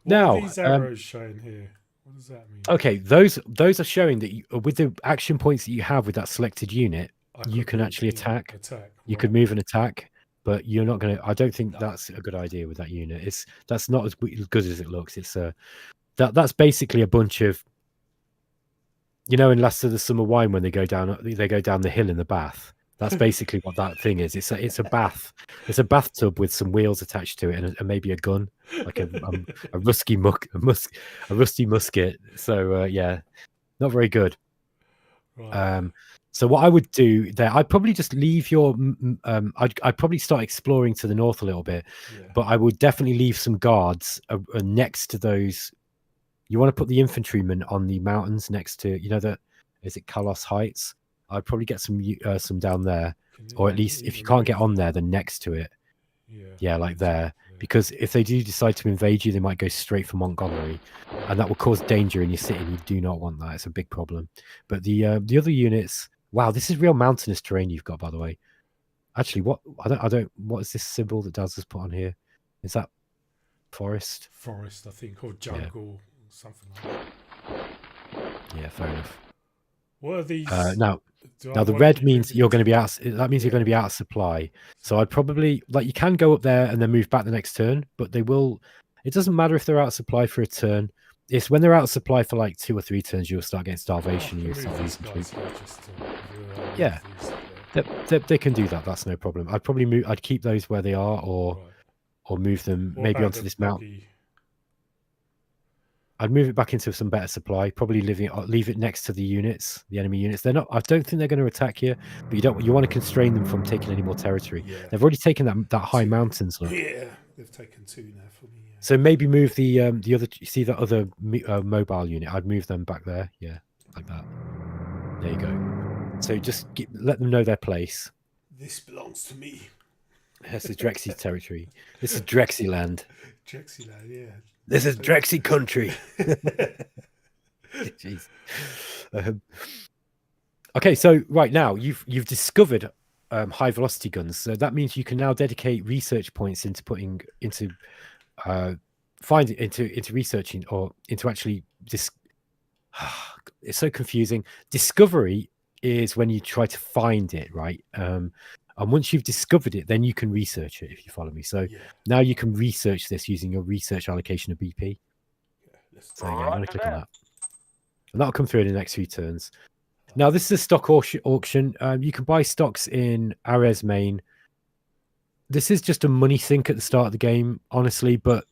What are these arrows showing here? What does that mean? Okay, those are showing that with the action points that you have with that selected unit, you can actually attack. You could move and attack, but you're not going to. I don't think that's a good idea with that unit. That's not as good as it looks. It's that's basically a bunch of, in Last of the Summer Wine when they go down the hill in the bath. That's basically what that thing is. It's a bath. It's a bathtub with some wheels attached to it and maybe a gun, like a rusty musket. So yeah, not very good. Right. So what I would do there, I'd probably just leave your. I'd probably start exploring to the north a little bit, but I would definitely leave some guards next to those. You want to put the infantrymen on the mountains next to is it Kalos Heights? I'd probably get some down there, or at least if you can't get on there, then next to it. Yeah, like there. because if they do decide to invade you, they might go straight for Montgomery, and that will cause danger in your city. And you do not want that; it's a big problem. But the other units, wow, this is real mountainous terrain you've got, by the way. Actually, what I don't. What is this symbol that Daz has put on here? Is that forest? Forest, I think, or jungle, or something like that. Yeah, fair enough. What are these? Now the red means you're going to be out. That means Yeah. you're going to be out of supply. So I'd probably you can go up there and then move back the next turn, but they will. It doesn't matter if they're out of supply for a turn. It's when they're out of supply for like 2 or 3 turns you'll start getting starvation. You'll start losing troops. Yeah, they can do that. That's no problem. I'd probably move. I'd keep those where they are, or move them maybe onto this mountain. I'd move it back into some better supply. Probably leave it next to the units, the enemy units. They're not. I don't think they're going to attack you, but you want to constrain them from taking any more territory. Yeah. They've already taken that high mountains. Look. Yeah, they've taken 2 now for me. Yeah. So maybe move the other. You see that other mobile unit? I'd move them back there. Yeah, like that. There you go. So just let them know their place. This belongs to me. This is Drexy territory. This is Drexy land. Drexy land, yeah. This is Drexy country. Jeez. Okay, so right now you've discovered high velocity guns. So that means you can now dedicate research points into researching or into actually it's so confusing. Discovery is when you try to find it, right? And once you've discovered it, then you can research it, if you follow me. So now you can research this using your research allocation of BP. So I'm going to click on that. And that'll come through in the next few turns. Now, this is a stock auction. You can buy stocks in Ares main. This is just a money sink at the start of the game, honestly. But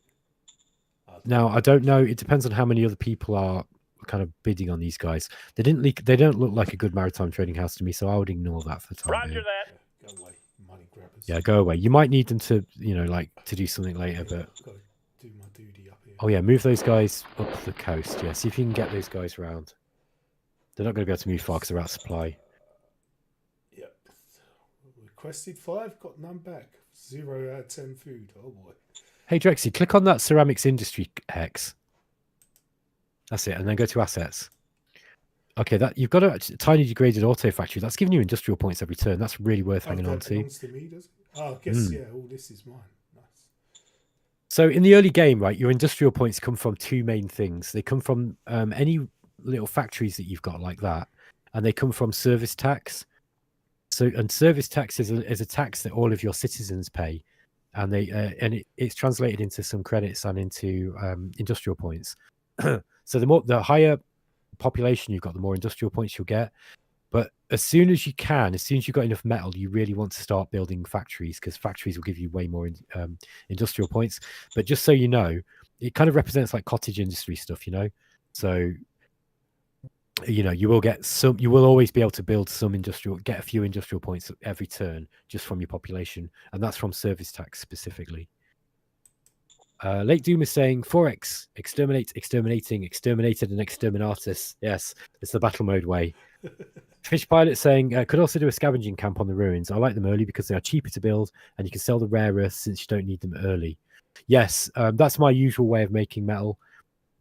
now, I don't know. It depends on how many other people are kind of bidding on these guys. They don't look like a good maritime trading house to me, so I would ignore that for the time being. Roger that. Go away, money grabbers. Yeah, go away. You might need them to, to do something later, but I've got to do my duty up here. Oh yeah, move those guys up the coast. Yeah, see if you can get those guys around. They're not going to be able to move far because they're out of supply. Yep. Requested 5, got none back. 0 out of 10 food. Oh boy. Hey Drexy, click on that ceramics industry hex. That's it, and then go to assets. Okay, that you've got a tiny degraded auto factory. That's giving you industrial points every turn. That's really worth hanging on to. Belongs to me, does it? Oh, I guess yeah. All this is mine. Nice. So in the early game, right, your industrial points come from 2 main things. They come from any little factories that you've got like that, and they come from service tax. And service tax is a tax that all of your citizens pay, and it's translated into some credits and into industrial points. So the higher population you've got, the more industrial points you'll get. But as soon as you've got enough metal, you really want to start building factories, because factories will give you way more industrial points. But just so you know, it kind of represents like cottage industry stuff, so you will always be able to build get a few industrial points every turn just from your population, and that's from service tax specifically. Lake Doom is saying 4x, exterminate, exterminating, exterminated, and exterminatus. Yes, it's the battle mode way. Fish Pilot saying could also do a scavenging camp on the ruins. I like them early because they are cheaper to build, and you can sell the rare earths since you don't need them early. Yes, that's my usual way of making metal.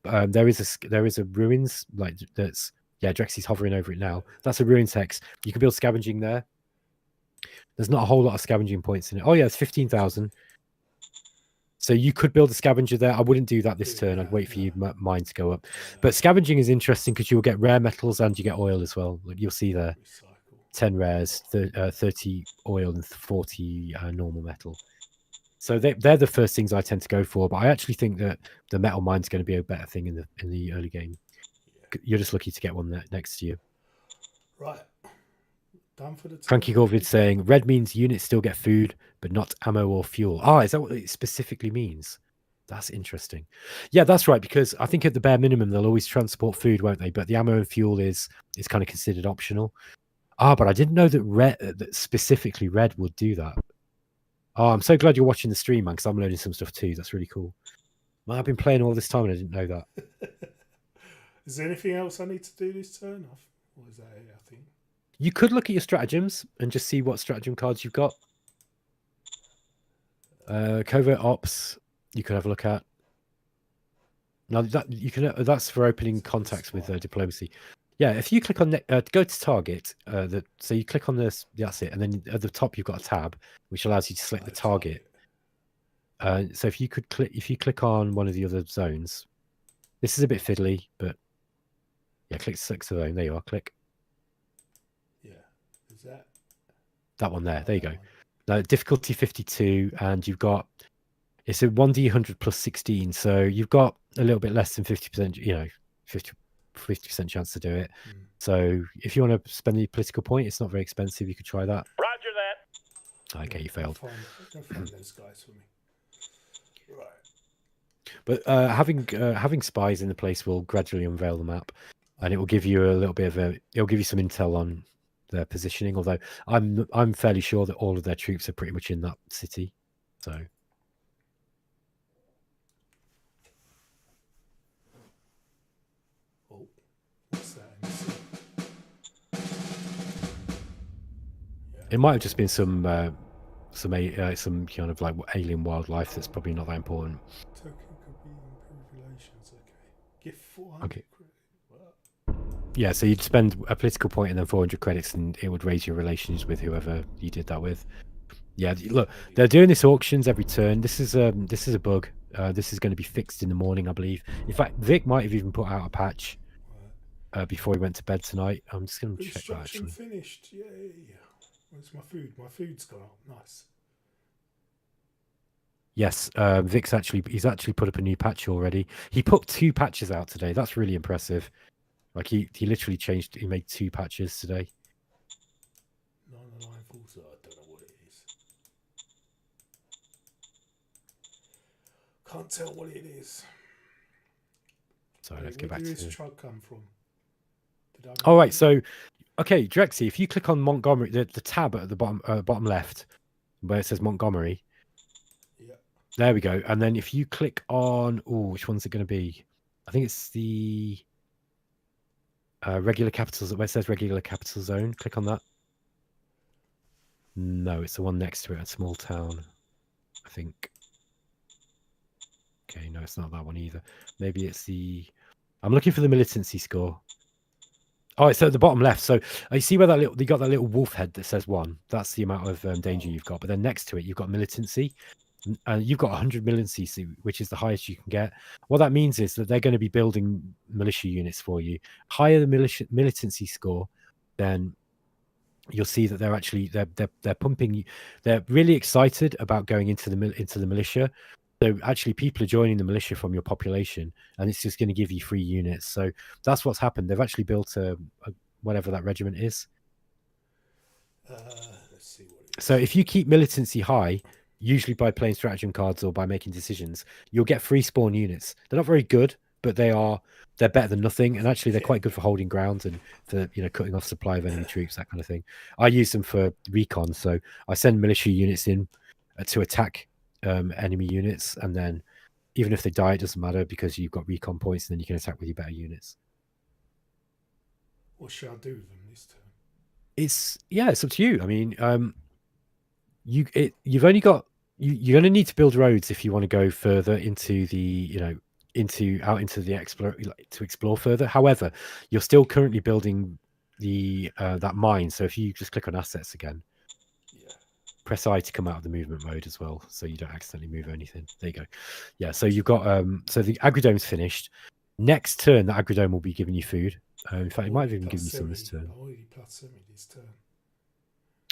There is a ruins that's Drexy's hovering over it now. That's a ruins hex. You can build scavenging there. There's not a whole lot of scavenging points in it. Oh yeah, it's 15,000. So you could build a scavenger there. I wouldn't do that this turn. I'd wait for your mine to go up. But scavenging is interesting because you'll get rare metals and you get oil as well. Like you'll see there, 10 rares, 30 oil and 40 normal metal. So they're the first things I tend to go for. But I actually think that the metal mine's going to be a better thing in the early game. You're just lucky to get one next to you. Right. Done for the Frankie Gorvid saying red means units still get food, but not ammo or fuel. Is that what it specifically means? That's interesting. Yeah, that's right, because I think at the bare minimum they'll always transport food, won't they? But the ammo and fuel is kind of considered optional. But I didn't know that specifically red would do that. I'm so glad you're watching the stream, man, because I'm learning some stuff too. That's really cool. Man, I've been playing all this time and I didn't know that. Is there anything else I need to do this turn off? Or is that it, I think? You could look at your stratagems and just see what stratagem cards you've got. Covert ops, you could have a look at. Now that you can, that's for opening So contacts with this one. diplomacy. Yeah, if you click on go to target, so you click on this, that's it, and then at the top you've got a tab which allows you to select the target. So if you click on one of the other zones, this is a bit fiddly, but yeah, click select zone. There you are. Click. Yeah, is that That one there? There you go. Now difficulty 52, and you've got it's a 1d100 plus 16, so you've got a little bit less than 50%. 50% chance to do it. So if you want to spend the political point, it's not very expensive. You could try that. Roger that. Okay, you failed. Go find those guys for me. Right. But having spies in the place will gradually unveil the map, and it will give you a little bit of it'll give you some intel on their positioning. Although I'm fairly sure that all of their troops are pretty much in that city. So. Oh, what's that? It might have just been some kind of like alien wildlife that's probably not that important. Token could be improved relations. Okay. Give 400 Okay. credit. Yeah, so you'd spend a political point and then 400 credits, and it would raise your relations with whoever you did that with. Yeah, look, they're doing this auctions every turn. This is a bug. This is going to be fixed in the morning, I believe. In fact, Vic might have even put out a patch before he went to bed tonight. I'm just going to check that actually. Finished. Yay. Where's my food? My food's gone up. Nice. Yes, Vic's he's actually put up a new patch already. He put 2 patches out today. That's really impressive. Like he literally he made 2 patches today. Non-aligned false. I don't know what it is. Can't tell what it is. Sorry, let's get back to where did this truck come from? All right, so okay, Drexy, if you click on Montgomery, the tab at the bottom left, where it says Montgomery. Yeah. There we go. And then if you click on, which one's it going to be? I think it's the regular capitals, where it says regular capital zone. Click on that. No, it's the one next to it, a small town, I think. Okay, no, it's not that one either. Maybe it's the... I'm looking for the militancy score. Oh, it's at the bottom left. So you see where you got that little wolf head that says 1. That's the amount of danger you've got. But then next to it, you've got militancy. You've got 100 militancy, which is the highest you can get. What that means is that they're going to be building militia units for you. Higher the militancy score, then you'll see that they're pumping. They're really excited about going into the militia. So actually, people are joining the militia from your population, and it's just going to give you free units. So that's what's happened. They've actually built a whatever that regiment is. Let's see what it is. So if you keep militancy high, usually by playing stratagem cards or by making decisions, you'll get free spawn units. They're not very good, but they're better than nothing, and actually they're quite good for holding ground and for cutting off supply of enemy troops, that kind of thing. I use them for recon, so I send militia units in to attack enemy units, and then even if they die, it doesn't matter because you've got recon points, and then you can attack with your better units. What should I do with them this turn? It's up to you. I mean, you've only got you're going to need to build roads if you want to go further into the to explore further. However, you're still currently building the that mine. So if you just click on assets again, press I to come out of the movement mode as well, so you don't accidentally move anything. There you go. Yeah, so you've got so the aggredome's finished. Next turn, the agrodome will be giving you food. In fact, it might have even given you some this turn. +70 this turn.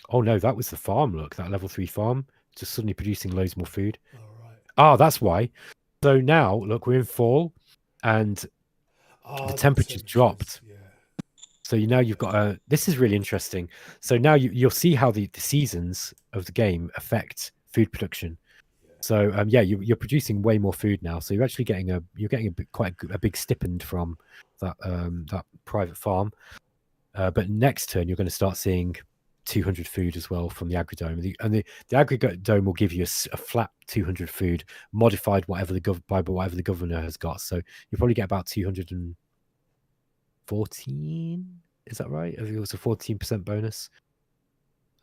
Oh no, that was the farm. Look, that level 3 farm just suddenly producing loads more food. All right. Oh, that's why. So now, look, we're in fall, and the temperature's dropped. Yeah. So now you've got this is really interesting. So now you'll see how the seasons of the game affect food production. Yeah. So you're producing way more food now. So you're actually getting quite a big stipend from that that private farm. But next turn you're going to start seeing 200 food as well from the agrodome. The agrodome will give you a flat 200 food, modified by whatever the governor has got. So you probably get about 214. Is that right? I think it was a 14% bonus.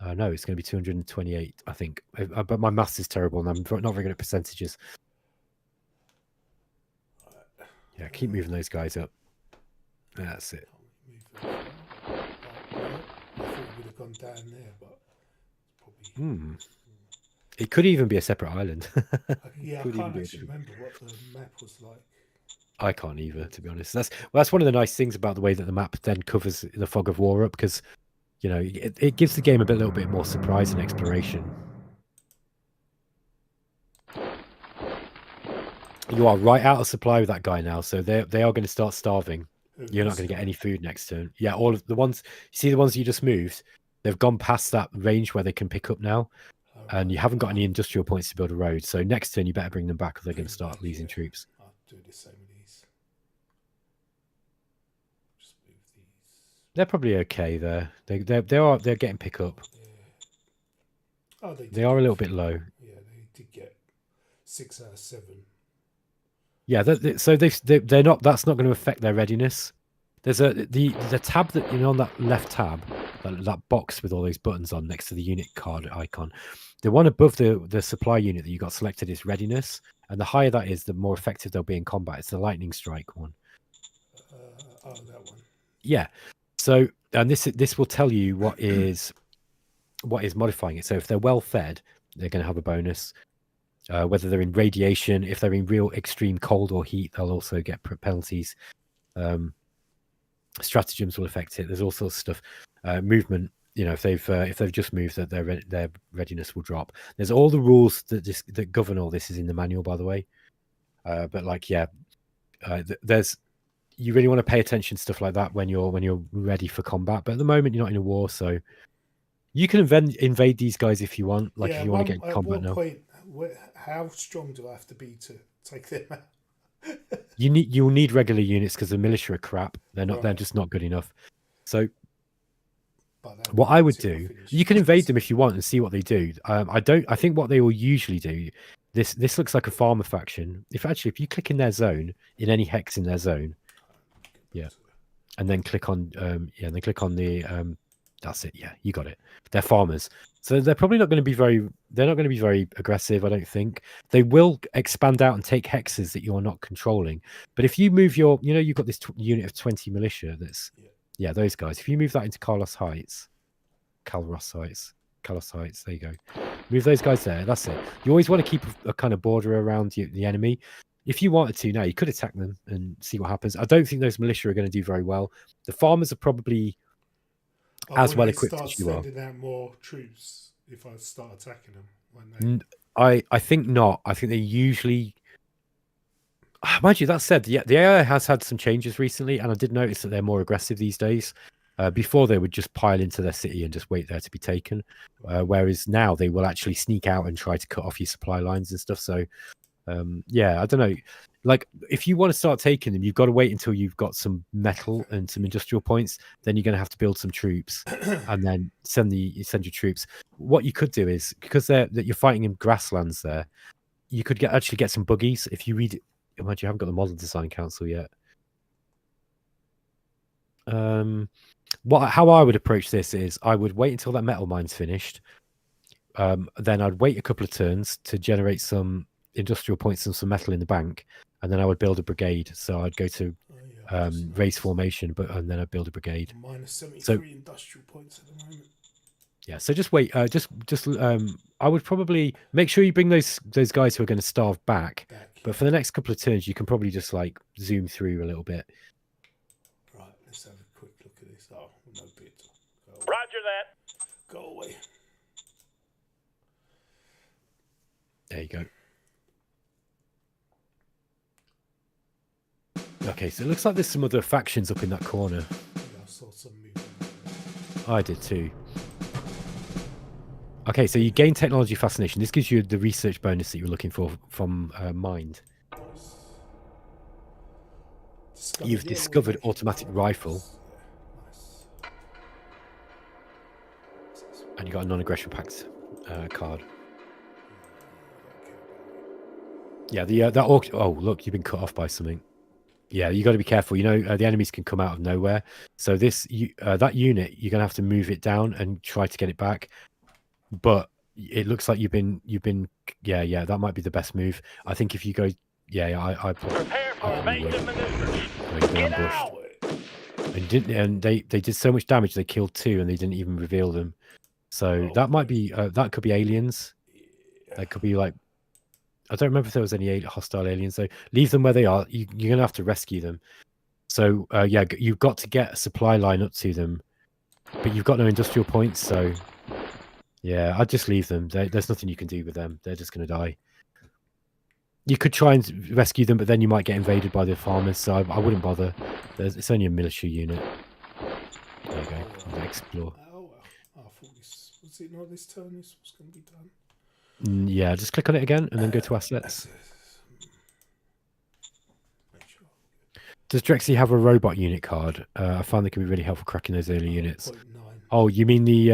No, it's going to be 228, I think. But my maths is terrible, and I'm not very good at percentages. Yeah, keep moving those guys up. That's it. I thought it would have gone down there, but it's probably. It could even be a separate island. Yeah, I can't actually remember what the map was like. I can't either, to be honest. That's one of the nice things about the way that the map then covers the fog of war up, because it gives the game a little bit more surprise and exploration. You are right out of supply with that guy now, so they are going to start starving. You're not going to get any food next turn. Yeah, all of the ones you see, the ones you just moved, they've gone past that range where they can pick up now, and you haven't got any industrial points to build a road. So next turn you better bring them back, or they're going to start losing troops. I'll do the same with these. Just move these. They're probably okay there. They're getting pick up. Oh, they are a little bit low. Yeah, they did get 6 out of 7. Yeah, so they're not. That's not going to affect their readiness. There's the tab that on that left tab, that box with all those buttons on next to the unit card icon. The one above the supply unit that you got selected is readiness, and the higher that is, the more effective they'll be in combat. It's the lightning strike one. Oh, that one. Yeah. So, and this will tell you what is modifying it. So if they're well fed, they're going to have a bonus. Whether they're in radiation, if they're in real extreme cold or heat, they'll also get penalties. Stratagems will affect it. There's all sorts of stuff. Movement, if they've just moved, that their readiness will drop. There's all the rules that govern all this is in the manual, by the way. But there's you really want to pay attention to stuff like that when you're ready for combat. But at the moment, you're not in a war, so you can invade these guys if you want. If you want to get in combat now. How strong do I have to be to take them out? You'll need regular units because the militia are crap. They're not. Right. They're just not good enough. So, what I would do, you can invade them if you want and see what they do. I think what they will usually do. This looks like a farmer faction. If you click in their zone, in any hex in their zone, yeah, and then click on the that's it. Yeah, you got it. They're farmers, so they're probably not going to be very. They're not going to be very aggressive. I don't think they will expand out and take hexes that you're not controlling. But if you move you've got this unit of 20 militia. That's those guys. If you move that into Kalos Heights, there you go. Move those guys there. That's it. You always want to keep a kind of border around the enemy. If you wanted to, now you could attack them and see what happens. I don't think those militia are going to do very well. The farmers are probably as well equipped as you are. Sending out more troops if I start attacking them. I think not. I think they usually. Mind you, that said, the AI has had some changes recently, and I did notice that they're more aggressive these days. Before they would just pile into their city and just wait there to be taken, whereas now they will actually sneak out and try to cut off your supply lines and stuff. So, I don't know. Like, if you want to start taking them, you've got to wait until you've got some metal and some industrial points. Then you're going to have to build some troops, and then send your troops. What you could do is, because you're fighting in grasslands there, you could actually get some buggies. If you read, imagine you haven't got the model design council yet. How I would approach this is I would wait until that metal mine's finished. Then I'd wait a couple of turns to generate some industrial points and some metal in the bank, and then I would build a brigade. So I'd go to race formation, and then I'd build a brigade. Minus 73 industrial points at the moment. Yeah, so just wait. I would probably make sure you bring those guys who are going to starve back. But for the next couple of turns, you can probably just zoom through a little bit. Right, let's have a quick look at this. Oh, no bit. Roger that. Go away. There you go. Okay, so it looks like there's some other factions up in that corner. Yeah, I saw some movement. I did too. Okay, so you gain technology fascination. This gives you the research bonus that you were looking for from Mind. You've discovered automatic rifle. Nice. And you got a non-aggression pact card. Yeah, that orc. Oh, look, you've been cut off by something. Yeah, you got to be careful. You know, the enemies can come out of nowhere. So that unit, you're gonna have to move it down and try to get it back. But it looks like you've been, yeah. That might be the best move. I think if you go, I Prepare for probably would. evasive maneuvers. Go Get ambushed. out! And they did so much damage. They killed 2, and they didn't even reveal them. So that might be that could be aliens. That could be like, I don't remember if there was any hostile aliens. So leave them where they are. You're gonna have to rescue them. So you've got to get a supply line up to them, but you've got no industrial points. So yeah, I'd just leave them. There's nothing you can do with them. They're just gonna die. You could try and rescue them, but then you might get invaded by the farmers. So I wouldn't bother. It's only a military unit. There you go. Explore. Oh, I thought this was it. Not this turn. This was going to be done. Yeah, just click on it again and then go to assets. Does Drexy have a robot unit card? I found they can be really helpful cracking those early units. 0.9. Oh, you mean the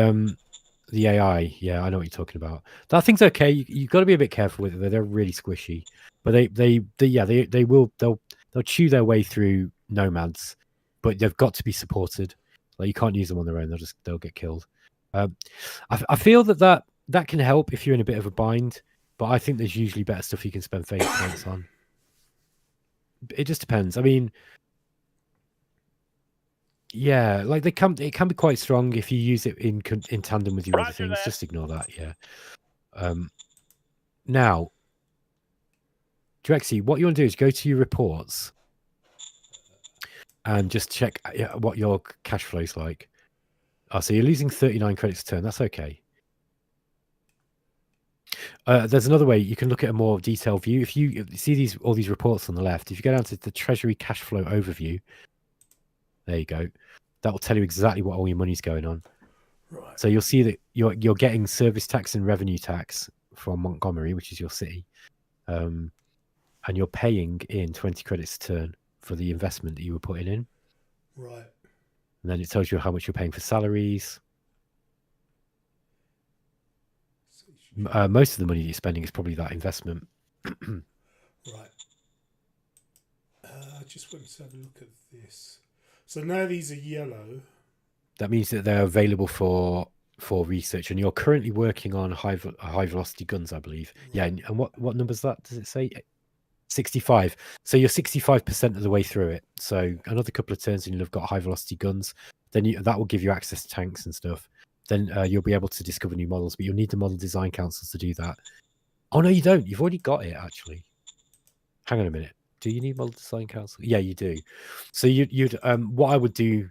AI? Yeah, I know what you're talking about. That thing's okay. You've got to be a bit careful with it. They're really squishy, but they'll chew their way through nomads, but they've got to be supported. Like, you can't use them on their own. They'll get killed. I feel that can help if you're in a bit of a bind, but I think there's usually better stuff you can spend fate points on. It just depends. I mean, yeah, like it can be quite strong if you use it in tandem with your other things. Just ignore that. Yeah. Now, Drexy, what you want to do is go to your reports and just check what your cash flow's like. Oh, so you're losing 39 credits a turn. That's okay. There's another way you can look at a more detailed view. If you see all these reports on the left, if you go down to the Treasury cash flow overview, there you go. That will tell you exactly what all your money's going on. Right. So you'll see that you're getting service tax and revenue tax from Montgomery, which is your city, and you're paying in 20 credits a turn for the investment that you were putting in. Right. And then it tells you how much you're paying for salaries. Most of the money that you're spending is probably that investment. Right. I just want to have a look at this. So now these are yellow. That means that they're available for research, and you're currently working on high velocity guns, I believe. Right. Yeah, and what number is that? Does it say 65? So you're 65% of the way through it. So another couple of turns, and you'll have got high velocity guns. Then that will give you access to tanks and stuff. Then you'll be able to discover new models, but you'll need the model design councils to do that. Oh no, you don't. You've already got it actually. Hang on a minute. Do you need model design council? Yeah, you do. So you'd what I would do.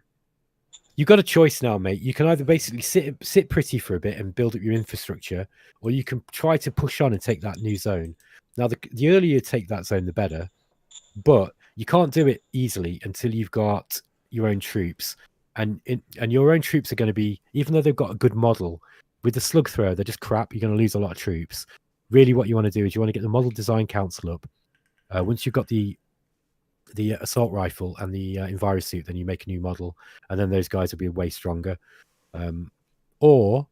You've got a choice now, mate. You can either basically sit pretty for a bit and build up your infrastructure, or you can try to push on and take that new zone. Now, the earlier you take that zone, the better. But you can't do it easily until you've got your own troops. And your own troops are going to be, even though they've got a good model, with the slug thrower, they're just crap. You're going to lose a lot of troops. Really, what you want to do is you want to get the model design council up. Once you've got the assault rifle and the envirosuit, then you make a new model, and then those guys will be way stronger. Or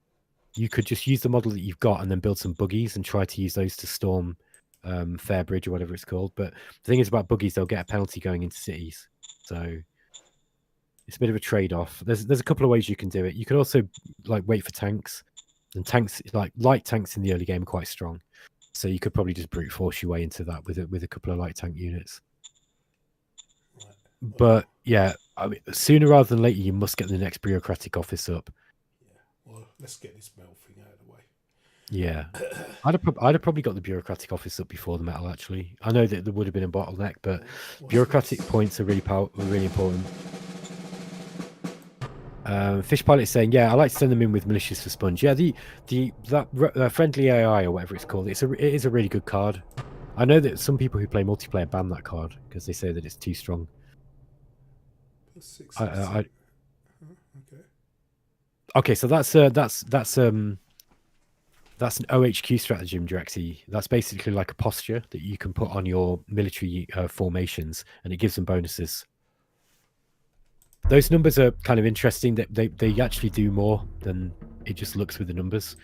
you could just use the model that you've got and then build some buggies and try to use those to storm Fairbridge or whatever it's called. But the thing is about buggies, they'll get a penalty going into cities. So it's a bit of a trade-off. There's a couple of ways you can do it. You could also like wait for tanks, and tanks, like light tanks in the early game, are quite strong. So you could probably just brute force your way into that with a couple of light tank units. Right. But yeah, I mean, sooner rather than later, you must get the next bureaucratic office up. Yeah. Well, let's get this metal thing out of the way. Yeah, I'd have probably got the bureaucratic office up before the metal. Actually, I know that there would have been a bottleneck, but bureaucratic points are really important. Fish Pilot is saying, yeah, I like to send them in with militias for sponge. Yeah, that friendly AI or whatever it's called, it is a really good card. I know that some people who play multiplayer ban that card because they say that it's too strong. Okay, so that's an OHQ stratagem, Drexy. That's basically like a posture that you can put on your military formations, and it gives them bonuses. Those numbers are kind of interesting. That they actually do more than it just looks with the numbers.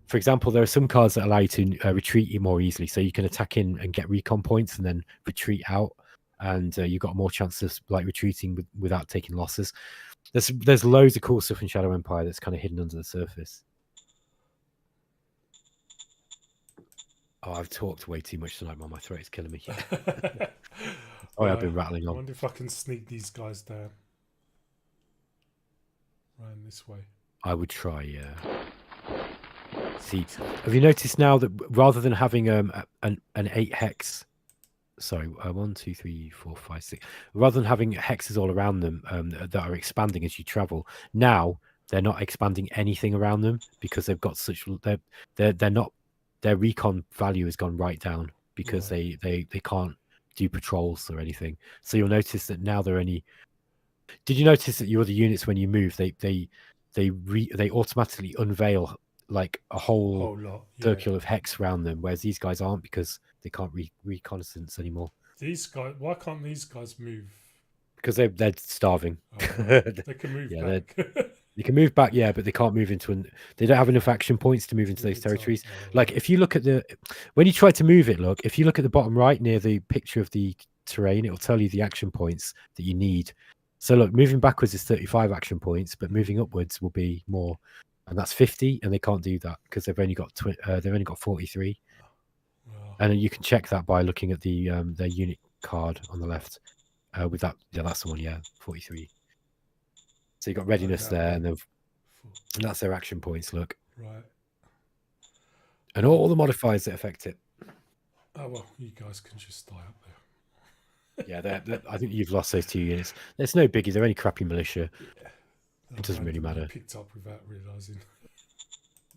For example, there are some cards that allow you to retreat more easily, so you can attack in and get recon points and then retreat out, and you've got more chance of like retreating without taking losses. There's loads of cool stuff in Shadow Empire that's kind of hidden under the surface. Oh, I've talked way too much tonight, man. My throat is killing me. Oh, I've been rattling I on. wonder if I can sneak these guys down. Round this way. I would try, yeah. See, have you noticed now that rather than having an 8 hex, sorry, 1, 2, 3, 4, 5, 6, rather than having hexes all around them that are expanding as you travel, now they're not expanding anything around them because they've got such they're not, their recon value has gone right down because they can't do patrols or anything. So you'll notice that now they're only. Did you notice that your other units, when you move, they automatically unveil like a whole lot, circle of hex around them, whereas these guys aren't because they can't reconnaissance anymore. These guys, why can't these guys move? Because they're starving. Oh, right. They can move back. They can move back, yeah, but they can't move into they don't have enough action points to move into those territories. Like if you look at when you try to move it, look, if you look at the bottom right near the picture of the terrain, it will tell you the action points that you need. So look, moving backwards is 35 action points, but moving upwards will be more, and that's 50, and they can't do that because they've only got 43. And then you can check that by looking at the their unit card on the left. With that, yeah, that's the one, yeah, 43. So you got readiness there, and that's their action points. Look, right, and all the modifiers that affect it. Oh well, you guys can just stay up there. Yeah, I think you've lost those 2 units. There's no biggie. They're only crappy militia. Yeah. It doesn't really matter. Picked up without realizing.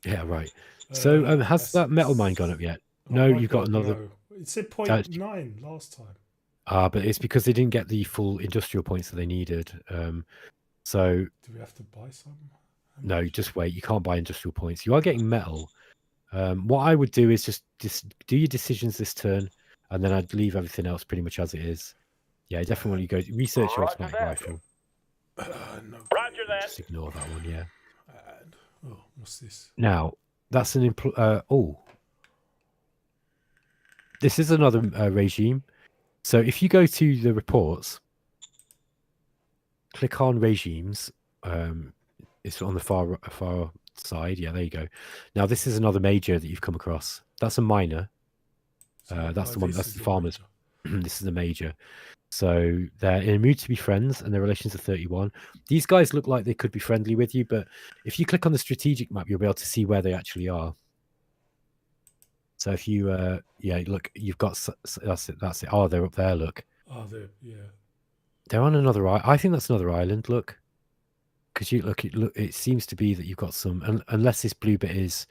Yeah, right. So has that metal mine gone up yet? No, you've got another. No. It said 0.9 last time. But it's because they didn't get the full industrial points that they needed. So do we have to buy some? No, just wait. You can't buy industrial points. You are getting metal. What I would do is just do your decisions this turn, and then I'd leave everything else pretty much as it is. Yeah, definitely go research your automatic rifle. No. Roger that. Just ignore that one. Yeah. And, what's this? Now that's an this is another regime. So if you go to the reports, click on regimes. It's on the far side. Yeah, there you go. Now this is another major that you've come across. That's a minor. That's the one. That's the farmers. This is a major. So they're in a mood to be friends, and their relations are 31. These guys look like they could be friendly with you, but if you click on the strategic map, you'll be able to see where they actually are. So if you, yeah, look, you've got that's it. That's it. Oh, they're up there. Look. Oh, yeah. They're on another island. I think that's another island. Look, because you look. It seems to be that you've got some, unless this blue bit is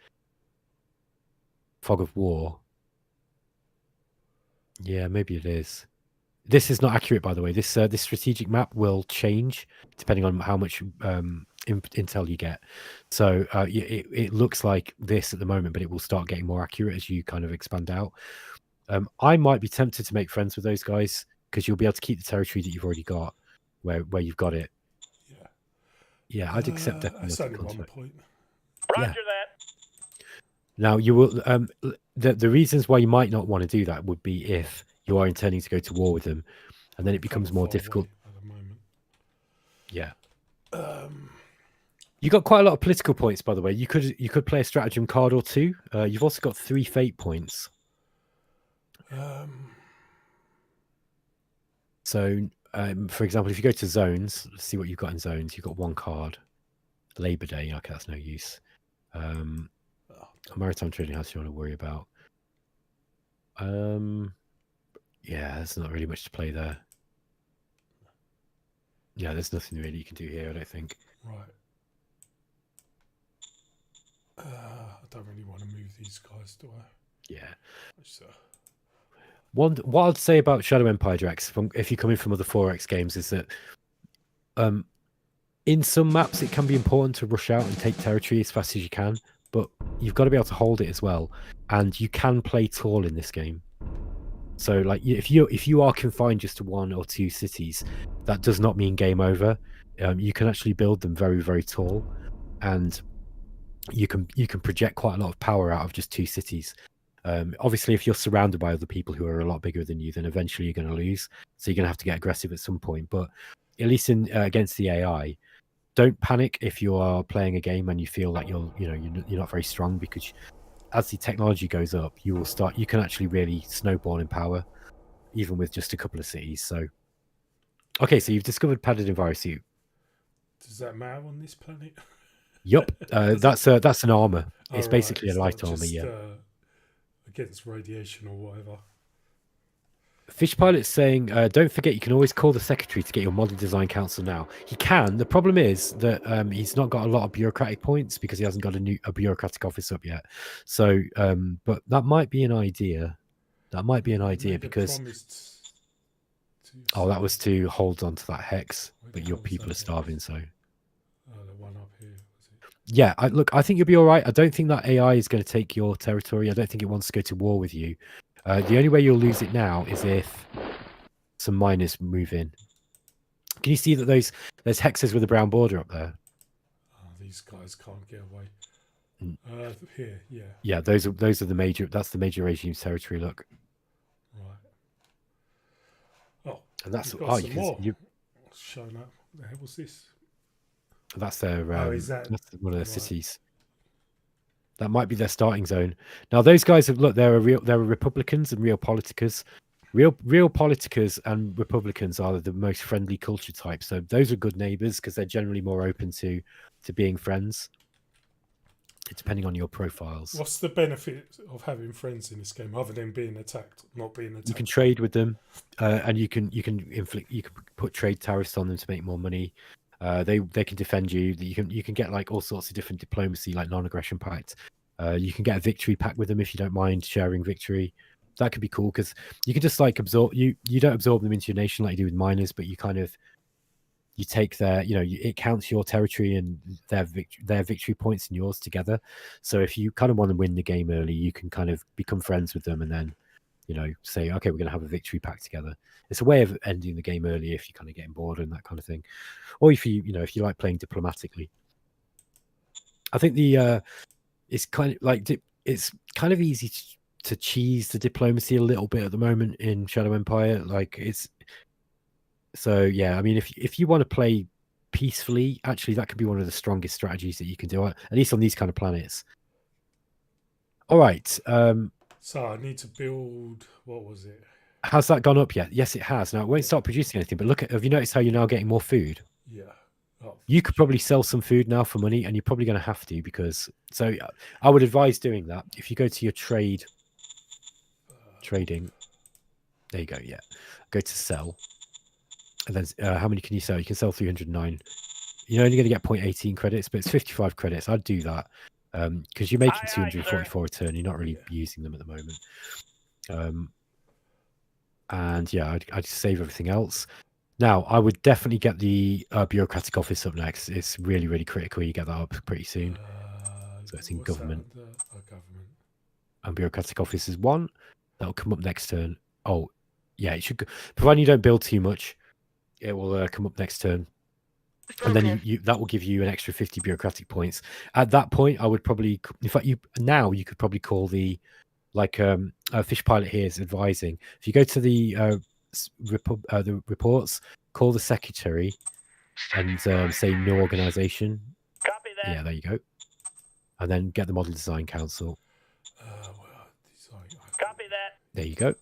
fog of war. Yeah, maybe it is. This is not accurate, by the way. This strategic map will change depending on how much intel you get. So it looks like this at the moment, but it will start getting more accurate as you kind of expand out. I might be tempted to make friends with those guys because you'll be able to keep the territory that you've already got, where you've got it. Yeah, I'd accept that. That's only 1 point. Roger that. Now you will. The reasons why you might not want to do that would be if you are intending to go to war with them, and then it becomes more difficult. At the moment. Yeah. You got quite a lot of political points, by the way. You could play a stratagem card or 2. You've also got 3 fate points. So, for example, if you go to zones, let's see what you've got in zones. You've got 1 card. Labor Day. Okay, that's no use. Maritime trading house you want to worry about. Yeah, there's not really much to play there. Yeah, there's nothing really you can do here, I don't think. Right. I don't really want to move these guys, do I? Yeah. So. What I'd say about Shadow Empire, Drex, if you're coming from other 4X games, is that in some maps it can be important to rush out and take territory as fast as you can, but you've got to be able to hold it as well. And you can play tall in this game. So, like, if you are confined just to 1 or 2 cities, that does not mean game over. You can actually build them very, very tall, and you can project quite a lot of power out of just 2 cities. Obviously, if you're surrounded by other people who are a lot bigger than you, then eventually you're going to lose. So you're going to have to get aggressive at some point. But at least in against the AI, don't panic if you are playing a game and you feel like you're not very strong, because as the technology goes up, you can actually really snowball in power, even with just a couple of cities. So, okay, so you've discovered padded envirosuit. Does that matter on this planet? Yup, that's an armor. It's Alright, basically it's a light not armor. just, Yeah. against radiation or whatever. Fish Pilot's saying, don't forget you can always call the secretary to get your model design council now. He can. The problem is that he's not got a lot of bureaucratic points because he hasn't got a bureaucratic office up yet. So, but that might be an idea. That might be an idea because that was to hold on to that hex, but your people are starving. So, the one up here. yeah, I think you'll be all right. I don't think that AI is going to take your territory. I don't think it wants to go to war with you. The only way you'll lose it now is if some miners move in. Can you see that there's hexes with a brown border up there? Oh, these guys can't get away. Here, yeah. Yeah, those are the major. That's the major regime's territory. Look. Right. Oh, and that's some more. Showing up. What the hell was this? That's their. Is that that's one of their cities? That might be their starting zone. Now those guys they're Republicans and real politicas. Real politicas and Republicans are the most friendly culture types. So those are good neighbors because they're generally more open to being friends. Depending on your profiles. What's the benefit of having friends in this game other than being attacked, not being attacked? You can trade with them, and you can put trade tariffs on them to make more money. They can defend you. You can get like all sorts of different diplomacy, like non-aggression pact. You can get a victory pact with them if you don't mind sharing victory. That could be cool because you can just like absorb you don't absorb them into your nation like you do with miners, but you kind of take their it counts your territory and their victory points and yours together. So if you kind of want to win the game early, you can kind of become friends with them and then say, okay, we're going to have a victory pact together. It's a way of ending the game early if you're kind of getting bored and that kind of thing, or if you like playing diplomatically. I think it's kind of like it's kind of easy to cheese the diplomacy a little bit at the moment in Shadow Empire. Like so yeah, I mean, if you want to play peacefully, actually that could be one of the strongest strategies that you can do, at least on these kind of planets. All right. So I need to build. What was it? Has that gone up yet? Yes, it has. Now it won't start producing anything. But have you noticed how you're now getting more food? Yeah. Oh, you could probably sell some food now for money, and you're probably going to have to because. So I would advise doing that. If you go to your trading, there you go. Yeah, go to sell. And then how many can you sell? You can sell 309. You're only going to get 0.18 credits, but it's 55 credits. I'd do that because you're making 244 a turn. You're not really using them at the moment. And yeah, I'd save everything else. Now, I would definitely get the bureaucratic office up next. It's really, really critical. You get that up pretty soon. So it's in government. Government. And bureaucratic office is 1. That'll come up next turn. Oh, yeah, it should. Provided you don't build too much, it will come up next turn. And then that will give you an extra 50 bureaucratic points. At that point, I would probably, in fact, you could probably call the Fish Pilot here is advising. If you go to the reports, call the secretary and say no organization. Copy that. Yeah, there you go. And then get the model design council. Copy that. There you go.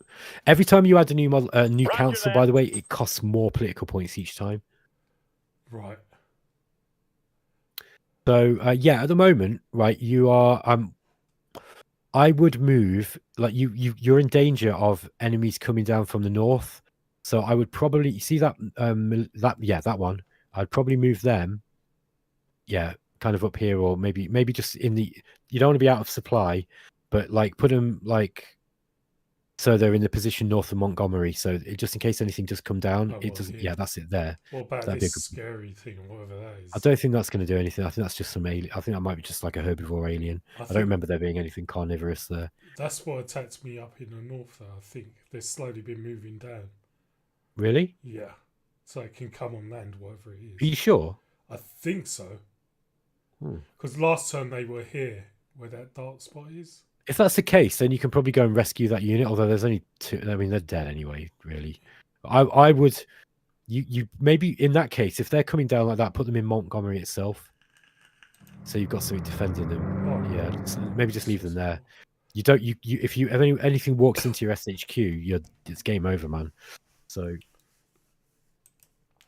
Every time you add a new model, new Roger council, that. by the way, it costs more political points each time. Right. So yeah, at the moment, right, you are. I would move like you're in danger of enemies coming down from the north. So I would probably see that that one. I'd probably move them. Yeah, kind of up here, or maybe just in the. You don't want to be out of supply, but like put them like. So they're in the position north of Montgomery. So just in case anything does come down, it doesn't. Yeah, that's it there. What about this scary thing or whatever that is? I don't think that's going to do anything. I think that's just some alien. I think that might be just like a herbivore alien. I don't remember there being anything carnivorous there. That's what attacked me up in the north, though, I think. They've slowly been moving down. Really? Yeah. So it can come on land, whatever it is. Are you sure? I think so. Because last time they were here, where that dark spot is. If that's the case, then you can probably go and rescue that unit. Although there's only 2. I mean, they're dead anyway. Really, I would. You maybe in that case, if they're coming down like that, put them in Montgomery itself. So you've got something defending them. Oh, Yeah, maybe just leave them there. You don't. You if anything walks into your SHQ, it's game over, man. So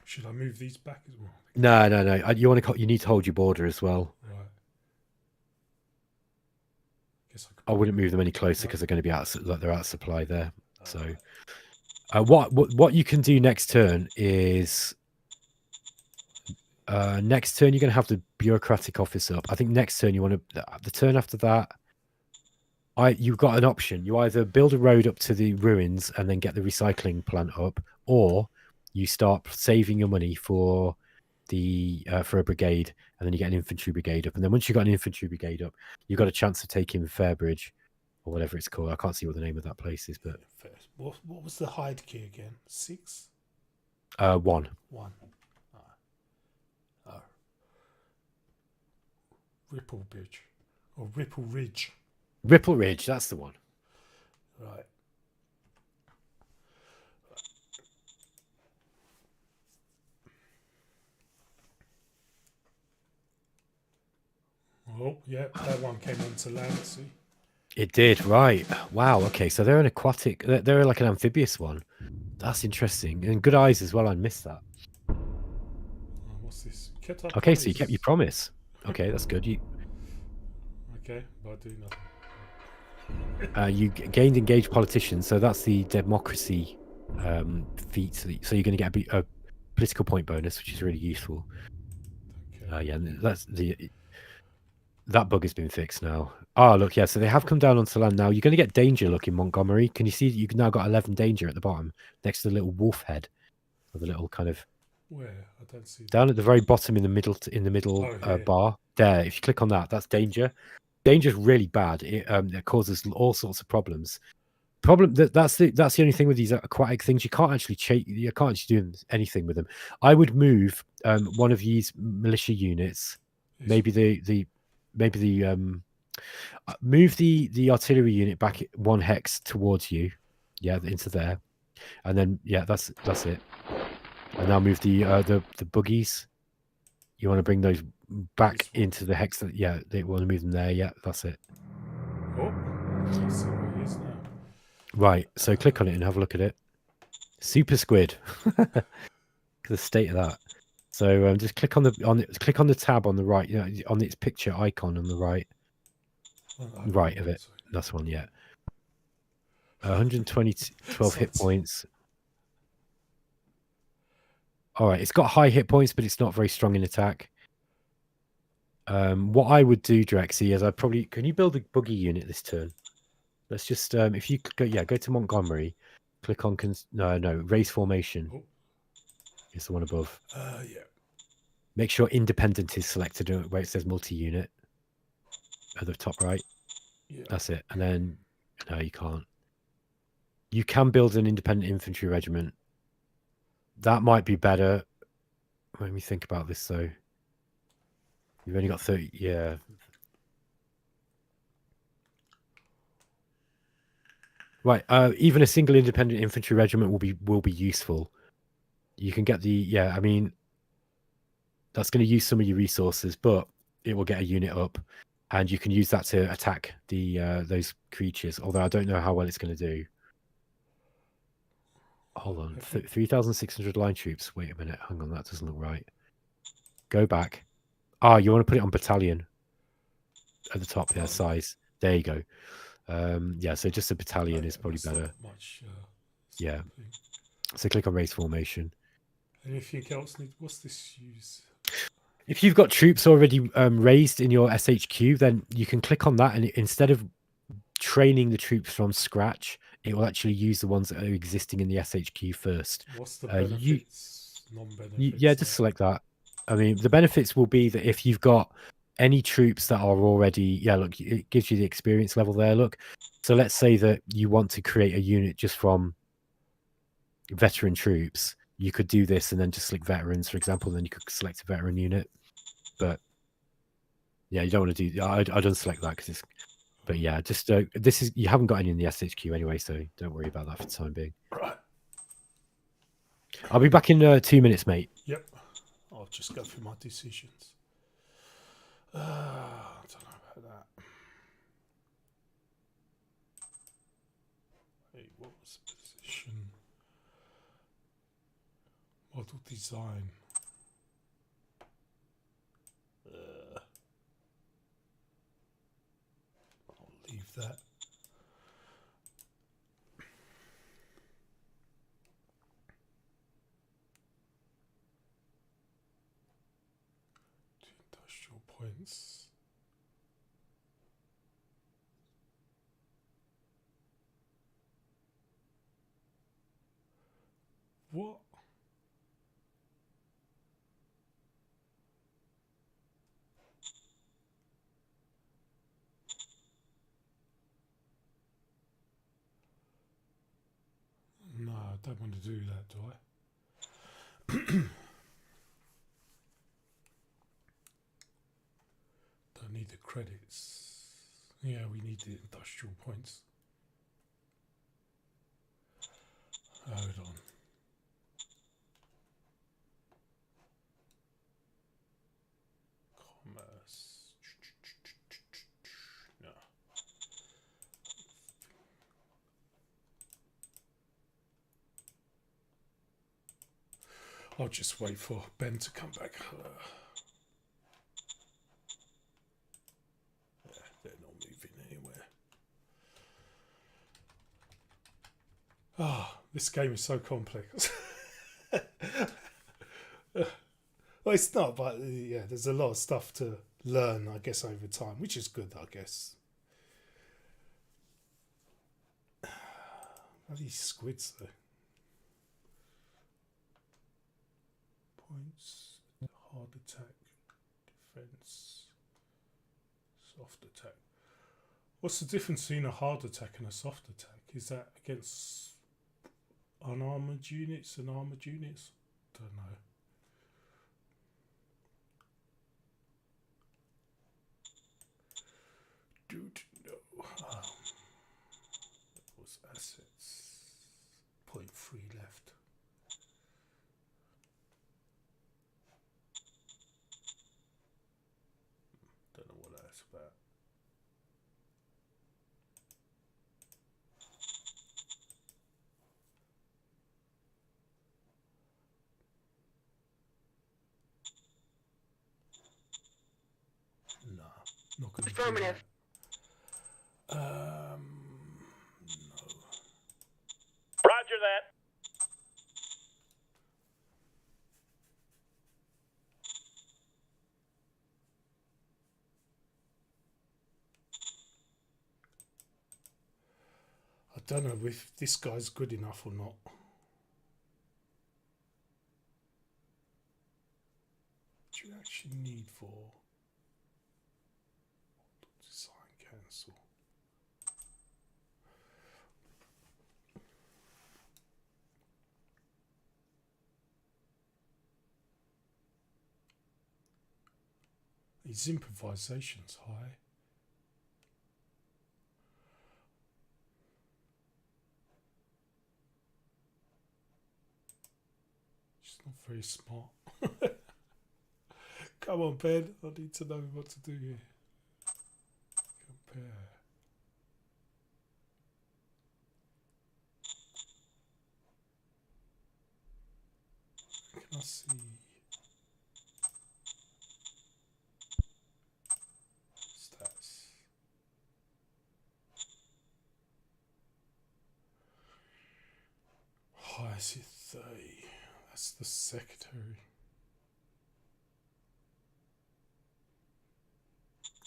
should I move these back as well? no. You need to hold your border as well. Right. I wouldn't move them any closer because they're going to be they're out of supply there. So what you can do next turn is next turn you're going to have the bureaucratic office up. I think next turn you want to the turn after that. You've got an option. You either build a road up to the ruins and then get the recycling plant up, or you start saving your money for for a brigade, and then you get an infantry brigade up. And then once you've got an infantry brigade up, you've got a chance of taking Fairbridge or whatever it's called. I can't see what the name of that place is, but what was the hide key again? 6? 1. 1. Ripple Bridge or Ripple Ridge. Ripple Ridge, that's the one. Right. Oh, yeah, that one came onto land, see? It did, right. Wow, okay, so they're an aquatic, they're like an amphibious one. That's interesting. And good eyes as well, I missed that. Oh, what's this? Okay, so you kept your promise. Okay, that's good. Okay, but I do nothing. You gained engaged politicians, so that's the democracy feat. So you're going to get a political point bonus, which is really useful. Okay. Yeah, that bug has been fixed now. Oh, look, yeah, so they have come down onto land now. You're going to get danger look in Montgomery. Can you see you've now got 11 danger at the bottom next to the little wolf head, or the little kind of where I don't see down at the very bottom in the middle bar there. If you click on that, that's danger. Danger's really bad. It causes all sorts of problems. That's the only thing with these aquatic things. You can't actually do anything with them. I would move one of these militia units, maybe move the artillery unit back 1 hex towards you, into there, and then that's it. And now move the buggies. You want to bring those back into the hex. They want to move them there. Yeah, that's it. Oh, let's see what it is now. Right, so click on it and have a look at it. Super squid. The state of that. So just click on the tab on the right, on its picture icon on the right. Right of it. Sorry. That's one, yeah. 12 hit points. All right, it's got high hit points, but it's not very strong in attack. What I would do, Drexy, is can you build a buggy unit this turn? Let's just if you go to Montgomery, click on raise formation. Oh. It's the one above. Yeah. Make sure independent is selected where it says multi-unit at the top right. Yeah. That's it. And then no, you can't. You can build an independent infantry regiment. That might be better. Let me think about this though. You've only got 30. Yeah. Right. Even a single independent infantry regiment will be useful. You can get I mean, that's going to use some of your resources, but it will get a unit up, and you can use that to attack those creatures. Although I don't know how well it's going to do. Hold on, 3,600 line troops. Wait a minute, hang on, that doesn't look right. Go back. You want to put it on battalion at the top there, size. There you go. So just a battalion is probably better. Yeah. So click on raise formation. Anything else? What's this use? If you've got troops already raised in your SHQ, then you can click on that, and instead of training the troops from scratch, it will actually use the ones that are existing in the SHQ first. What's the benefits? Non-benefits? Just select that. I mean, the benefits will be that if you've got any troops that are already, look, it gives you the experience level there. Look, so let's say that you want to create a unit just from veteran troops. You could do this and then just select veterans, for example. Then you could select a veteran unit. But yeah, you don't want to do. I don't select that because it's But yeah, just this is you haven't got any in the SHQ anyway, so don't worry about that for the time being. Right. I'll be back in 2 minutes, mate. Yep. I'll just go through my decisions. I don't know about that. Wait, what was the position? Model design. I'll leave that. Industrial points. What? No, I don't want to do that, do I? Don't need the credits. Yeah, we need the industrial points. Hold on. Commerce. No. I'll just wait for Ben to come back. Yeah, they're not moving anywhere. Ah, this game is so complex. Well, it's not, but yeah, there's a lot of stuff to learn, I guess, over time, which is good, I guess. Bloody squids, though. Points, hard attack, defense, soft attack. What's the difference between a hard attack and a soft attack? Is that against unarmored units and armored units? Don't know. Dude, no. That was assets. 0.3 left. Don't know what that's about. No, not going to do that. No. Roger that. I don't know if this guy's good enough or not. What do you actually need for design cancel? His improvisation's high. She's not very smart. Come on, Ben. I need to know what to do here. Compare. Can I see? Stats. Oh, I see 30. That's the secretary.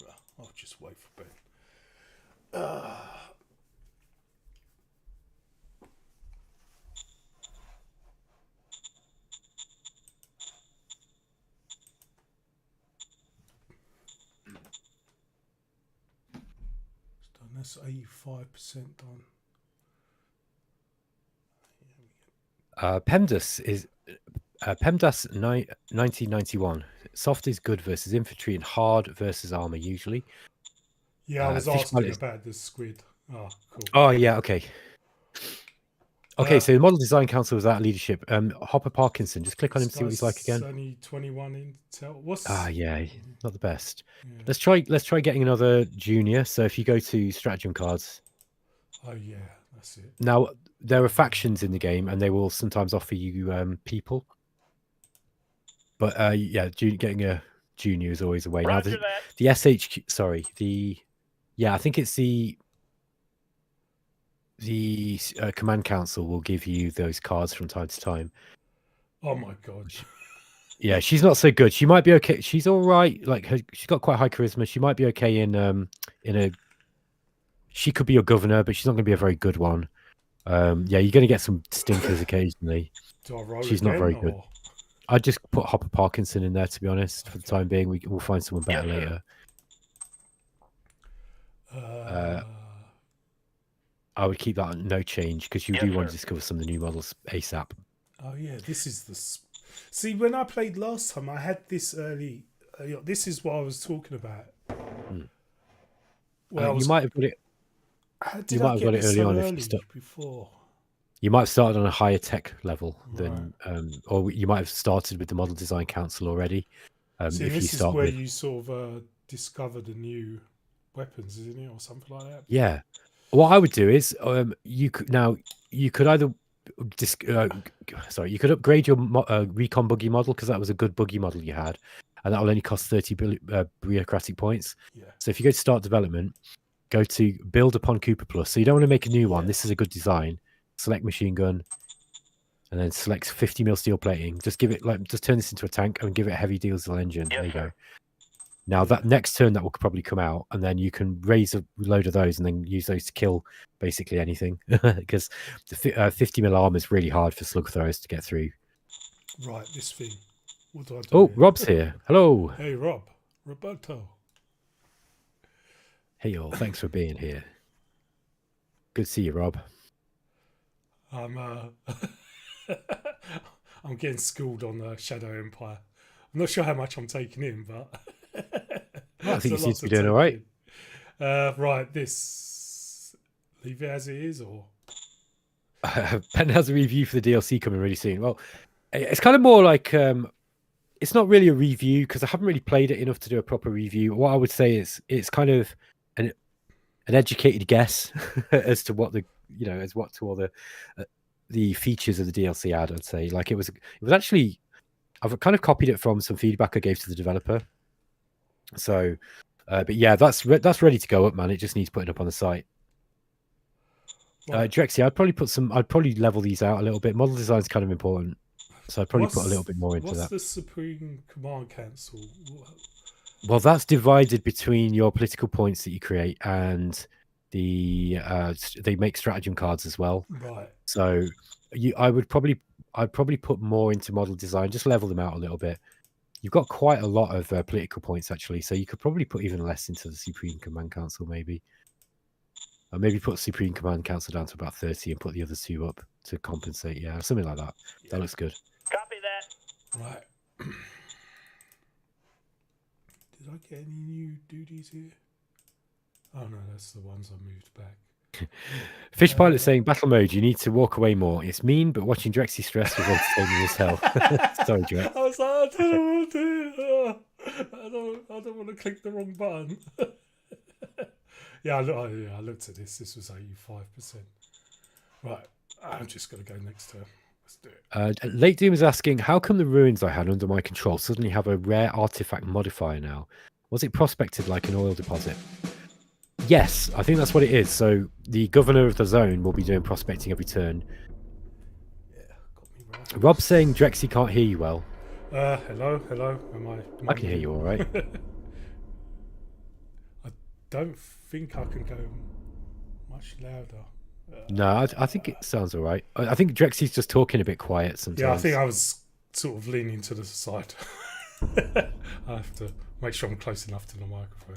Well, I'll just wait for Ben. It's done. That's 85% done. PEMDAS is PEMDAS 1991. Soft is good versus infantry and hard versus armor usually. Yeah, I was Fish asking pilot. about the squid. Oh, cool. Oh yeah, okay. Okay, Uh, so the Model Design Council was that leadership. Hopper Parkinson, just click on him, This see what he's like guy's again. only 21 intel. What's Yeah, not the best. yeah. Let's try getting another junior. So if you go to stratagem cards, Oh yeah, that's it. now there are factions in the game, and they will sometimes offer you people. But yeah, getting a junior is always a way. Roger Now that. the SHQ, sorry, I think it's the command council will give you those cards from time to time. Oh my god. Yeah, she's not so good. She might be okay. She's all right. Like she's got quite high charisma. She might be okay in a. She could be your governor, but she's not going to be a very good one. Yeah, you're going to get some stinkers occasionally. Do I roll She's not again, very good. or? I'd just put Hopper Parkinson in there, to be honest. For the time being, we'll find someone better later. I would keep that on no change because you do want to discover some of the new models ASAP. Oh yeah, this is the. See, when I played last time, I had this early. This is what I was talking about. Well, you might have got it. How did You might I have get got it this early so on if early you start. before. You might have started on a higher tech level than, or you might have started with the Model Design Council already. See, if this you is start where with, you sort of discover the new weapons, isn't it, or something like that? yeah. What I would do is, you could either you could upgrade your recon buggy model because that was a good buggy model you had, and that will only cost 30 bureaucratic points. Yeah. So if you go to start development, go to build upon Cooper Plus. So you don't want to make a new one. This is a good design. Select machine gun, and then select 50 mil steel plating. Just give it just turn this into a tank and give it a heavy diesel engine. There you go. Now that next turn that will probably come out, and then you can raise a load of those and then use those to kill basically anything because the 50 mil armor is really hard for slug throwers to get through. Right, this thing. What do I do? Oh, here? Rob's here. Hello. Hey, Roberto. Hey, all. Thanks for being here. Good to see you, Rob. I'm I'm getting schooled on Shadow Empire. I'm not sure how much I'm taking in, but I think you seem to be doing all right. Right, this leave it as it is, or Ben has a review for the DLC coming really soon. Well, it's kind of more like it's not really a review because I haven't really played it enough to do a proper review. What I would say is it's kind of an educated guess as to what all the features of the DLC add. I'd say like it was actually, I've kind of copied it from some feedback I gave to the developer. So, but yeah, that's ready to go up, man. It just needs putting up on the site. right. Drexy, I'd probably level these out a little bit. Model design is kind of important, so I'd probably put a little bit more into that. What's the Supreme Command Council? Well, that's divided between your political points that you create and they make stratagem cards as well. Right. So I'd probably put more into model design, just level them out a little bit. You've got quite a lot of political points actually, so you could probably put even less into the Supreme Command Council, maybe. Or maybe put Supreme Command Council down to about 30 and put the other two up to compensate. Yeah, something like that. Yeah. That looks good. Copy that. Right. Did I get any new duties here? Oh no, that's the ones I moved back. Fish Pilot saying, battle mode, you need to walk away more. It's mean, but watching Drexy stress was entertaining as hell. Sorry, Drex. I was like, I don't want to. I don't want to click the wrong button. Yeah, I looked at this. This was 85%. Right, I'm just going to go next turn. Let's do it. Late Doom is asking, how come the ruins I had under my control suddenly have a rare artifact modifier now? Was it prospected like an oil deposit? Yes, I think that's what it is. So the governor of the zone will be doing prospecting every turn. Yeah, got me right. Rob's saying Drexy can't hear you well. Hello. I can hear you all right. I don't think I can go much louder. No, I think it sounds all right. I think Drexy's just talking a bit quiet sometimes. Yeah, I think I was sort of leaning to the side. I have to make sure I'm close enough to the microphone.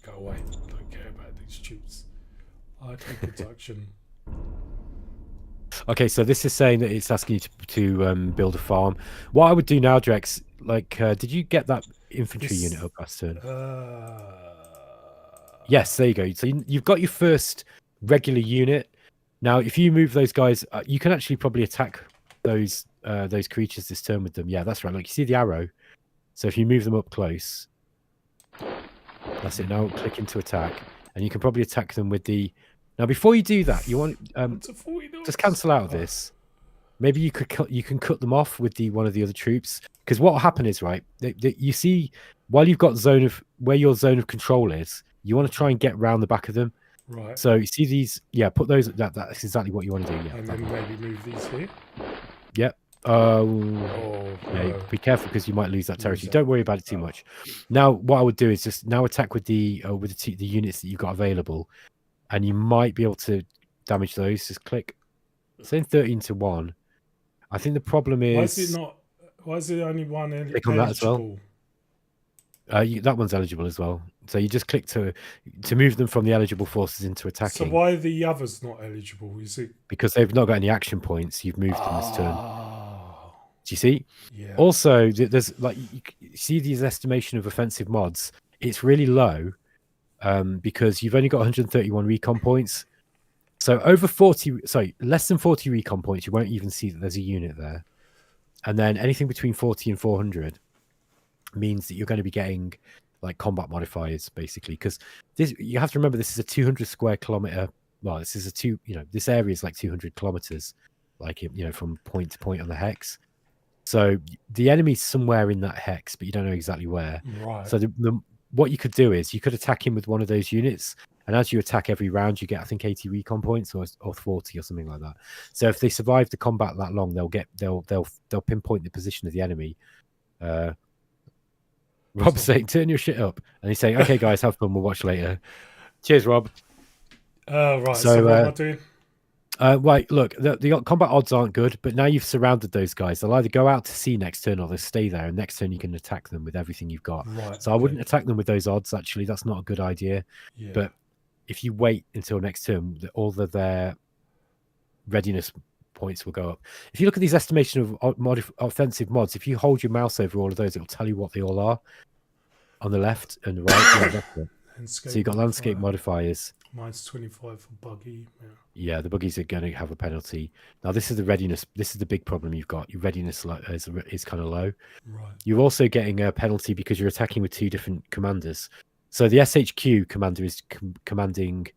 Go away. I don't care about these tubes. I take production. Okay, so this is saying that it's asking you to build a farm. What I would do now, Drex, like, did you get that infantry unit up last turn? Yes, there you go. So you've got your first regular unit. Now, if you move those guys, you can actually probably attack those creatures this turn with them. Yeah, that's right. Like, you see the arrow. So if you move them up close, that's it. Now click into attack, and you can probably attack them with the. Now, before you do that, you want just cancel out of this. Maybe you can cut them off with one of the other troops, because what will happen is, right, you see, while you've got where your zone of control is, you want to try and get round the back of them. Right. So you see these, put those. That's exactly what you want to do. Yeah. And then maybe move these here. Yep. Be careful, because you might lose that territory. Don't worry about it too much. Now, what I would do is just now attack with the units that you've got available, and you might be able to damage those. Just click. Saying 13-1. I think the problem is why is it only one eligible? Click on that as well. That one's eligible as well. So you just click to move them from the eligible forces into attacking. So why are the others not eligible? Is it because they've not got any action points? You've moved them this turn. Do you see? Yeah. Also, there's like you see these estimation of offensive mods. It's really low, because you've only got 131 recon points. So less than 40 recon points, you won't even see that there's a unit there. And then anything between 40 and 400 means that you're going to be getting like combat modifiers, basically, because you have to remember, this is a 200 square kilometer. Well, this is this area is like 200 kilometers, like, from point to point on the hex. So the enemy's somewhere in that hex, but you don't know exactly where. Right. So what you could do is you could attack him with one of those units, and as you attack every round, you get, I think, 80 recon points or 40 or something like that. So if they survive the combat that long, they'll pinpoint the position of the enemy. Rob's saying, "Turn your shit up," and he's saying, "Okay, guys, have fun. We'll watch later." Cheers, Rob. Right. So what am I doing? Right, look, the combat odds aren't good, but now you've surrounded those guys. They'll either go out to sea next turn, or they'll stay there, and next turn you can attack them with everything you've got. Right. So I wouldn't attack them with those odds, actually. That's not a good idea. Yeah. But if you wait until next turn, all of their readiness points will go up. If you look at these estimation of offensive mods, if you hold your mouse over all of those, it'll tell you what they all are on the left and the right. So you've got landscape modifiers. Mine's 25 for buggy. Yeah, the buggies are going to have a penalty. Now, this is the readiness. This is the big problem you've got. Your readiness is kind of low. Right. You're also getting a penalty because you're attacking with two different commanders. So the SHQ commander is commanding.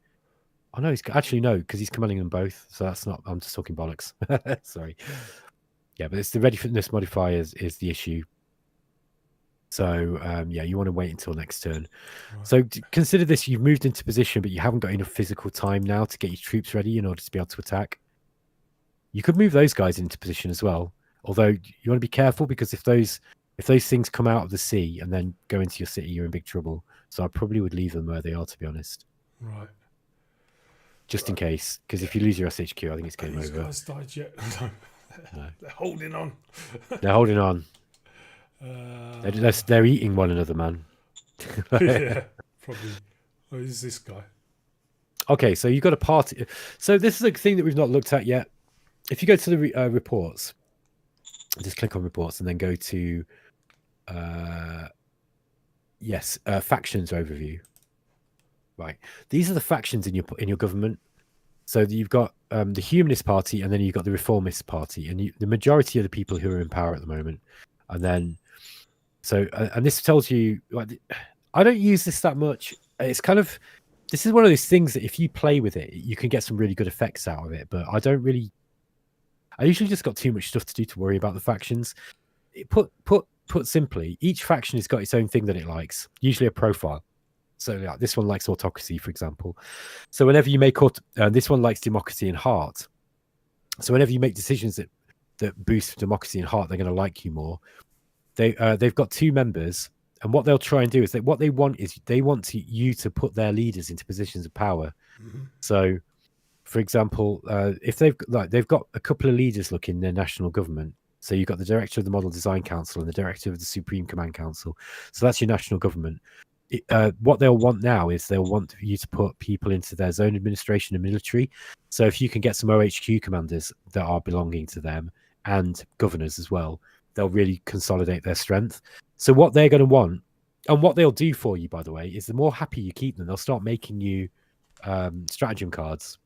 Oh no, because he's commanding them both. So that's not. I'm just talking bollocks. Sorry. Yeah, but it's the readiness modifier is the issue. So you want to wait until next turn. Right. So consider this: you've moved into position, but you haven't got enough physical time now to get your troops ready in order to be able to attack. You could move those guys into position as well, although you want to be careful, because if those things come out of the sea and then go into your city, you're in big trouble. So I probably would leave them where they are, to be honest. Right. Just in case, because if you lose your SHQ, I think it's game over. These guys died yet? No. They're holding on. They're holding on. They're eating one another, man. Yeah, probably. Oh, who's this guy? Okay, so you've got a party. So this is a thing that we've not looked at yet. If you go to the reports, just click on reports and then go to factions overview. Right, these are the factions in your government. So you've got the Humanist Party, and then you've got the Reformist Party, and the majority of the people who are in power at the moment. And then, and this tells you, like, I don't use this that much. It's kind of, this is one of those things that if you play with it, you can get some really good effects out of it. But I usually just got too much stuff to do to worry about the factions. Put simply, each faction has got its own thing that it likes, usually a profile. So like, this one likes autocracy, for example. So whenever you make this one likes democracy and heart. So whenever you make decisions that boost democracy and heart, they're going to like you more. They've got two members, and what they'll try and do is what they want you to put their leaders into positions of power. Mm-hmm. So, for example, if they've got a couple of leaders in their national government. So you've got the director of the Model Design Council and the director of the Supreme Command Council. So that's your national government. What they'll want now is they'll want you to put people into their zone administration and military. So if you can get some OHQ commanders that are belonging to them and governors as well, they'll really consolidate their strength. So what they're going to want And what they'll do for you, by the way, is the more happy you keep them, they'll start making you stratagem cards.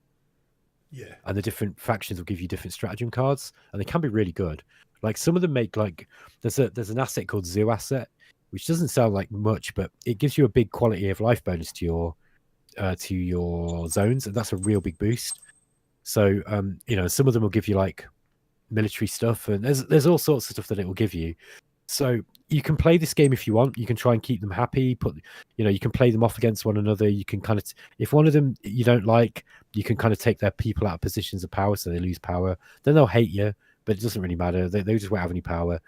Yeah. And the different factions will give you different stratagem cards, and they can be really good. Like some of them make like there's an asset called Zoo Asset, which doesn't sound like much, but it gives you a big quality of life bonus to your zones, and that's a real big boost. So some of them will give you like military stuff, and there's all sorts of stuff that it will give you. So you can play this game if you want. You can try and keep them happy. You can play them off against one another. You can kind of, if one of them you don't like, you can kind of take their people out of positions of power, so they lose power. Then they'll hate you, but it doesn't really matter. They just won't have any power.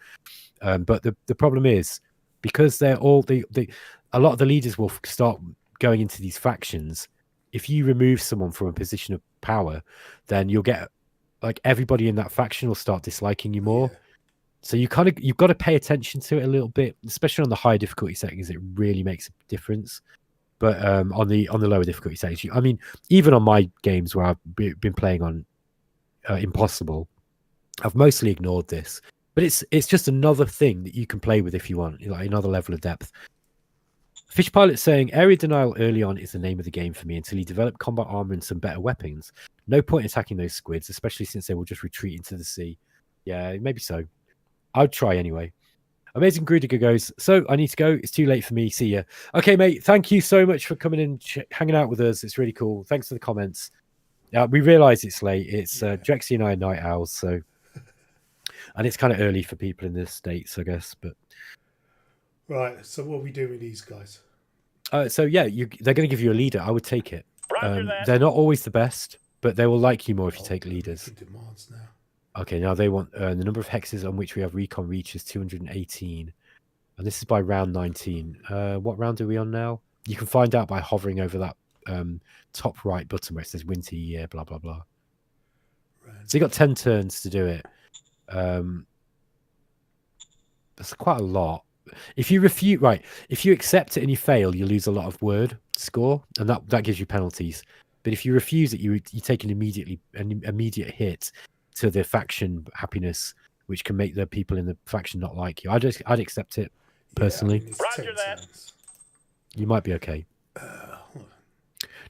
But the problem is, because they're all a lot of the leaders will start going into these factions. If you remove someone from a position of power, then you'll get like everybody in that faction will start disliking you more. Yeah. So you've got to pay attention to it a little bit, especially on the high difficulty settings. It really makes a difference. But on the lower difficulty settings, I mean, even on my games where I've been playing on Impossible, I've mostly ignored this. But it's just another thing that you can play with if you want, like another level of depth. Fish Pilot saying, area denial early on is the name of the game for me until you develop combat armor and some better weapons. No point attacking those squids, especially since they will just retreat into the sea. Yeah, maybe so. I'd try anyway. Amazing Grudiger goes, so I need to go. It's too late for me. See ya. Okay, mate. Thank you so much for coming and hanging out with us. It's really cool. Thanks for the comments. We realise it's late. It's Drexy and I are night owls, so and it's kind of early for people in the States, I guess. But right. So what are we doing with these guys? So yeah, they're going to give you a leader. I would take it. Roger that. They're not always the best, but they will like you more if you take leaders. Demands now. Okay, now they want the number of hexes on which we have recon reach is 218. And this is by round 19. What round are we on now? You can find out by hovering over that top right button where it says winter year, blah, blah, blah. Right. So you got 10 turns to do it. That's quite a lot. If you if you accept it and you fail, you lose a lot of word score, and that gives you penalties. But if you refuse it, you take an immediate hit to the faction happiness, which can make the people in the faction not like you. I'd accept it personally. Yeah, Roger that. You might be okay.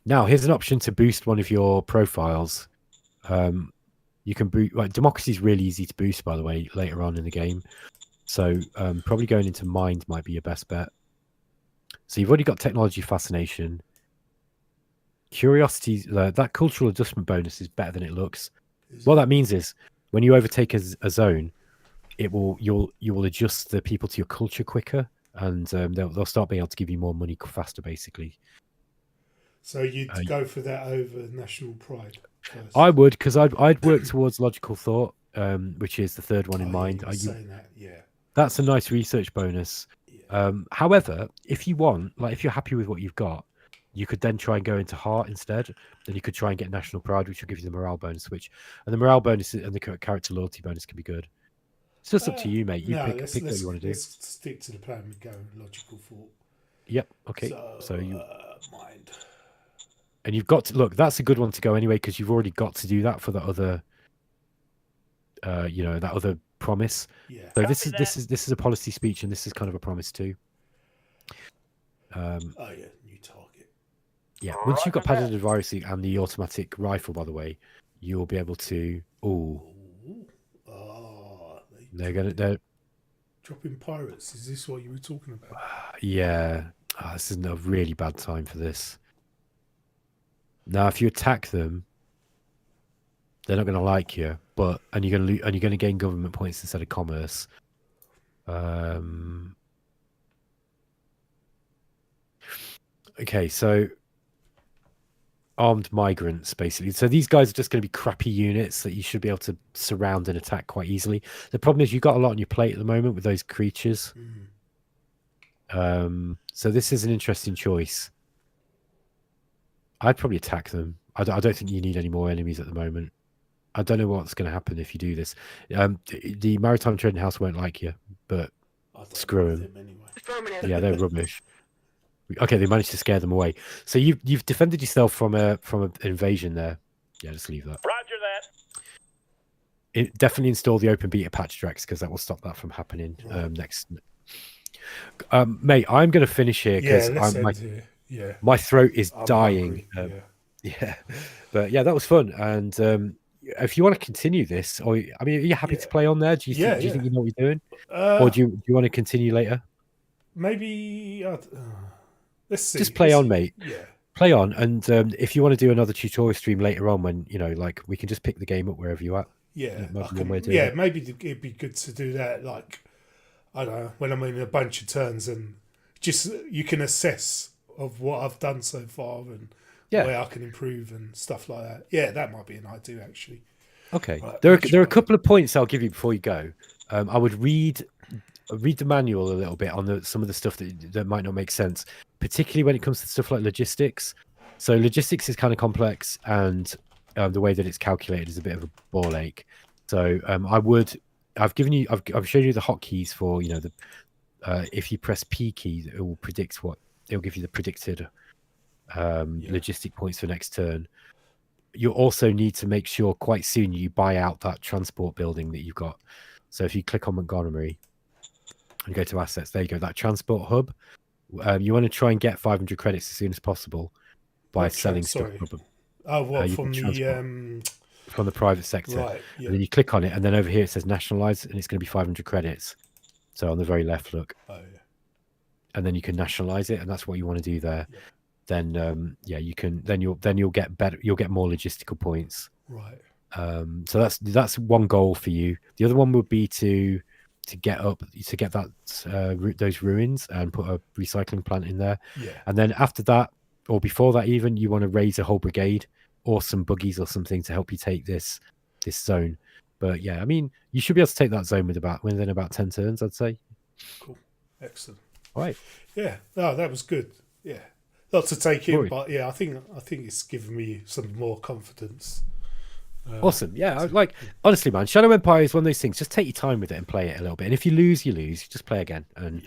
Now here's an option to boost one of your profiles. You can boost. Like, democracy is really easy to boost, by the way, later on in the game. So probably going into mind might be your best bet. So you've already got technology fascination. Curiosity, that cultural adjustment bonus is better than it looks. What that means is when you overtake a zone, you will adjust the people to your culture quicker, and they'll start being able to give you more money faster, basically. So you'd go for that over national pride first? I would, because I'd work towards logical thought, which is the third one in mind. Saying that, yeah. That's a nice research bonus. Yeah. However, if you want, like, if you're happy with what you've got, you could then try and go into heart instead. Then you could try and get national pride, which will give you the morale bonus, and the morale bonus and the character loyalty bonus can be good. It's just up to you, mate. You pick what you want to do. Let's stick to the plan we go. Logical thought. Yep. Okay. So you mind. And you've got to look. That's a good one to go anyway, because you've already got to do that for the other. That other promise. Yeah. So this is a policy speech, and this is kind of a promise too. Yeah, new target. Yeah, once you've got padded advisory and the automatic rifle, by the way, you'll be able to. They're dropping pirates. Is this what you were talking about? Yeah, this is a really bad time for this. Now, if you attack them, they're not going to like you, and you're going to gain government points instead of commerce. Okay, so armed migrants, basically. So these guys are just going to be crappy units that you should be able to surround and attack quite easily. The problem is you've got a lot on your plate at the moment with those creatures. So this is an interesting choice. I'd probably attack them. I don't think you need any more enemies at the moment. I don't know what's going to happen if you do this. The Maritime Trading House won't like you, but screw them. Anyway. Yeah, they're rubbish. Okay, they managed to scare them away. So you've defended yourself from an invasion there. Yeah, just leave that. Roger that. Definitely install the open beta patch, Drex, because that will stop that from happening next. Mate, I'm going to finish here Yeah, because let's end here. Yeah, my throat is I'm dying. hungry, Yeah, but yeah, that was fun. And if you want to continue this, or I mean, are you happy to play on there? Do you think you know what you're doing, or do you want to continue later? Maybe let's see. Just play on, mate. Yeah, Play on, and if you want to do another tutorial stream later on, when like we can just pick the game up wherever you're at. yeah, It. maybe it'd be good to do that. Like, I don't know, when I'm in a bunch of turns, and just you can assess of what I've done so far and where I can improve and stuff like that. Yeah, that might be an idea actually. Okay, right, there are a couple of points I'll give you before you go. I would read the manual a little bit on some of the stuff that might not make sense, particularly when it comes to stuff like logistics. So logistics is kind of complex, and the way that it's calculated is a bit of a ball ache. So I've shown you the hotkeys for if you press P key, it will predict it'll give you the predicted logistic points for next turn. You also need to make sure quite soon you buy out that transport building that you've got. So if you click on Montgomery and go to assets, there you go, that transport hub. You want to try and get 500 credits as soon as possible by selling stuff. Oh, what, from the private sector. Right, yeah. And then you click on it, and then over here it says nationalize, and it's going to be 500 credits. So on the very left, look. Oh, yeah. And then you can nationalize it, and that's what you want to do there. Yeah. Then you can you'll get better, you'll get more logistical points. Right. So that's one goal for you. The other one would be to get that those ruins and put a recycling plant in there. Yeah. And then after that, or before that even, you want to raise a whole brigade or some buggies or something to help you take this zone. But yeah, I mean, you should be able to take that zone within about 10 turns, I'd say. Cool. Excellent. All right. Yeah. No, that was good. Yeah. Not to take in, but yeah, I think it's given me some more confidence. Awesome. Yeah, honestly, man, Shadow Empire is one of those things. Just take your time with it and play it a little bit. And if you lose, you lose. Just play again, and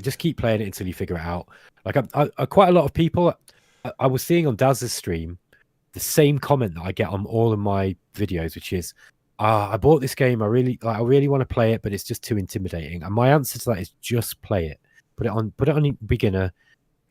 just keep playing it until you figure it out. Like, I quite a lot of people. I was seeing on Daz's stream the same comment that I get on all of my videos, which is, I bought this game. I really want to play it, but it's just too intimidating. And my answer to that is just play it. Put it on beginner.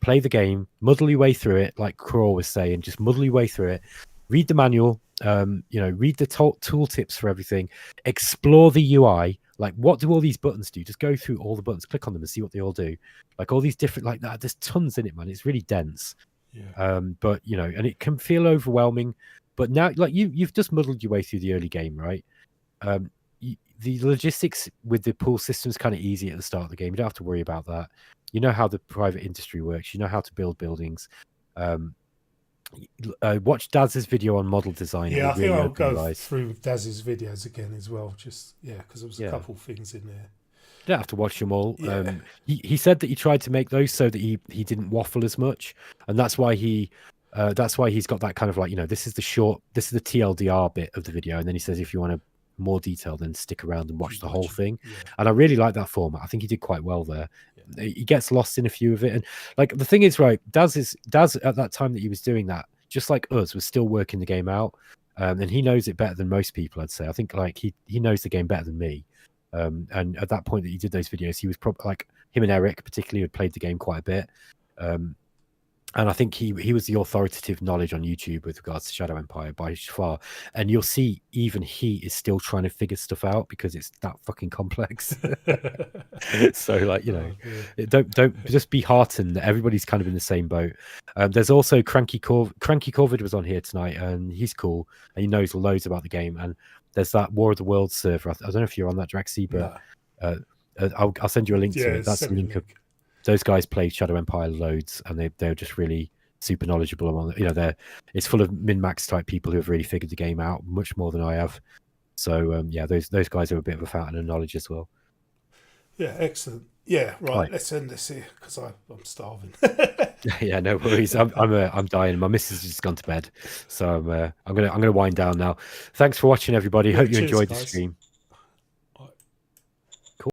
Play the game, muddle your way through it, like Craw was saying. Just muddle your way through it. Read the manual. Read the tool tips for everything. Explore the UI. Like, what do all these buttons do? Just go through all the buttons, click on them, and see what they all do. Like, all these different, like that. There's tons in it, man. It's really dense. Yeah. But and it can feel overwhelming. But now, like you've just muddled your way through the early game, right? The logistics with the pool system is kind of easy at the start of the game. You don't have to worry about that. You know how the private industry works. You know how to build buildings. Watch Daz's video on model design. Yeah, I think I'll go through Daz's videos again as well. Just because there was a couple things in there. You don't have to watch them all. Yeah. He said that he tried to make those so that he didn't waffle as much, and that's why he's got that kind of like, this is the TLDR bit of the video, and then he says if you want to more detail, then stick around and watch the whole thing. And I really like that format. I think he did quite well there. He gets lost in a few of it, and like the thing is, right, Daz at that time that he was doing that, just like us, was still working the game out, and he knows it better than most people, I'd say. I think like he knows the game better than me, and at that point that he did those videos, he was probably, like, him and Eric particularly had played the game quite a bit, and I think he was the authoritative knowledge on YouTube with regards to Shadow Empire by far. And you'll see even he is still trying to figure stuff out because it's that fucking complex. So, like, don't just be heartened that everybody's kind of in the same boat. There's also Cranky Corvid was on here tonight, and he's cool and he knows loads about the game. And there's that War of the Worlds server. I don't know if you're on that, Drexy, but I'll send you a link to it. That's the link of. Those guys play Shadow Empire loads, and they're just really super knowledgeable on it's full of min-max type people who have really figured the game out much more than I have. So those guys are a bit of a fountain of knowledge as well. Yeah, excellent. Yeah, right. Let's end this here because I'm starving. Yeah, no worries. I'm dying. My missus has just gone to bed, so I'm gonna wind down now. Thanks for watching, everybody. Hope you enjoyed the stream.